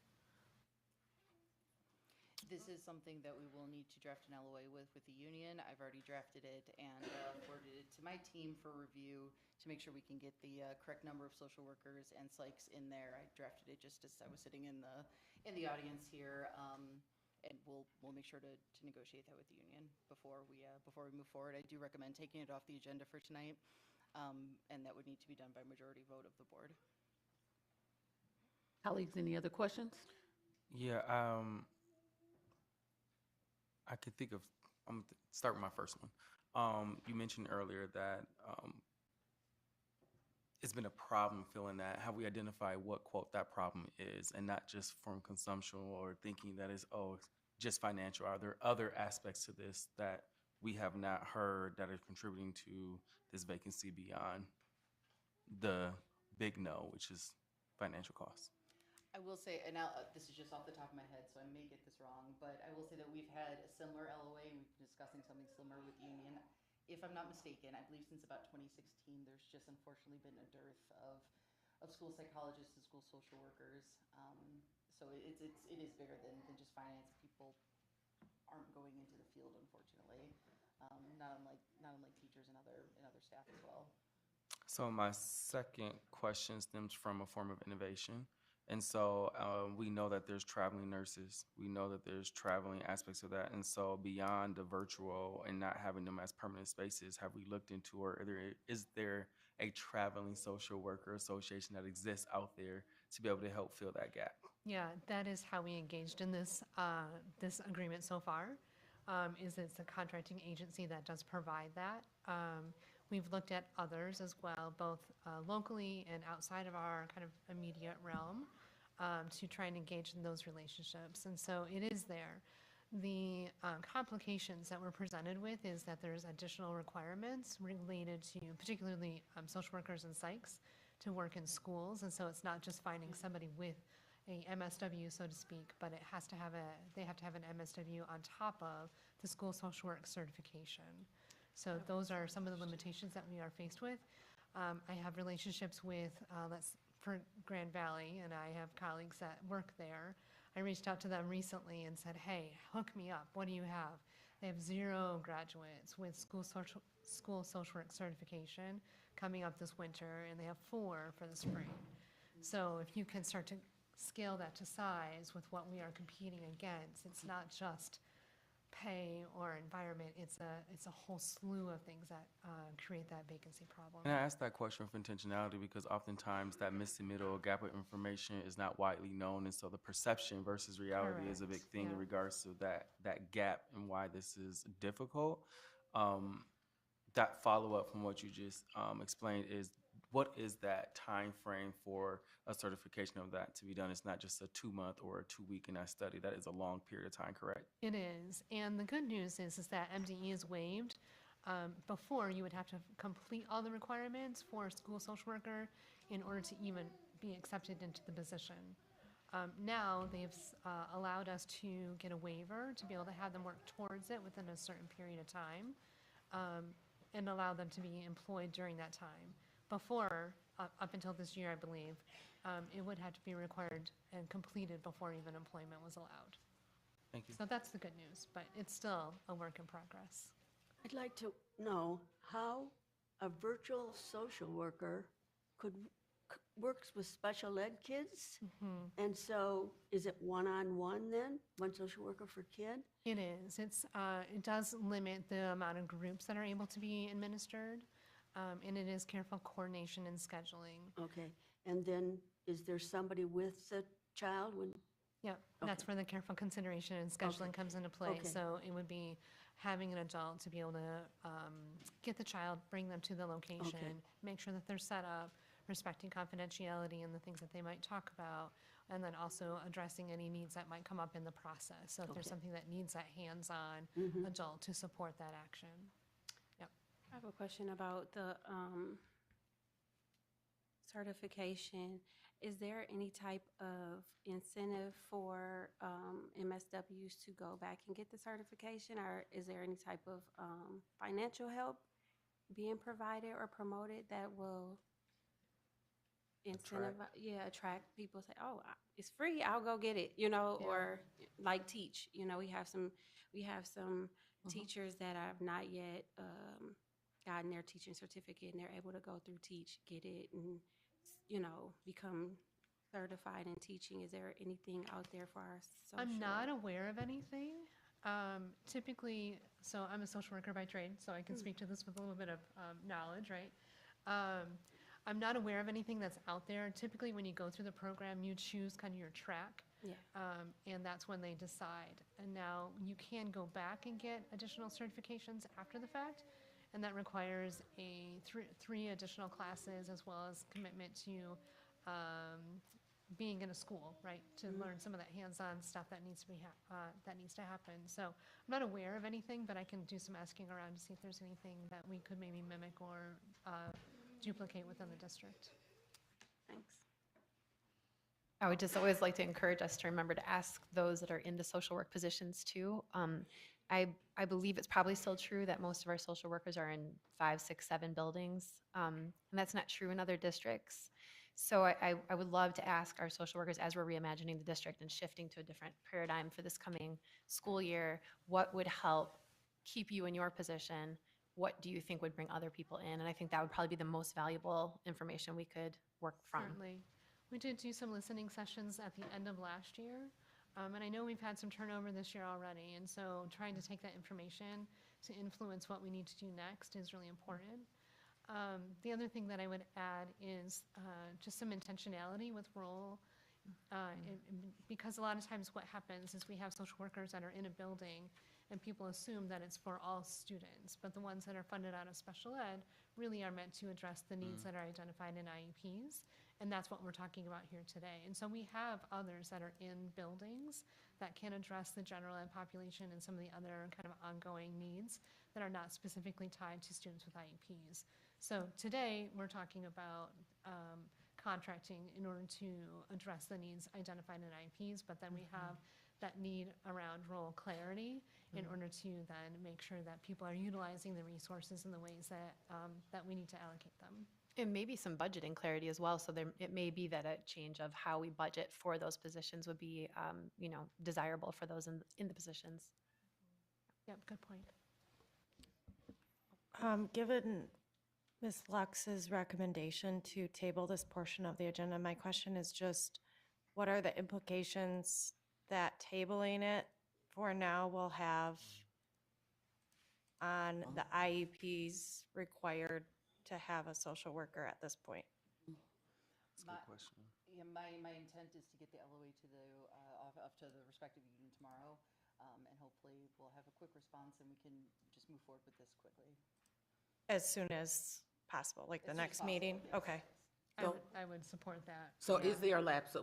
This is something that we will need to draft an LOA with the union. I've already drafted it and forwarded it to my team for review to make sure we can get the correct number of social workers and psychs in there. I drafted it just as I was sitting in the audience here, and we'll make sure to negotiate that with the union before we move forward. I do recommend taking it off the agenda for tonight, and that would need to be done by majority vote of the board. Colleagues, any other questions? Yeah, I could think of, I'm gonna start with my first one. You mentioned earlier that it's been a problem feeling that. Have we identified what, quote, that problem is, and not just from consumption or thinking that it's, it's just financial? Are there other aspects to this that we have not heard that are contributing to this vacancy beyond the big no, which is financial costs. I will say, and now, this is just off the top of my head, so I may get this wrong, but I will say that we've had a similar LOA, and we've been discussing something similar with Union. If I'm not mistaken, I believe since about 2016, there's just unfortunately been a dearth of school psychologists and school social workers. So it is bigger than just finance. People aren't going into the field, unfortunately. Not unlike teachers and other staff as well. So my second question stems from a form of innovation. And so we know that there's traveling nurses. We know that there's traveling aspects of that. And so beyond the virtual and not having them as permanent spaces, have we looked into, or is there a traveling social worker association that exists out there to be able to help fill that gap? Yeah, that is how we engaged in this agreement so far. Is it's a contracting agency that does provide that. We've looked at others as well, both locally and outside of our kind of immediate realm, to try and engage in those relationships. And so it is there. The complications that we're presented with is that there's additional requirements related to particularly social workers and psychs to work in schools. And so it's not just finding somebody with a MSW, so to speak, but they have to have an MSW on top of the school social work certification. So those are some of the limitations that we are faced with. I have relationships with, for Grand Valley, and I have colleagues that work there. I reached out to them recently and said, hey, hook me up. What do you have? They have 0 graduates with school social work certification coming up this winter, and they have 4 for the spring. So if you can start to scale that to size with what we are competing against, it's not just pay or environment, it's a whole slew of things that create that vacancy problem. And I asked that question with intentionality because oftentimes that missing middle gap of information is not widely known, and so the perception versus reality is a big thing in regards to that gap and why this is difficult. That follow-up from what you just explained is, what is that time frame for a certification of that to be done? It's not just a 2-month or a 2-week in that study. That is a long period of time, correct? It is. And the good news is that MDE is waived. Before, you would have to complete all the requirements for a school social worker in order to even be accepted into the position. Now, they've allowed us to get a waiver to be able to have them work towards it within a certain period of time, and allow them to be employed during that time. Before, up until this year, I believe, it would have to be required and completed before even employment was allowed. Thank you. So that's the good news, but it's still a work in progress. I'd like to know how a virtual social worker works with special ed kids. And so is it one-on-one then, one social worker for kid? It is. It does limit the amount of groups that are able to be administered, and it is careful coordination and scheduling. Okay, and then is there somebody with the child when? Yeah, that's where the careful consideration and scheduling comes into play. Okay. So it would be having an adult to be able to get the child, bring them to the location, make sure that they're set up, respecting confidentiality and the things that they might talk about, and then also addressing any needs that might come up in the process. So if there's something that needs that hands-on adult to support that action. Yep. I have a question about the certification. Is there any type of incentive for MSWs to go back and get the certification, or is there any type of financial help being provided or promoted that will attract people? Say, oh, it's free, I'll go get it, or like teach. We have some teachers that have not yet gotten their teaching certificate, and they're able to go through teach, get it, and become certified in teaching. Is there anything out there for our social? I'm not aware of anything. Typically, so I'm a social worker by trade, so I can speak to this with a little bit of knowledge, right? I'm not aware of anything that's out there. Typically, when you go through the program, you choose kind of your track, and that's when they decide. And now you can go back and get additional certifications after the fact, and that requires three additional classes as well as commitment to being in a school, right, to learn some of that hands-on stuff that needs to happen. So I'm not aware of anything, but I can do some asking around to see if there's anything that we could maybe mimic or duplicate within the district. Thanks. I would just always like to encourage us to remember to ask those that are in the social work positions too. I believe it's probably still true that most of our social workers are in 5, 6, 7 buildings, and that's not true in other districts. So I would love to ask our social workers, as we're reimagining the district and shifting to a different paradigm for this coming school year, what would help keep you in your position? What do you think would bring other people in? And I think that would probably be the most valuable information we could work from. Certainly. We did do some listening sessions at the end of last year, and I know we've had some turnover this year already, and so trying to take that information to influence what we need to do next is really important. The other thing that I would add is just some intentionality with role, because a lot of times what happens is we have social workers that are in a building and people assume that it's for all students, but the ones that are funded out of special ed really are meant to address the needs that are identified in IEPs, and that's what we're talking about here today. And so we have others that are in buildings that can address the general ed population and some of the other kind of ongoing needs that are not specifically tied to students with IEPs. So today, we're talking about contracting in order to address the needs identified in IEPs, but then we have that need around role clarity in order to then make sure that people are utilizing the resources in the ways that, that we need to allocate them. And maybe some budgeting clarity as well. So it may be that a change of how we budget for those positions would be, desirable for those in the positions. Yep, good point. Given Ms. Lux's recommendation to table this portion of the agenda, my question is just, what are the implications that tabling it for now will have on the IEPs required to have a social worker at this point? That's a good question. Yeah, my intent is to get the LOA to the, off to the respective union tomorrow, and hopefully we'll have a quick response and we can just move forward with this quickly. As soon as possible, like the As soon as next possible, meeting? yes. Okay. I would support that. So yeah. is there a lapse,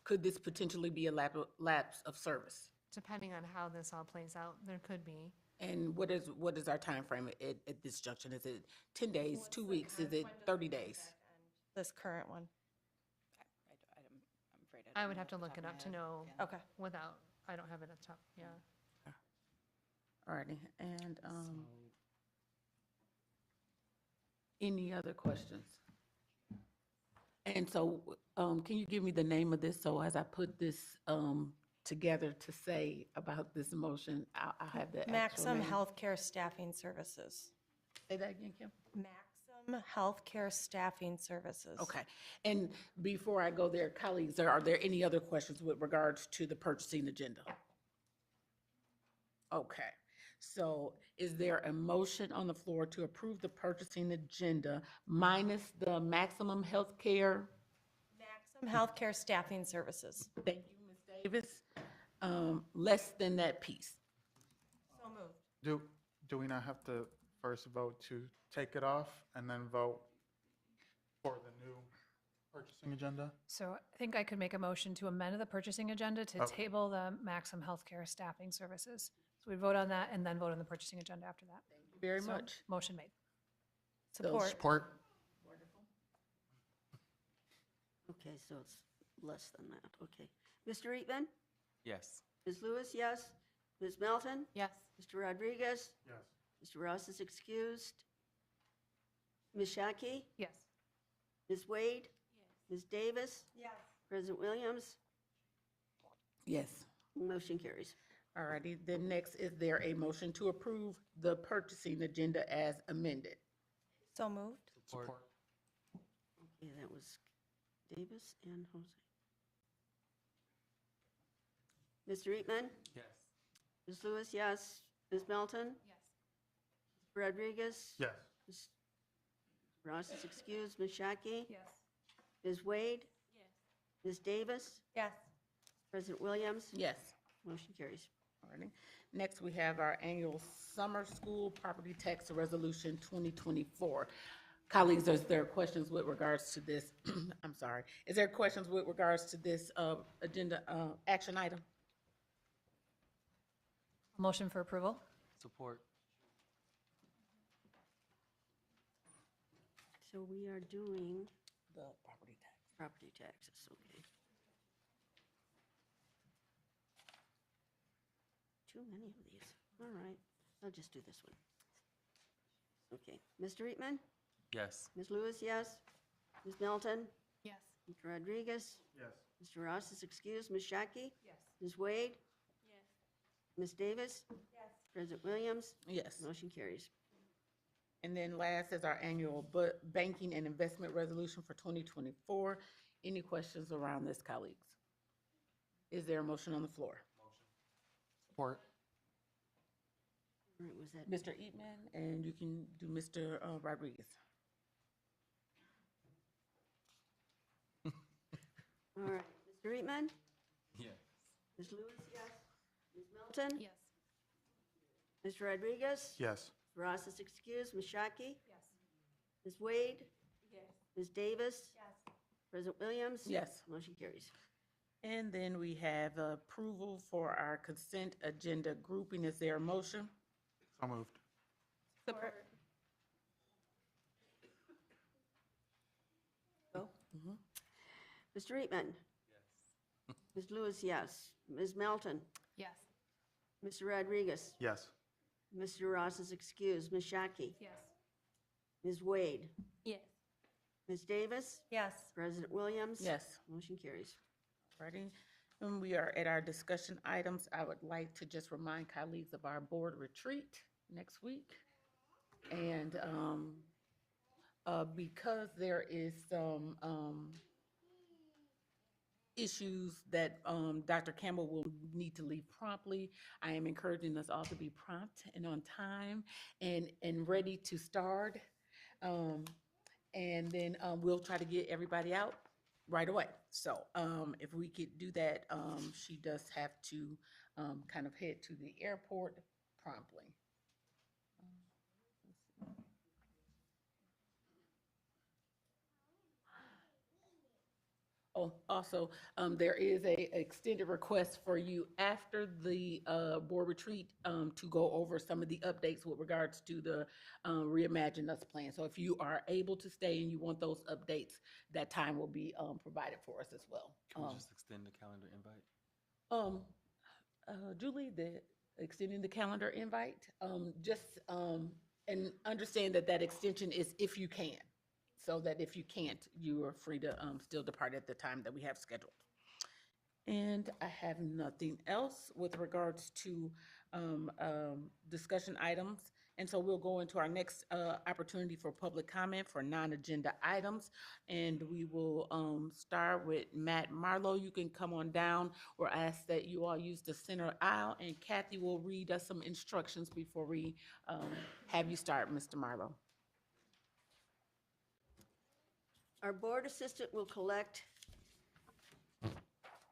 could this potentially be a lapse of service? Depending on how this all plays out, there could be. And what is our timeframe at this junction? Is it 10 days, 2 weeks? Is it 30 days? This current one? I'm afraid I don't would know have to off the look top it of up my to head. know Yeah. Okay. without, I don't have it at the top, yeah. All righty, and any other questions? And so, can you give me the name of this, so as I put this together to say about this motion, I'll have the actual Maxim name. Healthcare Staffing Services. Say that again, Kim? Maxim Healthcare Staffing Services. Okay, and before I go there, colleagues, are there any other questions with regards to the purchasing agenda? Okay, so is there a motion on the floor to approve the purchasing agenda minus the maximum healthcare? Maxim Healthcare Staffing Services. Thank you, Ms. Davis. Less than that piece. So moved. Do we not have to first vote to take it off and then vote for the new purchasing agenda? So I think I could make a motion to amend the purchasing agenda to Okay. table the Maxim Healthcare Staffing Services. So we'd vote on that and then vote on the purchasing agenda after that. Thank you very So, much. Motion made. Support. Support. Okay, so it's less than that, okay. Mr. Eatman? Yes. Ms. Lewis, yes. Ms. Melton? Yes. Mr. Rodriguez? Yes. Mr. Ross is excused. Ms. Shaki? Yes. Ms. Wade? Ms. Davis? Yes. President Williams? Yes. Motion carries. All righty, then next, is there a motion to approve the purchasing agenda as amended? So moved. Support. Okay, that was Davis and Jose. Mr. Eatman? Yes. Ms. Lewis, yes. Ms. Melton? Yes. Rodriguez? Yes. Ms. Ross is excused. Ms. Shaki? Yes. Ms. Wade? Yes. Ms. Davis? Yes. President Williams? Yes. Motion carries. All righty. Next, we have our annual summer school property tax resolution 2024. Colleagues, is there questions with regards to this? I'm sorry. Is there questions with regards to this agenda action item? Motion for approval? Support. So we are doing The property tax. property taxes, okay. too many of these. All right, I'll just do this one. Okay, Mr. Eatman? Yes. Ms. Lewis, yes. Ms. Melton? Yes. Mr. Rodriguez? Yes. Mr. Ross is excused. Ms. Shockey? Yes. Ms. Wade? Yes. Ms. Davis? Yes. President Williams? Yes. Motion carries. And then last is our annual banking and investment resolution for 2024. Any questions around this, colleagues? Is there a motion on the floor? Support. All right, was that? Mr. Eatman, and you can do Mr. Rodriguez. All right, Mr. Eatman? Yes. Ms. Lewis, yes. Ms. Melton? Yes. Mr. Rodriguez? Yes. Ross is excused. Ms. Shockey? Yes. Ms. Wade? Yes. Ms. Davis? Yes. President Williams? Yes. Motion carries. And then we have approval for our consent agenda grouping. Is there a motion? So moved. Support. Go. Mr. Eatman? Yes. Ms. Lewis, yes. Ms. Melton? Yes. Mr. Rodriguez? Yes. Mr. Ross is excused. Ms. Shockey? Yes. Ms. Wade? Yes. Ms. Davis? Yes. President Williams? Yes. Motion carries. Righty. And we are at our discussion items. I would like to just remind colleagues of our board retreat next week. And because there is some issues that Dr. Campbell will need to leave promptly, I am encouraging us all to be prompt and on time and ready to start. And then we'll try to get everybody out right away. So if we could do that, she does have to kind of head to the airport promptly. Oh, also, there is a extended request for you after the board retreat to go over some of the updates with regards to the Reimagine Us plan. So if you are able to stay and you want those updates, that time will be provided for us as well. Can we just extend the calendar invite? Julie, extending the calendar invite, and understand that extension is if you can. So that if you can't, you are free to still depart at the time that we have scheduled. And I have nothing else with regards to discussion items. And so we'll go into our next opportunity for public comment for non-agenda items. And we will start with Matt Marlowe. You can come on down, or ask that you all use the center aisle, and Kathy will read us some instructions before we have you start, Mr. Marlowe. Our board assistant will collect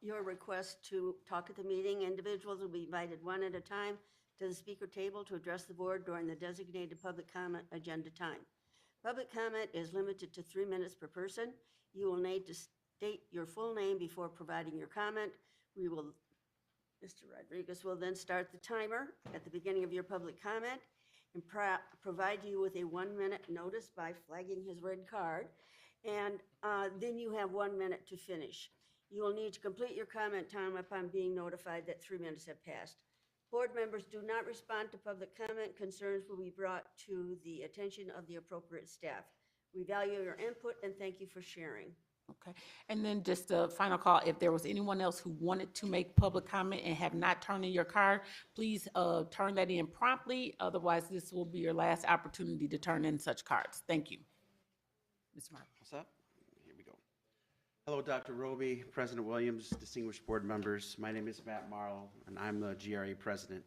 your request to talk at the meeting. Individuals will be invited one at a time to the speaker table to address the board during the designated public comment agenda time. Public comment is limited to 3 minutes per person. You will need to state your full name before providing your comment. Mr. Rodriguez will then start the timer at the beginning of your public comment and provide you with a 1-minute notice by flagging his red card. And then you have 1 minute to finish. You will need to complete your comment time upon being notified that 3 minutes have passed. Board members do not respond to public comment. Concerns will be brought to the attention of the appropriate staff. We value your input and thank you for sharing. Okay, and then just a final call, if there was anyone else who wanted to make public comment and have not turned in your card, please turn that in promptly. Otherwise, this will be your last opportunity to turn in such cards. Thank you. Ms. Marlowe. What's up? Here we go. Hello, Dr. Roby, President Williams, distinguished board members. My name is Matt Marlowe, and I'm the GRA president.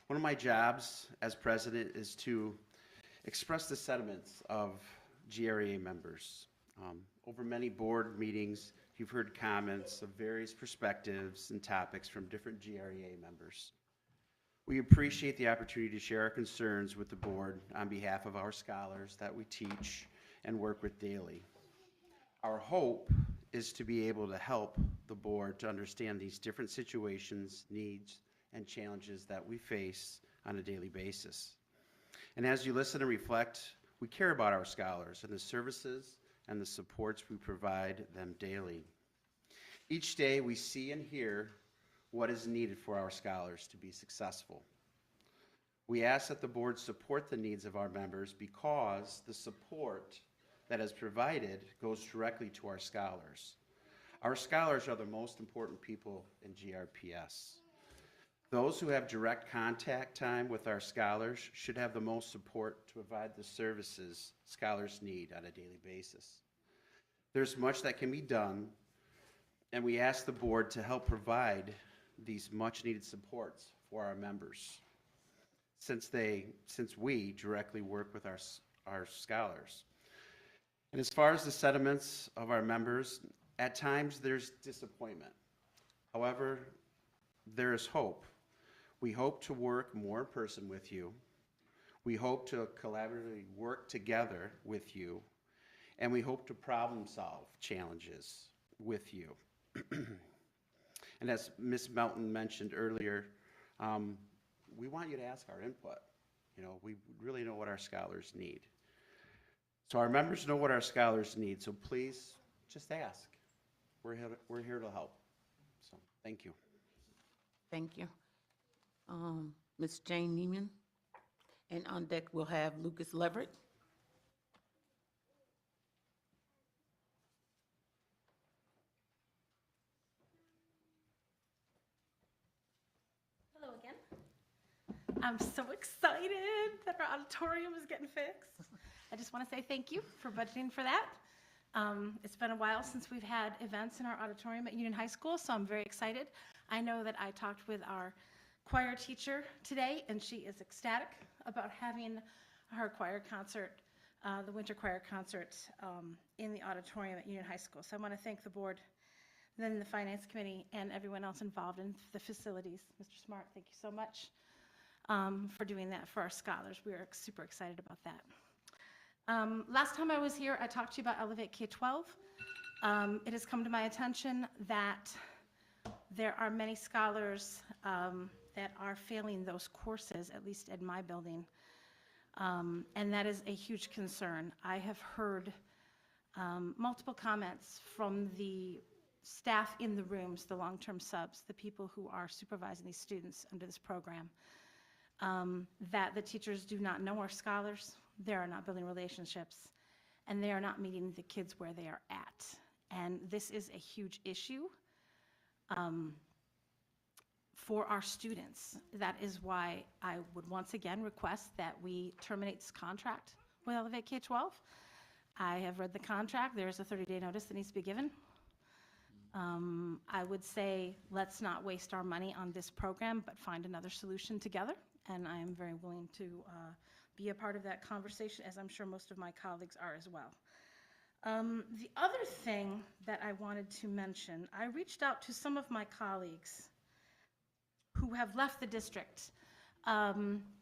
One of my jobs as president is to express the sentiments of GRA members. Over many board meetings, you've heard comments of various perspectives and topics from different GRA members. We appreciate the opportunity to share our concerns with the board on behalf of our scholars that we teach and work with daily. Our hope is to be able to help the board to understand these different situations, needs, and challenges that we face on a daily basis. And as you listen and reflect, we care about our scholars and the services and the supports we provide them daily. Each day we see and hear what is needed for our scholars to be successful. We ask that the board support the needs of our members because the support that is provided goes directly to our scholars. Our scholars are the most important people in GRPS. Those who have direct contact time with our scholars should have the most support to provide the services scholars need on a daily basis. There's much that can be done, and we ask the board to help provide these much-needed supports for our members, since we directly work with our scholars. And as far as the sentiments of our members, at times there's disappointment. However, there is hope. We hope to work more in person with you. We hope to collaboratively work together with you, and we hope to problem solve challenges with you. And as Ms. Melton mentioned earlier, we want you to ask our input. You know, we really know what our scholars need. So our members know what our scholars need, so please just ask. We're here to help. So thank you. Thank you. Ms. Jane Neiman. And on deck, we'll have Lucas Leverett. Hello again. I'm so excited that our auditorium is getting fixed. I just want to say thank you for budgeting for that. It's been a while since we've had events in our auditorium at Union High School, so I'm very excited. I know that I talked with our choir teacher today, and she is ecstatic about having her choir concert, the winter choir concert, in the auditorium at Union High School. So I want to thank the board, then the finance committee, and everyone else involved in the facilities. Mr. Smart, thank you so much for doing that for our scholars. We are super excited about that. Last time I was here, I talked to you about Elevate K-12. It has come to my attention that there are many scholars that are failing those courses, at least in my building, and that is a huge concern. I have heard multiple comments from the staff in the rooms, the long-term subs, the people who are supervising these students under this program, that the teachers do not know our scholars, they are not building relationships, and they are not meeting the kids where they are at. And this is a huge issue for our students. That is why I would once again request that we terminate this contract with Elevate K-12. I have read the contract. There is a 30-day notice that needs to be given. I would say let's not waste our money on this program, but find another solution together. And I am very willing to be a part of that conversation, as I'm sure most of my colleagues are as well. The other thing that I wanted to mention, I reached out to some of my colleagues who have left the district.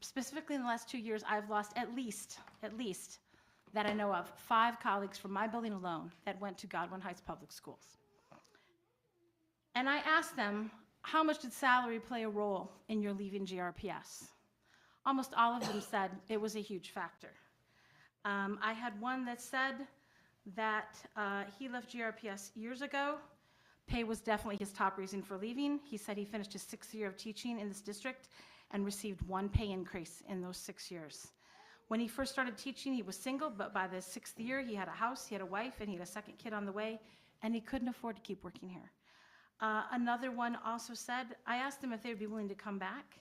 Specifically in the last 2 years, I've lost at least that I know of, 5 colleagues from my building alone that went to Godwin Heights Public Schools. And I asked them, how much did salary play a role in your leaving GRPS? Almost all of them said it was a huge factor. I had one that said that he left GRPS years ago. Pay was definitely his top reason for leaving. He said he finished his 6th year of teaching in this district and received 1 pay increase in those 6 years. When he first started teaching, he was single, but by the 6th year, he had a house, he had a wife, and he had a 2nd kid on the way, and he couldn't afford to keep working here. Another one also said, I asked them if they would be willing to come back,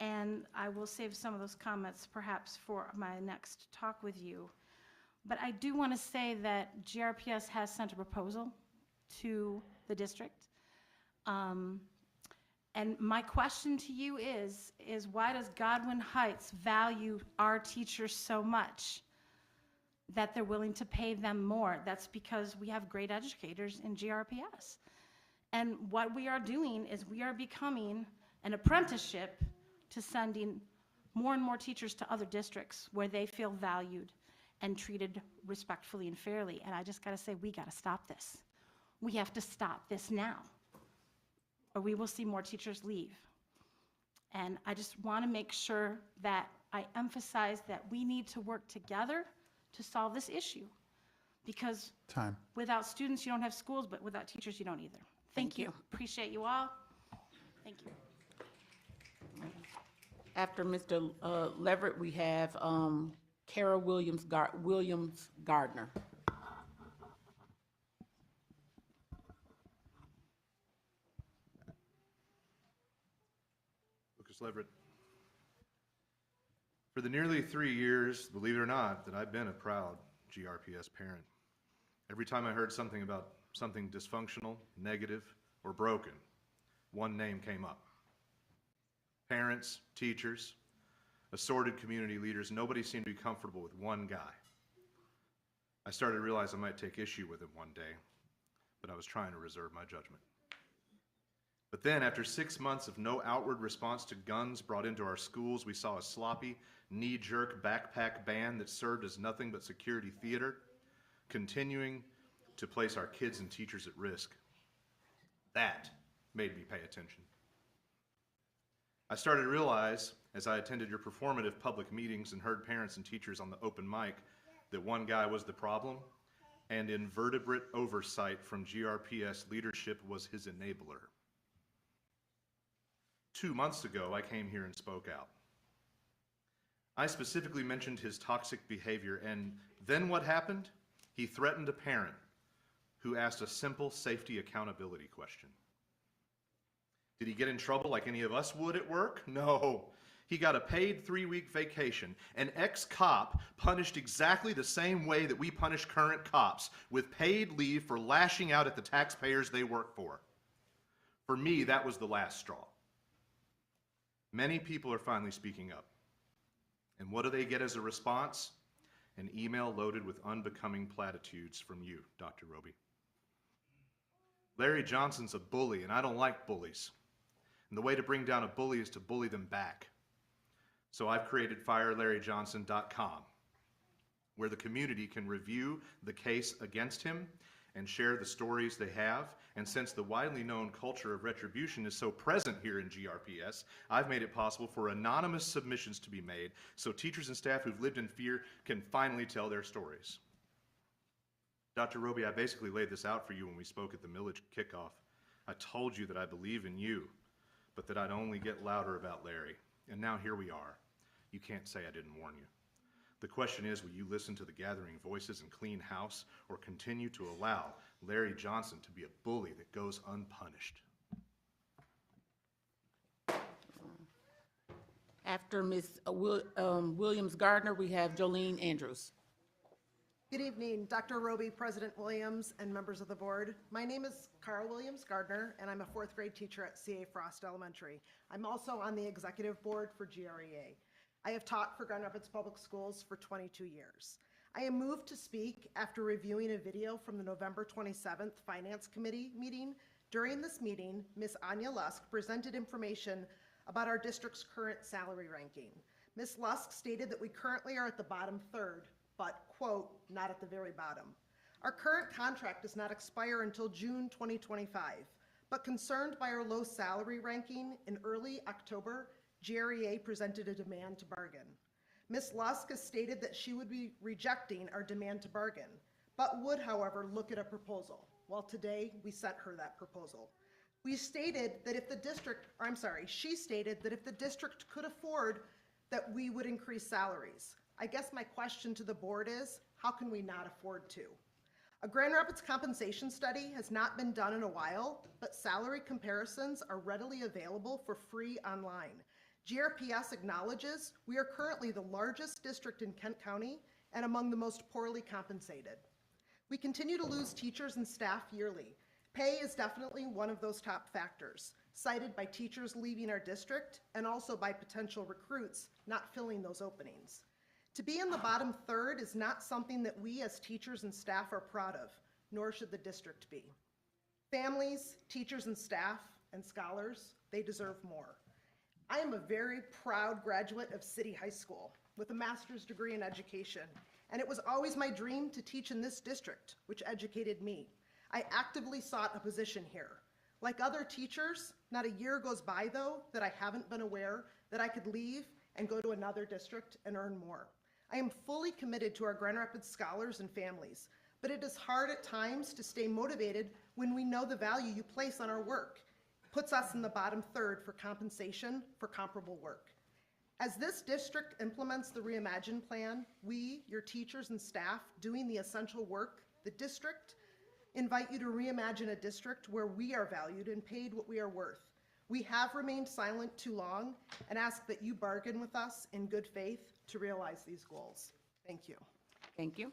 and I will save some of those comments perhaps for my next talk with you. But I do want to say that GRPS has sent a proposal to the district. And my question to you is why does Godwin Heights value our teachers so much that they're willing to pay them more? That's because we have great educators in GRPS. And what we are doing is we are becoming an apprenticeship to sending more and more teachers to other districts where they feel valued and treated respectfully and fairly. And I just got to say, we got to stop this. We have to stop this now, or we will see more teachers leave. And I just want to make sure that I emphasize that we need to work together to solve this issue, because without students, you don't have schools, but without teachers, you don't either. Thank you. Appreciate you all. Thank you. After Mr. Leverett, we have Kara Williams Gardner. Lucas Leverett. For the nearly 3 years, believe it or not, that I've been a proud GRPS parent, every time I heard something about something dysfunctional, negative, or broken, one name came up. Parents, teachers, assorted community leaders, nobody seemed to be comfortable with one guy. I started to realize I might take issue with him one day, but I was trying to reserve my judgment. But then, after 6 months of no outward response to guns brought into our schools, we saw a sloppy, knee-jerk backpack ban that served as nothing but security theater, continuing to place our kids and teachers at risk. That made me pay attention. I started to realize, as I attended your performative public meetings and heard parents and teachers on the open mic, that one guy was the problem, and invertebrate oversight from GRPS leadership was his enabler. 2 months ago, I came here and spoke out. I specifically mentioned his toxic behavior, and then what happened? He threatened a parent who asked a simple safety accountability question. Did he get in trouble like any of us would at work? No. He got a paid 3-week vacation. An ex-cop punished exactly the same way that we punish current cops, with paid leave for lashing out at the taxpayers they work for. For me, that was the last straw. Many people are finally speaking up. And what do they get as a response? An email loaded with unbecoming platitudes from you, Dr. Roby. Larry Johnson's a bully, and I don't like bullies. And the way to bring down a bully is to bully them back. So I've created FireLarryJohnson.com, where the community can review the case against him and share the stories they have. And since the widely known culture of retribution is so present here in GRPS, I've made it possible for anonymous submissions to be made so teachers and staff who've lived in fear can finally tell their stories. Dr. Roby, I basically laid this out for you when we spoke at the millage kickoff. I told you that I believe in you, but that I'd only get louder about Larry. And now here we are. You can't say I didn't warn you. The question is, will you listen to the gathering voices and clean house, or continue to allow Larry Johnson to be a bully that goes unpunished? After Ms. Williams Gardner, we have Jolene Andrews. Good evening, Dr. Roby, President Williams, and members of the board. My name is Carl Williams Gardner, and I'm a 4th grade teacher at C.A. Frost Elementary. I'm also on the executive board for GREA. I have taught for Grand Rapids Public Schools for 22 years. I am moved to speak after reviewing a video from the November 27th Finance Committee meeting. During this meeting, Ms. Anya Lusk presented information about our district's current salary ranking. Ms. Lusk stated that we currently are at the bottom third, but, quote, not at the very bottom. Our current contract does not expire until June 2025, but concerned by our low salary ranking, in early October, GREA presented a demand to bargain. Ms. Lusk has stated that she would be rejecting our demand to bargain, but would, however, look at a proposal. Well, today, we sent her that proposal. She stated that if the district could afford, that we would increase salaries. I guess my question to the board is, how can we not afford to? A Grand Rapids compensation study has not been done in a while, but salary comparisons are readily available for free online. GRPS acknowledges we are currently the largest district in Kent County and among the most poorly compensated. We continue to lose teachers and staff yearly. Pay is definitely one of those top factors, cited by teachers leaving our district and also by potential recruits not filling those openings. To be in the bottom third is not something that we as teachers and staff are proud of, nor should the district be. Families, teachers and staff, and scholars, they deserve more. I am a very proud graduate of City High School with a master's degree in education, and it was always my dream to teach in this district, which educated me. I actively sought a position here. Like other teachers, not a year goes by, though, that I haven't been aware that I could leave and go to another district and earn more. I am fully committed to our Grand Rapids scholars and families, but it is hard at times to stay motivated when we know the value you place on our work. puts us in the bottom third for compensation for comparable work. As this district implements the Reimagine plan, we, your teachers and staff doing the essential work, the district, invite you to reimagine a district where we are valued and paid what we are worth. We have remained silent too long and ask that you bargain with us in good faith to realize these goals. Thank you. Thank you.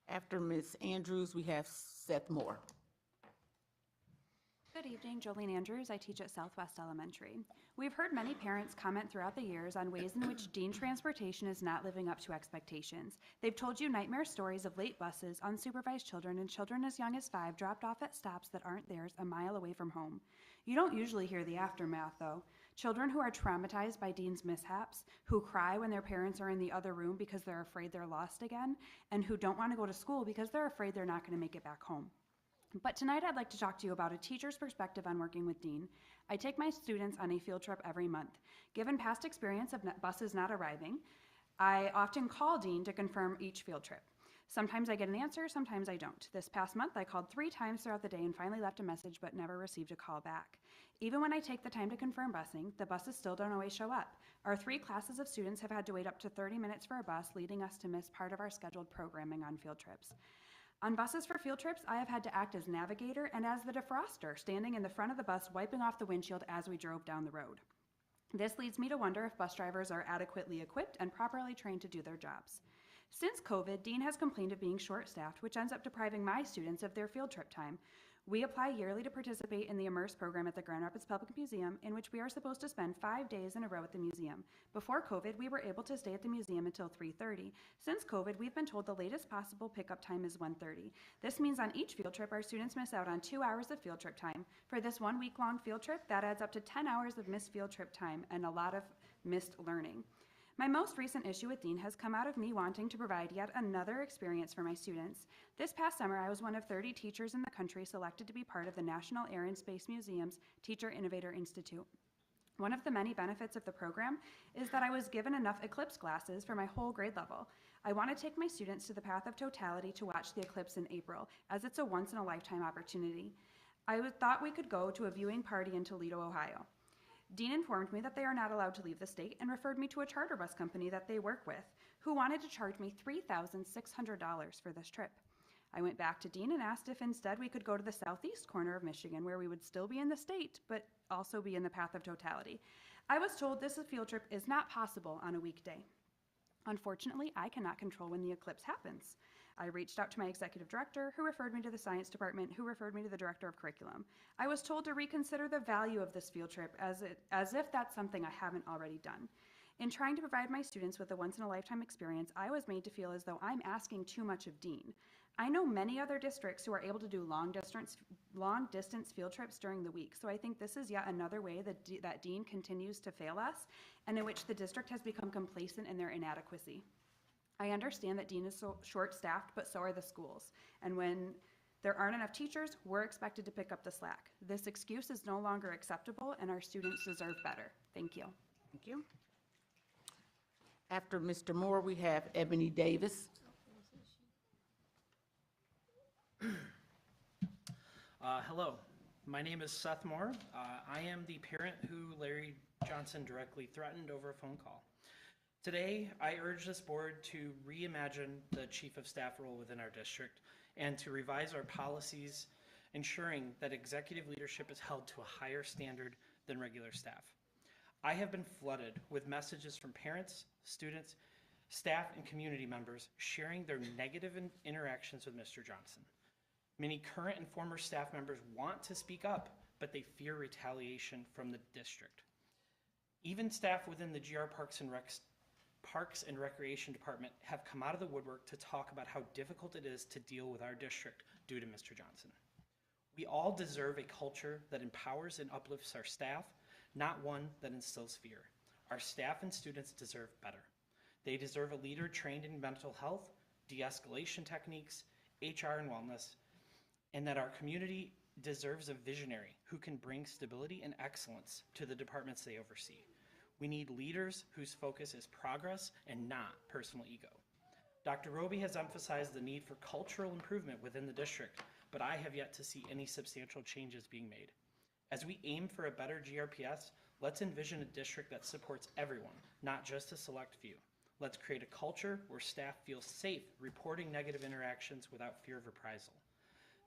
After Ms. Andrews, we have Seth Moore. Good evening, Jolene Andrews. I teach at Southwest Elementary. We've heard many parents comment throughout the years on ways in which Dean Transportation is not living up to expectations. They've told you nightmare stories of late buses, unsupervised children, and children as young as 5 dropped off at stops that aren't theirs a mile away from home. You don't usually hear the aftermath, though. Children who are traumatized by Dean's mishaps, who cry when their parents are in the other room because they're afraid they're lost again, and who don't want to go to school because they're afraid they're not going to make it back home. But tonight I'd like to talk to you about a teacher's perspective on working with Dean. I take my students on a field trip every month. Given past experience of buses not arriving, I often call Dean to confirm each field trip. Sometimes I get an answer, sometimes I don't. This past month I called 3 times throughout the day and finally left a message but never received a call back. Even when I take the time to confirm busing, the buses still don't always show up. Our 3 classes of students have had to wait up to 30 minutes for a bus, leading us to miss part of our scheduled programming on field trips. On buses for field trips, I have had to act as navigator and as the defroster, standing in the front of the bus wiping off the windshield as we drove down the road. This leads me to wonder if bus drivers are adequately equipped and properly trained to do their jobs. Since COVID, Dean has complained of being short-staffed, which ends up depriving my students of their field trip time. We apply yearly to participate in the Immerse program at the Grand Rapids Public Museum, in which we are supposed to spend 5 days in a row at the museum. Before COVID, we were able to stay at the museum until 3:30. Since COVID, we've been told the latest possible pickup time is 1:30. This means on each field trip, our students miss out on 2 hours of field trip time. For this 1 week-long field trip, that adds up to 10 hours of missed field trip time and a lot of missed learning. My most recent issue with Dean has come out of me wanting to provide yet another experience for my students. This past summer, I was one of 30 teachers in the country selected to be part of the National Air and Space Museum's Teacher Innovator Institute. One of the many benefits of the program is that I was given enough eclipse glasses for my whole grade level. I want to take my students to the path of totality to watch the eclipse in April, as it's a once-in-a-lifetime opportunity. I thought we could go to a viewing party in Toledo, Ohio. Dean informed me that they are not allowed to leave the state and referred me to a charter bus company that they work with, who wanted to charge me $3,600 for this trip. I went back to Dean and asked if instead we could go to the southeast corner of Michigan, where we would still be in the state, but also be in the path of totality. I was told this field trip is not possible on a weekday. Unfortunately, I cannot control when the eclipse happens. I reached out to my executive director, who referred me to the science department, who referred me to the director of curriculum. I was told to reconsider the value of this field trip as if that's something I haven't already done. In trying to provide my students with a once-in-a-lifetime experience, I was made to feel as though I'm asking too much of Dean. I know many other districts who are able to do long-distance field trips during the week, so I think this is yet another way that Dean continues to fail us, and in which the district has become complacent in their inadequacy. I understand that Dean is so short-staffed, but so are the schools. And when there aren't enough teachers, we're expected to pick up the slack. This excuse is no longer acceptable, and our students deserve better. Thank you. Thank you. After Mr. Moore, we have Ebony Davis. Hello, my name is Seth Moore. I am the parent who Larry Johnson directly threatened over a phone call. Today, I urge this board to reimagine the chief of staff role within our district and to revise our policies, ensuring that executive leadership is held to a higher standard than regular staff. I have been flooded with messages from parents, students, staff, and community members sharing their negative interactions with Mr. Johnson. Many current and former staff members want to speak up, but they fear retaliation from the district. Even staff within the GR Parks and Recreation Department have come out of the woodwork to talk about how difficult it is to deal with our district due to Mr. Johnson. We all deserve a culture that empowers and uplifts our staff, not one that instills fear. Our staff and students deserve better. They deserve a leader trained in mental health, de-escalation techniques, HR and wellness, and that our community deserves a visionary who can bring stability and excellence to the departments they oversee. We need leaders whose focus is progress and not personal ego. Dr. Roby has emphasized the need for cultural improvement within the district but I have yet to see any substantial changes being made. As we aim for a better GRPS, let's envision a district that supports everyone, not just a select few. Let's create a culture where staff feel safe reporting negative interactions without fear of reprisal.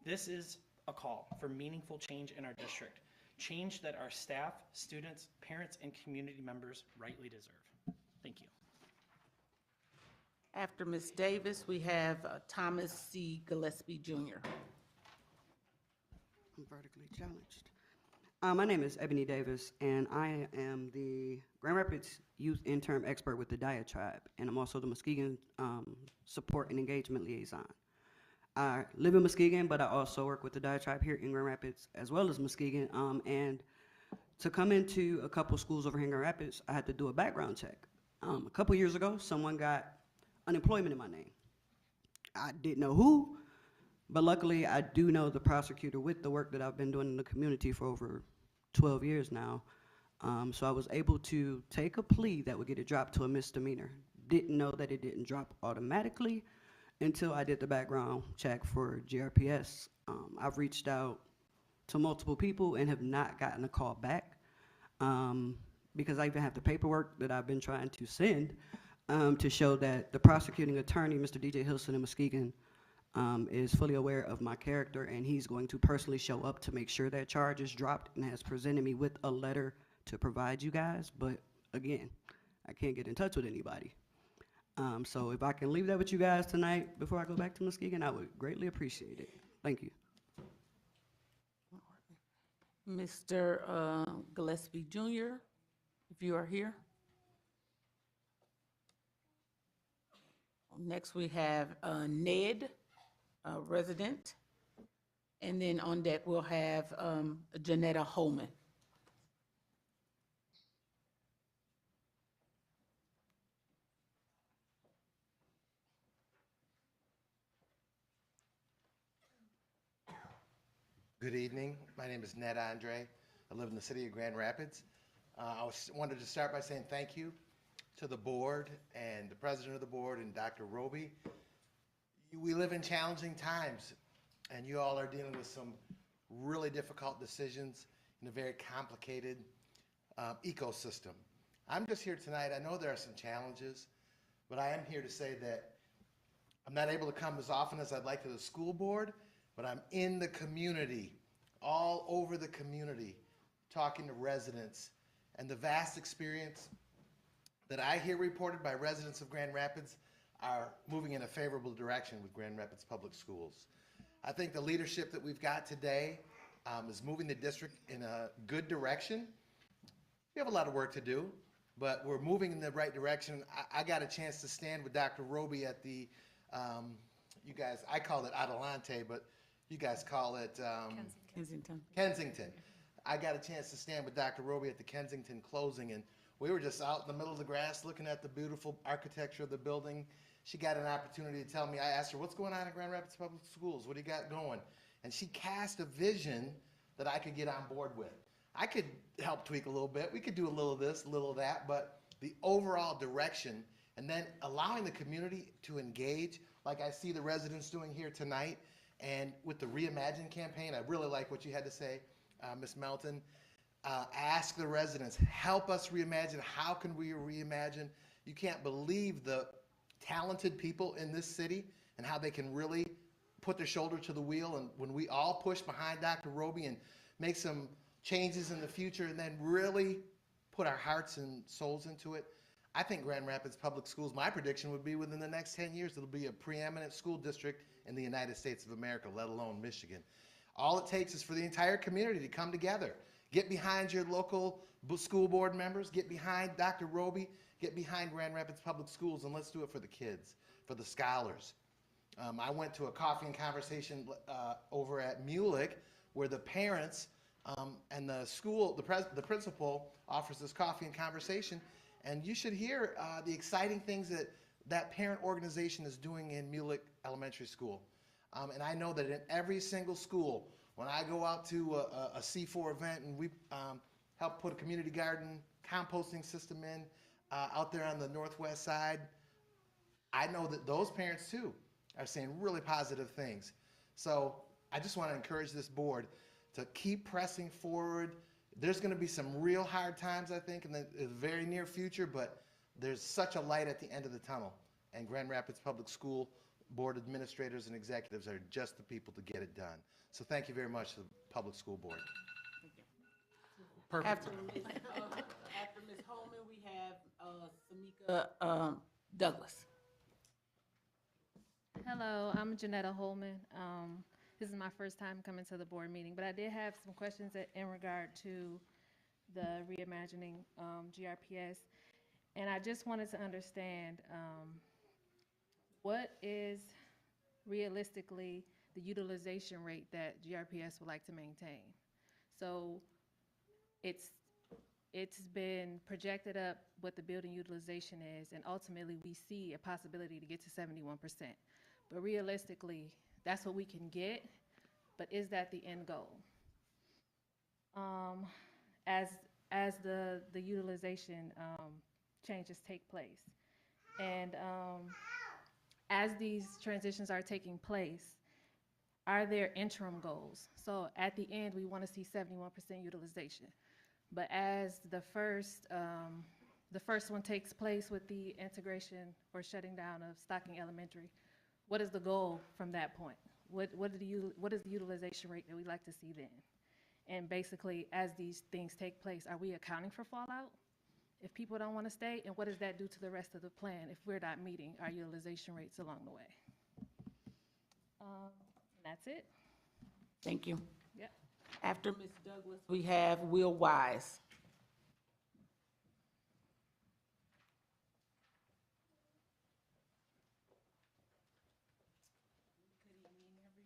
This is a call for meaningful change in our district, change that our staff, students, parents, and community members rightly deserve. Thank you. After Ms. Davis, we have Thomas C. Gillespie Jr. I'm vertically challenged. My name is Ebony Davis, and I am the Grand Rapids Youth Intern Expert with the Diatribe, and I'm also the Muskegon Support and Engagement Liaison. I live in Muskegon, but I also work with the Diatribe here in Grand Rapids, as well as Muskegon, and to come into a couple schools over here in Grand Rapids, I had to do a background check. A couple years ago, someone got unemployment in my name. I didn't know who, but luckily I do know the prosecutor with the work that I've been doing in the community for over 12 years now. So I was able to take a plea that would get it dropped to a misdemeanor. Didn't know that it didn't drop automatically until I did the background check for GRPS. I've reached out to multiple people and have not gotten a call back because I even have the paperwork that I've been trying to send to show that the prosecuting attorney, Mr. DJ Hilson in Muskegon, is fully aware of my character, and he's going to personally show up to make sure that charge is dropped and has presented me with a letter to provide you guys. But again, I can't get in touch with anybody. So if I can leave that with you guys tonight before I go back to Muskegon, I would greatly appreciate it. Thank you. Mr. Gillespie Jr., if you are here. Next, we have Ned, a resident. And then on deck, we'll have Janetta Holman. Good evening. My name is Ned Andre. I live in the city of Grand Rapids. I wanted to start by saying thank you to the board and the president of the board and Dr. Roby. We live in challenging times, and you all are dealing with some really difficult decisions in a very complicated ecosystem. I'm just here tonight. I know there are some challenges, but I am here to say that I'm not able to come as often as I'd like to the school board, but I'm in the community, all over the community, talking to residents, and the vast experience that I hear reported by residents of Grand Rapids are moving in a favorable direction with Grand Rapids Public Schools. I think the leadership that we've got today is moving the district in a good direction. We have a lot of work to do, but we're moving in the right direction. I got a chance to stand with Dr. Roby at the, you guys, I call it Adelante, but you guys call it Kensington. Kensington. I got a chance to stand with Dr. Roby at the Kensington closing, and we were just out in the middle of the grass looking at the beautiful architecture of the building. She got an opportunity to tell me. I asked her, what's going on in Grand Rapids Public Schools? What do you got going? And she cast a vision that I could get on board with. I could help tweak a little bit. We could do a little of this, a little of that, but the overall direction, and then allowing the community to engage, like I see the residents doing here tonight, and with the Reimagine campaign, I really like what you had to say, Ms. Melton. Ask the residents, help us reimagine. How can we reimagine? You can't believe the talented people in this city and how they can really put their shoulder to the wheel. And when we all push behind Dr. Roby and make some changes in the future and then really put our hearts and souls into it, I think Grand Rapids Public Schools, my prediction would be within the next 10 years, it'll be a preeminent school district in the United States of America, let alone Michigan. All it takes is for the entire community to come together. Get behind your local school board members, get behind Dr. Roby, get behind Grand Rapids Public Schools, and let's do it for the kids, for the scholars. I went to a coffee and conversation over at Mulek where the parents and the school, the principal offers this coffee and conversation, and you should hear the exciting things that that parent organization is doing in Mulek Elementary School. And I know that in every single school, when I go out to a C4 event and we help put a community garden composting system in out there on the northwest side, I know that those parents too are saying really positive things. So I just want to encourage this board to keep pressing forward. There's going to be some real hard times, I think, in the very near future, but there's such a light at the end of the tunnel. And Grand Rapids Public School Board administrators and executives are just the people to get it done. So thank you very much to the Public School Board. Perfect. After Ms. Holman, we have Samika Douglas. Hello, I'm Janetta Holman. This is my first time coming to the board meeting, but I did have some questions in regard to the Reimagining GRPS. And I just wanted to understand what is realistically the utilization rate that GRPS would like to maintain? So it's been projected up what the building utilization is, and ultimately we see a possibility to get to 71%. But realistically, that's what we can get, but is that the end goal? As the utilization changes take place, and as these transitions are taking place, are there interim goals? So at the end, we want to see 71% utilization. But as the first one takes place with the integration or shutting down of Stocking Elementary, what is the goal from that point? What is the utilization rate that we'd like to see then? And basically, as these things take place, are we accounting for fallout? If people don't want to stay, and what does that do to the rest of the plan if we're not meeting our utilization rates along the way? That's it. Thank you. Yep. After Ms. Douglas, we have Will Wise.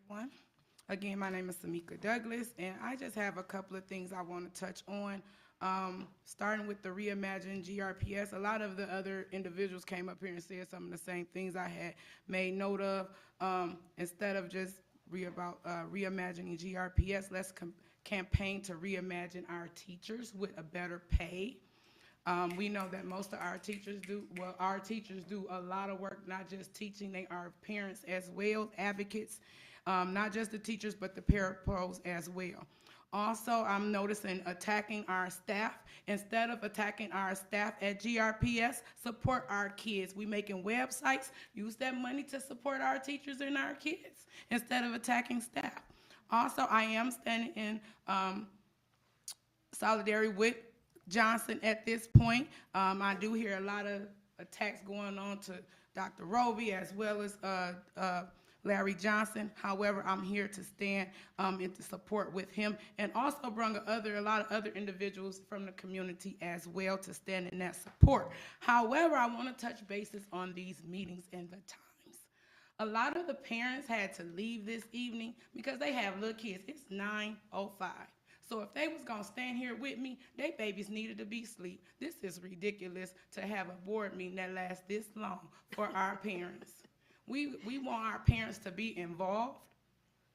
Everyone. Again, my name is Samika Douglas, and I just have a couple of things I want to touch on. Starting with the Reimagine GRPS, a lot of the other individuals came up here and said some of the same things I had made note of. Instead of just reimagining GRPS, let's campaign to reimagine our teachers with a better pay. We know that most of our teachers do a lot of work, not just teaching, they are parents as well, advocates, not just the teachers, but the parapros as well. Also, I'm noticing attacking our staff. Instead of attacking our staff at GRPS, support our kids. We making websites, use that money to support our teachers and our kids instead of attacking staff. Also, I am standing in solidarity with Johnson at this point. I do hear a lot of attacks going on to Dr. Roby as well as Larry Johnson. However, I'm here to stand and to support with him, and also bring a lot of other individuals from the community as well to stand in that support. However, I want to touch bases on these meetings and the times. A lot of the parents had to leave this evening because they have little kids. It's 9:05. So if they was gonna stand here with me, they babies needed to be asleep. This is ridiculous to have a board meeting that lasts this long for our parents. We want our parents to be involved,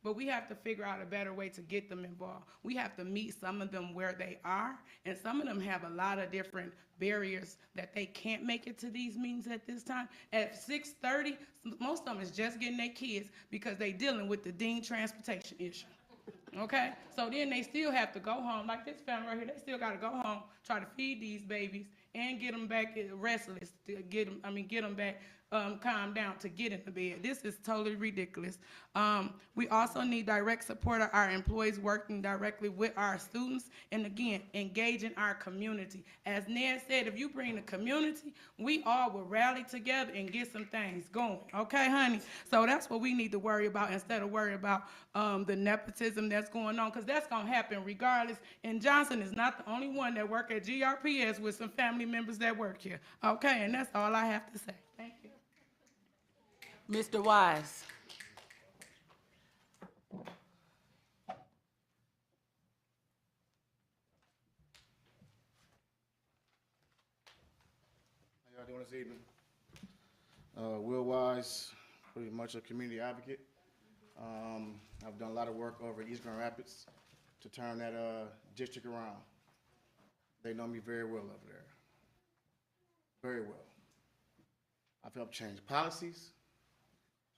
but we have to figure out a better way to get them involved. We have to meet some of them where they are, and some of them have a lot of different barriers that they can't make it to these meetings at this time. At 6:30, most of them is just getting their kids because they dealing with the dean transportation issue. Okay, so then they still have to go home, like this family right here, they still gotta go home, try to feed these babies and get them back restless, to get them back calm down to get into bed. This is totally ridiculous. We also need direct support of our employees working directly with our students, and again, engaging our community. As Ned said, if you bring the community, we all will rally together and get some things going, okay, honey? So that's what we need to worry about instead of worry about the nepotism that's going on, because that's gonna happen regardless, and Johnson is not the only one that work at GRPS with some family members that work here, okay? And that's all I have to say. Thank you. Mr. Wise. How y'all doing this evening? Will Wise, pretty much a community advocate. I've done a lot of work over at East Grand Rapids to turn that district around. They know me very well over there. Very well. I've helped change policies.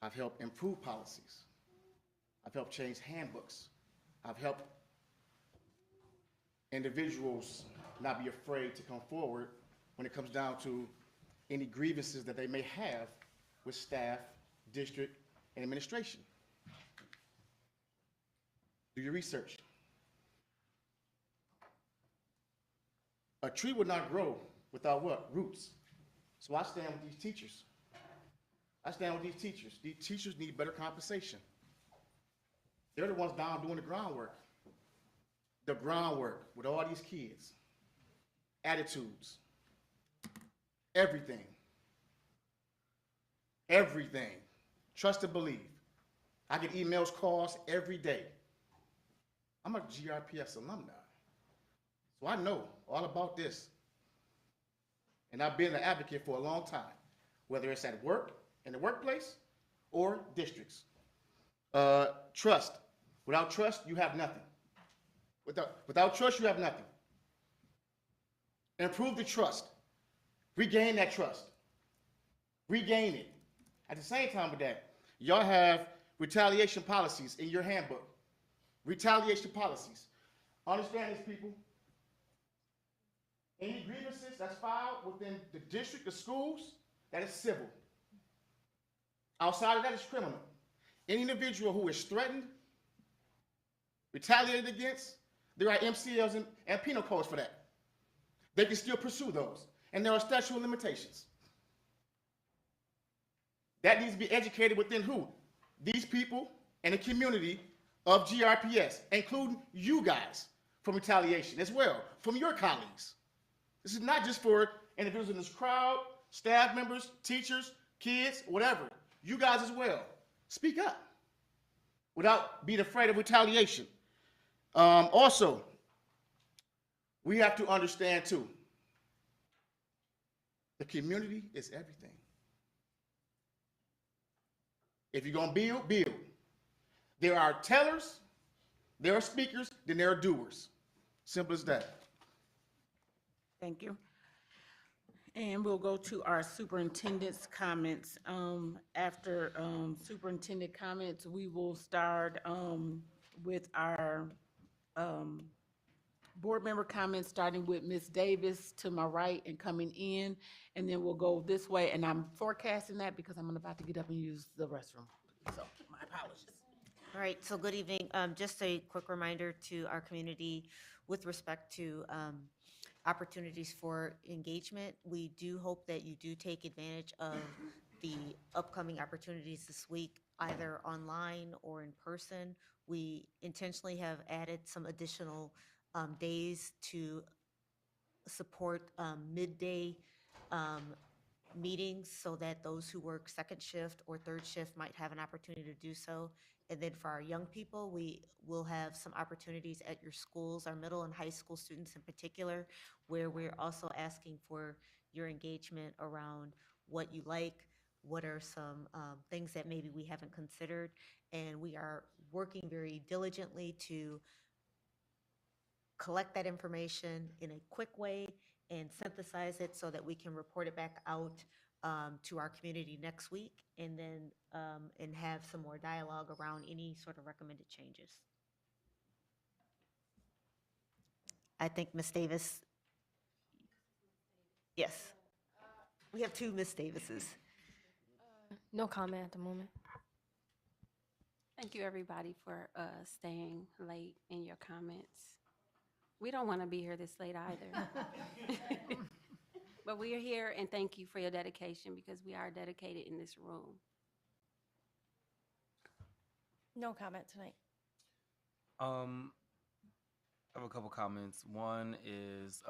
I've helped improve policies. I've helped change handbooks. I've helped individuals not be afraid to come forward when it comes down to any grievances that they may have with staff, district, and administration. Do your research. A tree would not grow without what? Roots. So I stand with these teachers. I stand with these teachers. These teachers need better compensation. They're the ones down doing the groundwork. The groundwork with all these kids. Attitudes. Everything. Everything. Trust and believe. I get emails, calls every day. I'm a GRPS alumni. So I know all about this. And I've been an advocate for a long time, whether it's at work, in the workplace, or districts. Trust. Without trust, you have nothing. Without trust, you have nothing. Improve the trust. Regain that trust. Regain it. At the same time with that, y'all have retaliation policies in your handbook. Retaliation policies. Understand this, people. Any grievances that's filed within the district, the schools, that is civil. Outside of that is criminal. Any individual who is threatened, retaliated against, there are MCLs and penal codes for that. They can still pursue those. And there are statute of limitations. That needs to be educated within who? These people and the community of GRPS, including you guys, from retaliation as well, from your colleagues. This is not just for individuals in this crowd, staff members, teachers, kids, whatever. You guys as well. Speak up without being afraid of retaliation. Also, we have to understand too, the community is everything. If you're going to build, build. There are tellers, there are speakers, then there are doers. Simple as that. Thank you. And we'll go to our superintendent's comments. After superintendent comments, we will start with our board member comments, starting with Ms. Davis to my right and coming in, and then we'll go this way. And I'm forecasting that because I'm about to get up and use the restroom. So my apologies. All right, so good evening. Just a quick reminder to our community with respect to opportunities for engagement. We do hope that you do take advantage of the upcoming opportunities this week, either online or in person. We intentionally have added some additional days to support midday meetings so that those who work second shift or third shift might have an opportunity to do so. And then for our young people, we will have some opportunities at your schools, our middle and high school students in particular, where we're also asking for your engagement around what you like, what are some things that maybe we haven't considered. And we are working very diligently to collect that information in a quick way and synthesize it so that we can report it back out to our community next week, and then and have some more dialogue around any sort of recommended changes. I think Ms. Davis. Yes. We have two Ms. Davises. No comment at the moment. Thank you, everybody, for staying late in your comments. We don't want to be here this late either. But we are here, and thank you for your dedication, because we are dedicated in this room. No comment tonight. I have a couple comments. One is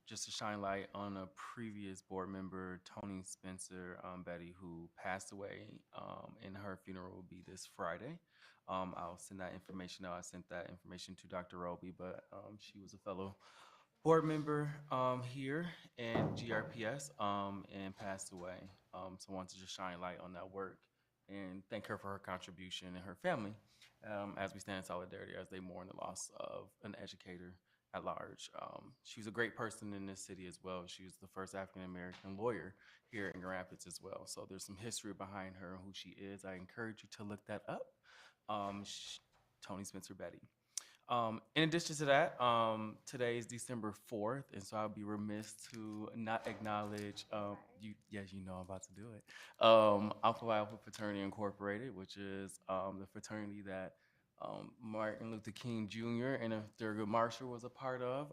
just to shine light on a previous board member, Tony Spencer, Betty, who passed away, and her funeral will be this Friday. I'll send that information out. I sent that information to Dr. Roby, but she was a fellow board member here at GRPS and passed away. So I wanted to just shine light on that work and thank her for her contribution and her family as we stand in solidarity as they mourn the loss of an educator at large. She was a great person in this city as well. She was the first African-American lawyer here in Grand Rapids as well. So there's some history behind her and who she is. I encourage you to look that up. Tony Spencer Betty. In addition to that, today is December 4th, and so I'll be remiss to not acknowledge, you. Yes, you know I'm about to do it. Alpha Alpha Fraternity Incorporated, which is the fraternity that Martin Luther King Jr. and Thurgood Marshall was a part of,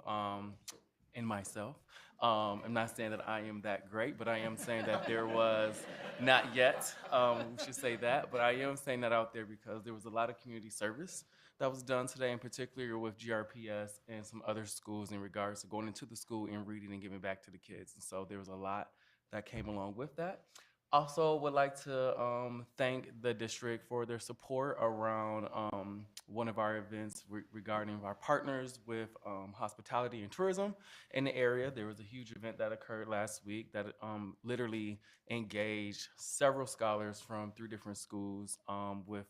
and myself. I'm not saying that I am that great, but I am saying that there was, not yet, we should say that, but I am saying that out there because there was a lot of community service that was done today, in particular with GRPS and some other schools in regards to going into the school and reading and giving back to the kids. And so there was a lot that came along with that. Also would like to thank the district for their support around one of our events regarding our partners with hospitality and tourism in the area. There was a huge event that occurred last week that literally engaged several scholars from 3 different schools with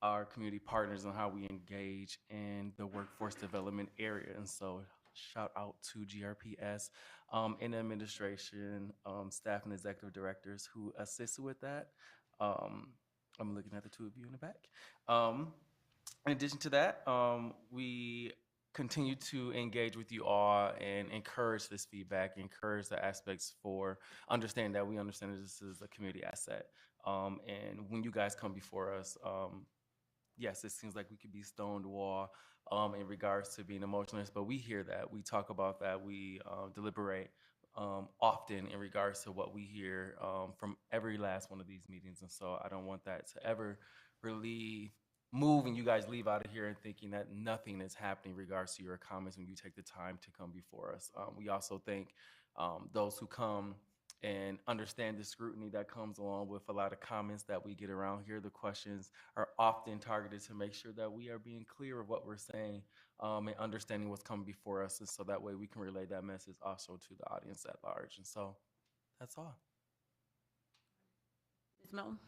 our community partners on how we engage in the workforce development area. And so shout out to GRPS and the administration, staff and executive directors who assisted with that. I'm looking at the 2 of you in the back. In addition to that, we continue to engage with you all and encourage this feedback, encourage the aspects for understanding that we understand that this is a community asset. And when you guys come before us, yes, it seems like we could be stoned wall in regards to being emotionless, but we hear that, we talk about that, we deliberate often in regards to what we hear from every last one of these meetings. And so I don't want that to ever really move and you guys leave out of here and thinking that nothing is happening in regards to your comments when you take the time to come before us. We also thank those who come and understand the scrutiny that comes along with a lot of comments that we get around here. The questions are often targeted to make sure that we are being clear of what we're saying and understanding what's coming before us, and so that way we can relay that message also to the audience at large. And so that's all. Ms. Milton?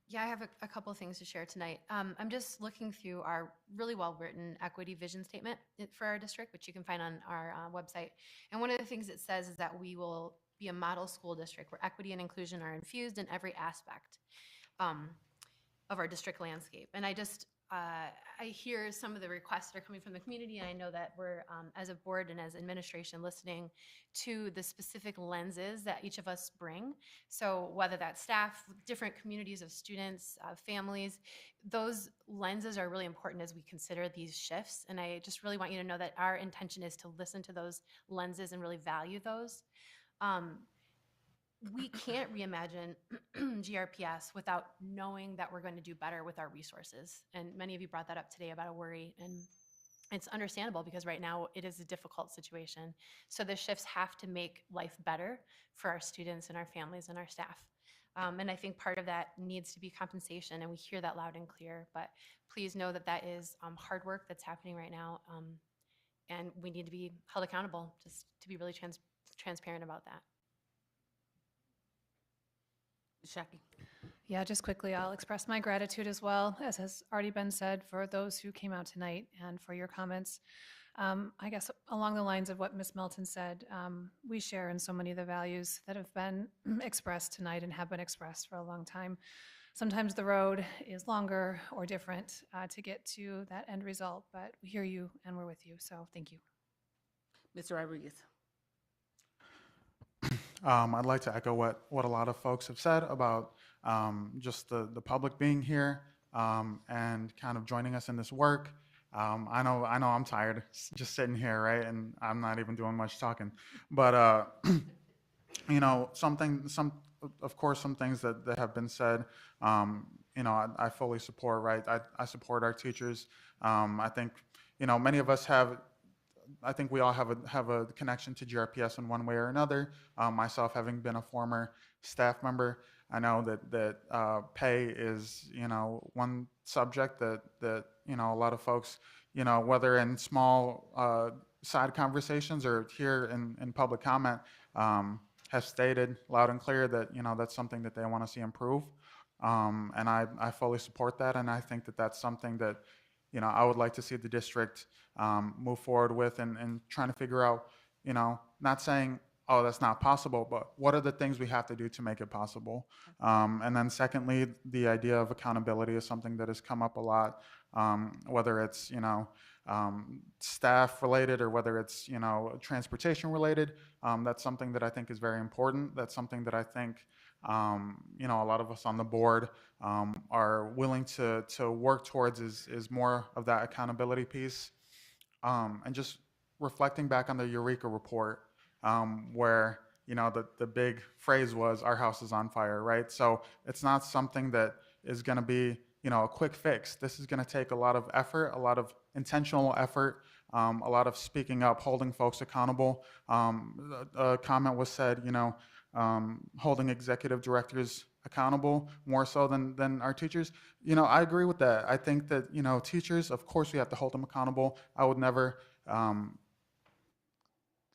Yeah, I have a couple of things to share tonight. I'm just looking through our really well-written equity vision statement for our district, which you can find on our website. And one of the things it says is that we will be a model school district where equity and inclusion are infused in every aspect of our district landscape. And I hear some of the requests that are coming from the community, and I know that we're, as a board and as administration, listening to the specific lenses that each of us bring. So whether that's staff, different communities of students, families, those lenses are really important as we consider these shifts. And I just really want you to know that our intention is to listen to those lenses and really value those. We can't reimagine GRPS without knowing that we're going to do better with our resources. And many of you brought that up today about a worry, and it's understandable because right now it is a difficult situation. So the shifts have to make life better for our students and our families and our staff. And I think part of that needs to be compensation, and we hear that loud and clear. But please know that that is hard work that's happening right now, and we need to be held accountable, just to be really transparent about that. Shaki. Yeah, just quickly, I'll express my gratitude as well, as has already been said, for those who came out tonight and for your comments. I guess along the lines of what Ms. Melton said, we share in so many of the values that have been expressed tonight and have been expressed for a long time. Sometimes the road is longer or different to get to that end result, but we hear you and we're with you, so thank you. Mr. Rodriguez. I'd like to echo what a lot of folks have said about just the public being here and kind of joining us in this work. I know I'm tired just sitting here, right? And I'm not even doing much talking. But, you know, some things that have been said, you know, I fully support, right? I support our teachers. I think, you know, many of us I think we all have a connection to GRPS in one way or another. Myself, having been a former staff member, I know that pay is, you know, one subject that you know, a lot of folks, you know, whether in small side conversations or here in public comment, have stated loud and clear that, you know, that's something that they want to see improve. And I fully support that, and I think that that's something that, you know, I would like to see the district move forward with and trying to figure out, you know, not saying oh, that's not possible, but what are the things we have to do to make it possible? And then secondly, the idea of accountability is something that has come up a lot, whether it's, staff related or whether it's, transportation related. That's something that I think is very important. That's something that I think, a lot of us on the board are willing to work towards is more of that accountability piece. And just reflecting back on the Eureka report, where the big phrase was "our house is on fire," right? So it's not something that is going to be a quick fix. This is going to take a lot of effort, a lot of intentional effort, a lot of speaking up, holding folks accountable. A comment was said, holding executive directors accountable more so than our teachers. I agree with that. I think that teachers, of course, we have to hold them accountable. I would never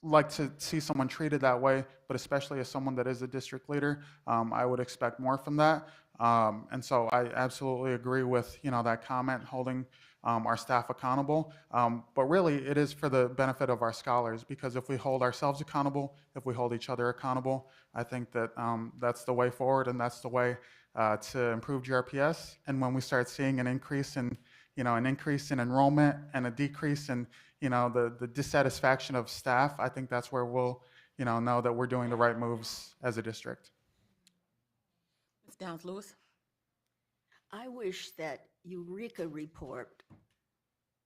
like to see someone treated that way, but especially as someone that is a district leader, I would expect more from that. And so I absolutely agree with that comment, holding our staff accountable. But really, it is for the benefit of our scholars, because if we hold ourselves accountable, if we hold each other accountable, I think that that's the way forward, and that's the way to improve GRPS. And when we start seeing an increase in enrollment and a decrease in the dissatisfaction of staff, I think that's where we'll know that we're doing the right moves as a district. Ms. Downs-Lewis? I wish that Eureka report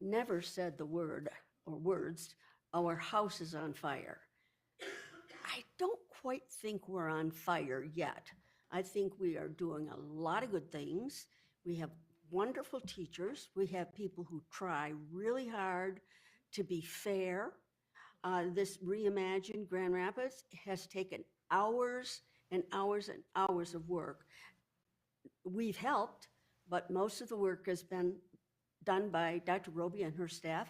never said the word or words, "Our house is on fire." I don't quite think we're on fire yet. I think we are doing a lot of good things. We have wonderful teachers. We have people who try really hard to be fair. This Reimagine Grand Rapids has taken hours and hours and hours of work. We've helped, but most of the work has been done by Dr. Roby and her staff,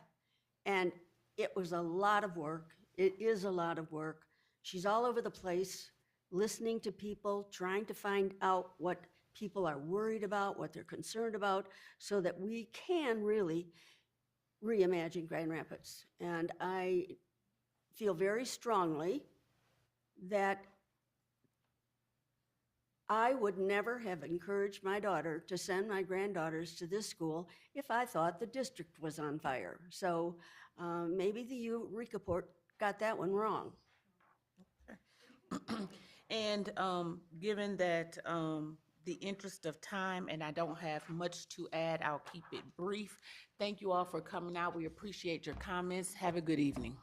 and it was a lot of work. It is a lot of work. She's all over the place, listening to people, trying to find out what people are worried about, what they're concerned about, so that we can really reimagine Grand Rapids. And I feel very strongly that I would never have encouraged my daughter to send my granddaughters to this school if I thought the district was on fire. So maybe the Eureka report got that one wrong. And given that the interest of time, and I don't have much to add, I'll keep it brief. Thank you all for coming out. We appreciate your comments. Have a good evening.